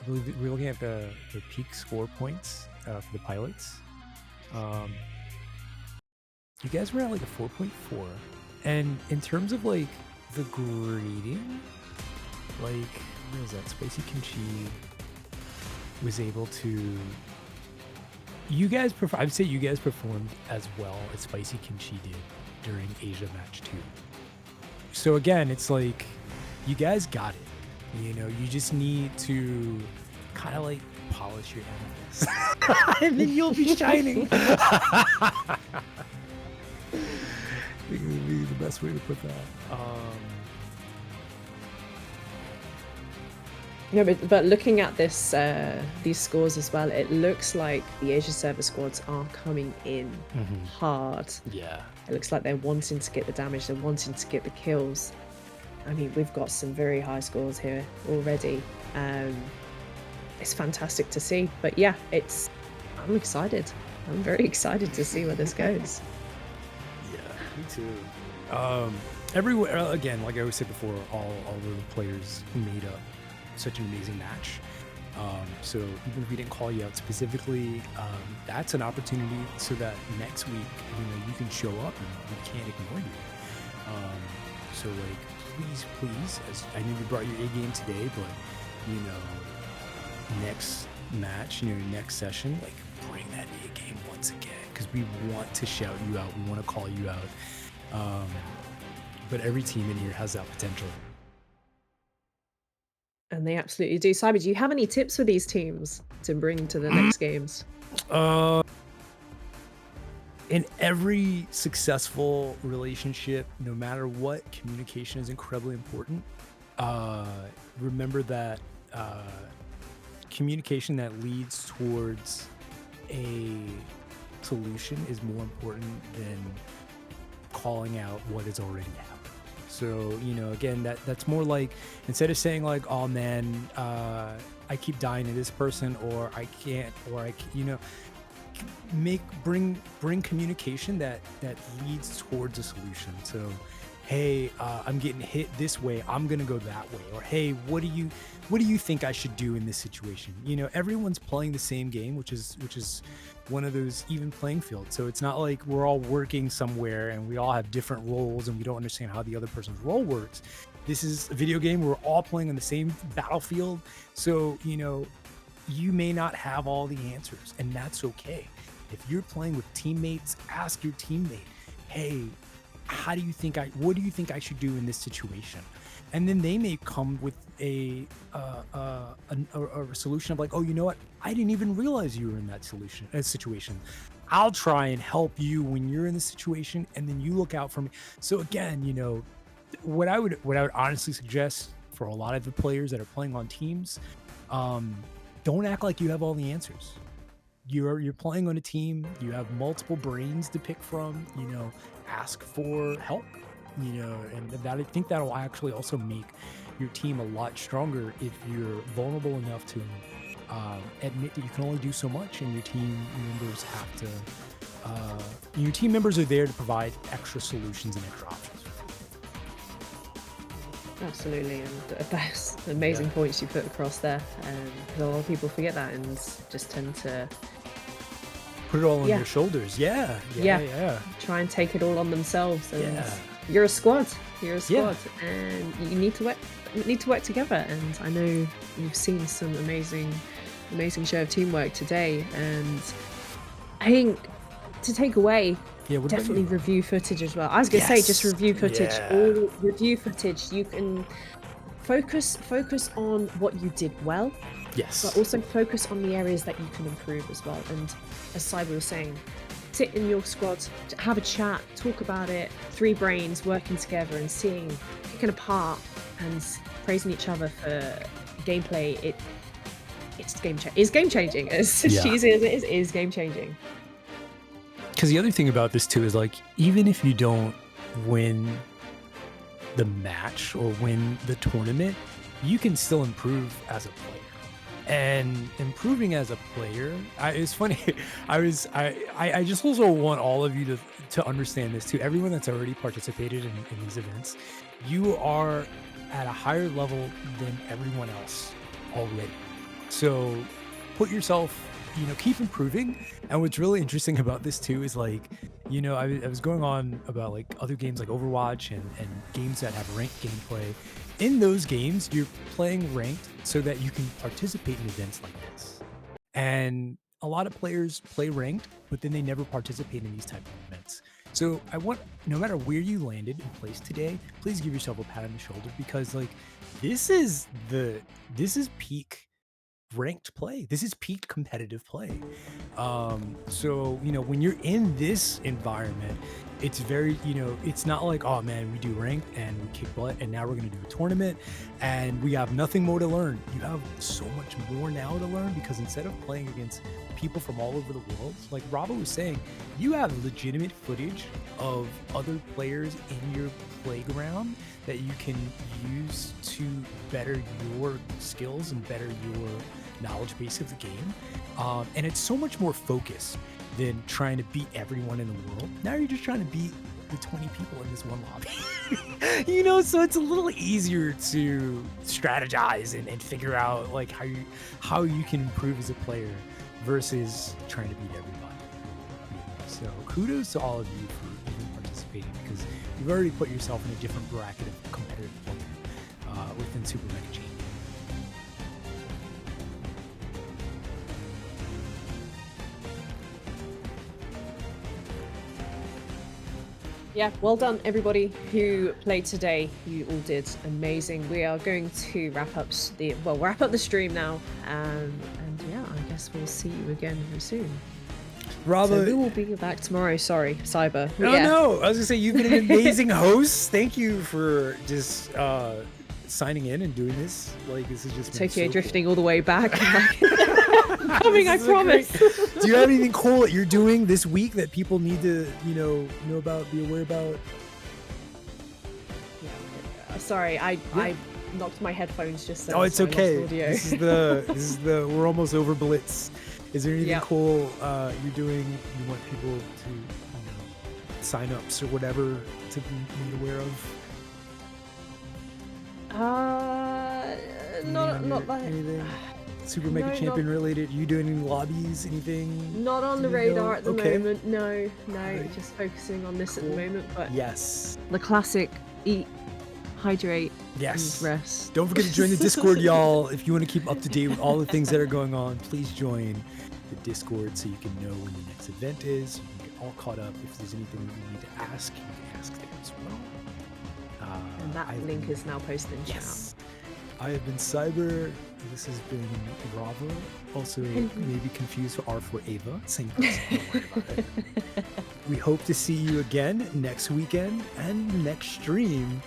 believe we're looking at the peak score points for the pilots. You guys were at like a 4.4, and in terms of like the grading, like where is that? Spicy Kimchi was able to. I'd say you guys performed as well as Spicy Kimchi did during Asia match 2. So again, it's like you guys got it. You know, you just need to kind of like polish your amethyst, and then you'll be shining. I think would be the best way to put that. No, but looking at this, these scores as well, it looks like the Asia server squads are coming in hard. Yeah. It looks like they're wanting to get the damage, they're wanting to get the kills. I mean, we've got some very high scores here already. It's fantastic to see. But yeah, I'm excited. I'm very excited to see where this goes. Yeah, me too. Everywhere again, like I always said before, all the players made up such an amazing match. So even if we didn't call you out specifically, that's an opportunity so that next week, you can show up and we can't ignore you. So like, please, as I know you brought your A game today, but next match, next session, like bring that A game once again, because we want to shout you out, we want to call you out. But every team in here has that potential. And they absolutely do. Cyber, do you have any tips for these teams to bring to the next games? In every successful relationship, no matter what, communication is incredibly important. Remember that communication that leads towards a solution is more important than calling out what has already happened. So, again, that's more like, instead of saying like, oh man, I keep dying to this person, or I can't, bring communication that leads towards a solution. So, hey, I'm getting hit this way, I'm gonna go that way. Or hey, what do you think I should do in this situation? Everyone's playing the same game, which is one of those even playing fields. So it's not like we're all working somewhere and we all have different roles and we don't understand how the other person's role works. This is a video game. We're all playing on the same battlefield. So, you may not have all the answers, and that's okay. If you're playing with teammates, ask your teammate, hey, what do you think I should do in this situation? And then they may come with a solution of like, oh, you know what? I didn't even realize you were in that situation. I'll try and help you when you're in the situation, and then you look out for me. So again, what I would honestly suggest for a lot of the players that are playing on teams, don't act like you have all the answers. You're playing on a team. You have multiple brains to pick from. Ask for help. And that, I think that'll actually also make your team a lot stronger if you're vulnerable enough to admit that you can only do so much, and your team members have to. Your team members are there to provide extra solutions and extra options. Absolutely, and that's amazing points you put across there. Because a lot of people forget that and just tend to put it all on their shoulders. Yeah. Try and take it all on themselves. And Yeah. you're a squad. And you need to work together. And I know you've seen some amazing show of teamwork today. And I think to take away, definitely review footage as well. I was gonna say just review footage. Yeah. All review footage. You can focus on what you did well, Yes. but also focus on the areas that you can improve as well. And as Cyber was saying, sit in your squad, have a chat, talk about it, 3 brains working together and picking apart and praising each other for gameplay. It's game changing. As cheesy as it is game changing. Because the other thing about this too is like, even if you don't win the match or win the tournament, you can still improve as a player. And improving as a player, it's funny. I just also want all of you to understand this too. Everyone that's already participated in these events, you are at a higher level than everyone else already. So put yourself, keep improving. And what's really interesting about this too is like, I was going on about like other games like Overwatch and games that have ranked gameplay. In those games, you're playing ranked so that you can participate in events like this. And a lot of players play ranked, but then they never participate in these type of events. So I want, no matter where you landed in place today, please give yourself a pat on the shoulder, because like this is peak ranked play. This is peak competitive play. So when you're in this environment, it's very, it's not like, oh man, we do ranked and we kick butt and now we're going to do a tournament and we have nothing more to learn. You have so much more now to learn, because instead of playing against people from all over the world, like Rava was saying, you have legitimate footage of other players in your playground that you can use to better your skills and better your knowledge base of the game. And it's so much more focused than trying to beat everyone in the world. Now you're just trying to beat the 20 people in this one lobby. So it's a little easier to strategize and figure out like how you can improve as a player versus trying to beat everybody. So kudos to all of you for even participating, because you've already put yourself in a different bracket of competitive play within Super Mega Champion. Yeah, well done everybody who played today. You all did amazing. We are going to wrap up the stream now, and yeah, I guess we'll see you again very soon. Rava, so we will be back tomorrow. Sorry, Cyber. No, I was gonna say, you've been an amazing host. Thank you for just signing in and doing this. Like, this is just Tokyo so drifting cool. all the way back. Coming, I promise. Do you have anything cool that you're doing this week that people need to, know about, be aware about? Yeah, sorry, I knocked my headphones just then. Oh, it's so I lost okay. audio. This is the we're almost over Blitz. Is there anything cool you're doing? You want people to, sign ups or whatever to be made aware of? Not that. Anything Super Mega Champion related? You doing any lobbies? Anything? Not on the radar at the moment. No. Right. Just focusing on this at the moment. But yes, the classic: eat, hydrate, yes, and rest. Don't forget to join the Discord, y'all. If you want to keep up to date with all the things that are going on, please join the Discord so you can know when the next event is. You can get all caught up. If there's anything that you need to ask, you can ask there as well. And that link is now posted in chat. I have been Cyber. This has been Rava. Also, maybe confused for R for Ava. Same person. Don't worry about it. We hope to see you again next weekend and next stream.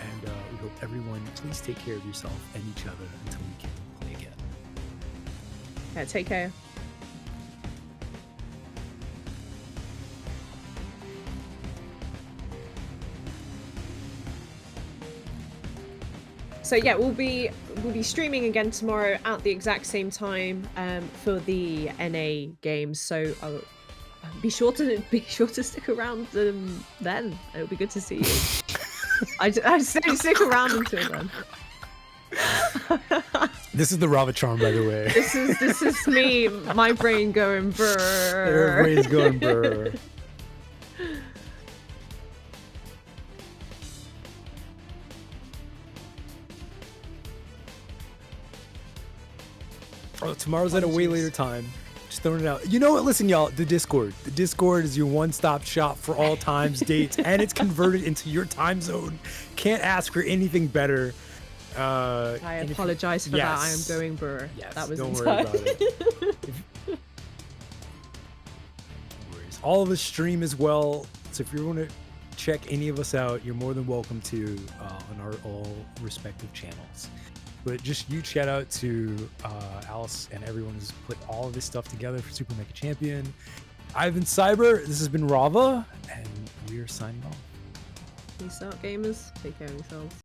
And we hope everyone, please take care of yourself and each other until we can play again. Yeah, take care. So yeah, we'll be streaming again tomorrow at the exact same time for the NA games. So be sure to stick around then. It'll be good to see you. I stick around until then. This is the Rava charm, by the way. This is me, my brain going brr. Your brain's going brr. Oh, tomorrow's at a way later time. Just throwing it out. You know what? Listen, y'all, the Discord. The Discord is your one-stop shop for all times, dates, and it's converted into your time zone. Can't ask for anything better. I apologize for that. I am going brr. Yes, that was don't worry about it. No worries. All of us stream as well. So if you want to check any of us out, you're more than welcome to on our all respective channels. But just huge shout out to Alice and everyone who's put all of this stuff together for Super Mega Champion. I've been Cyber. This has been Rava, and we are signing off. Peace out, gamers. Take care of yourselves.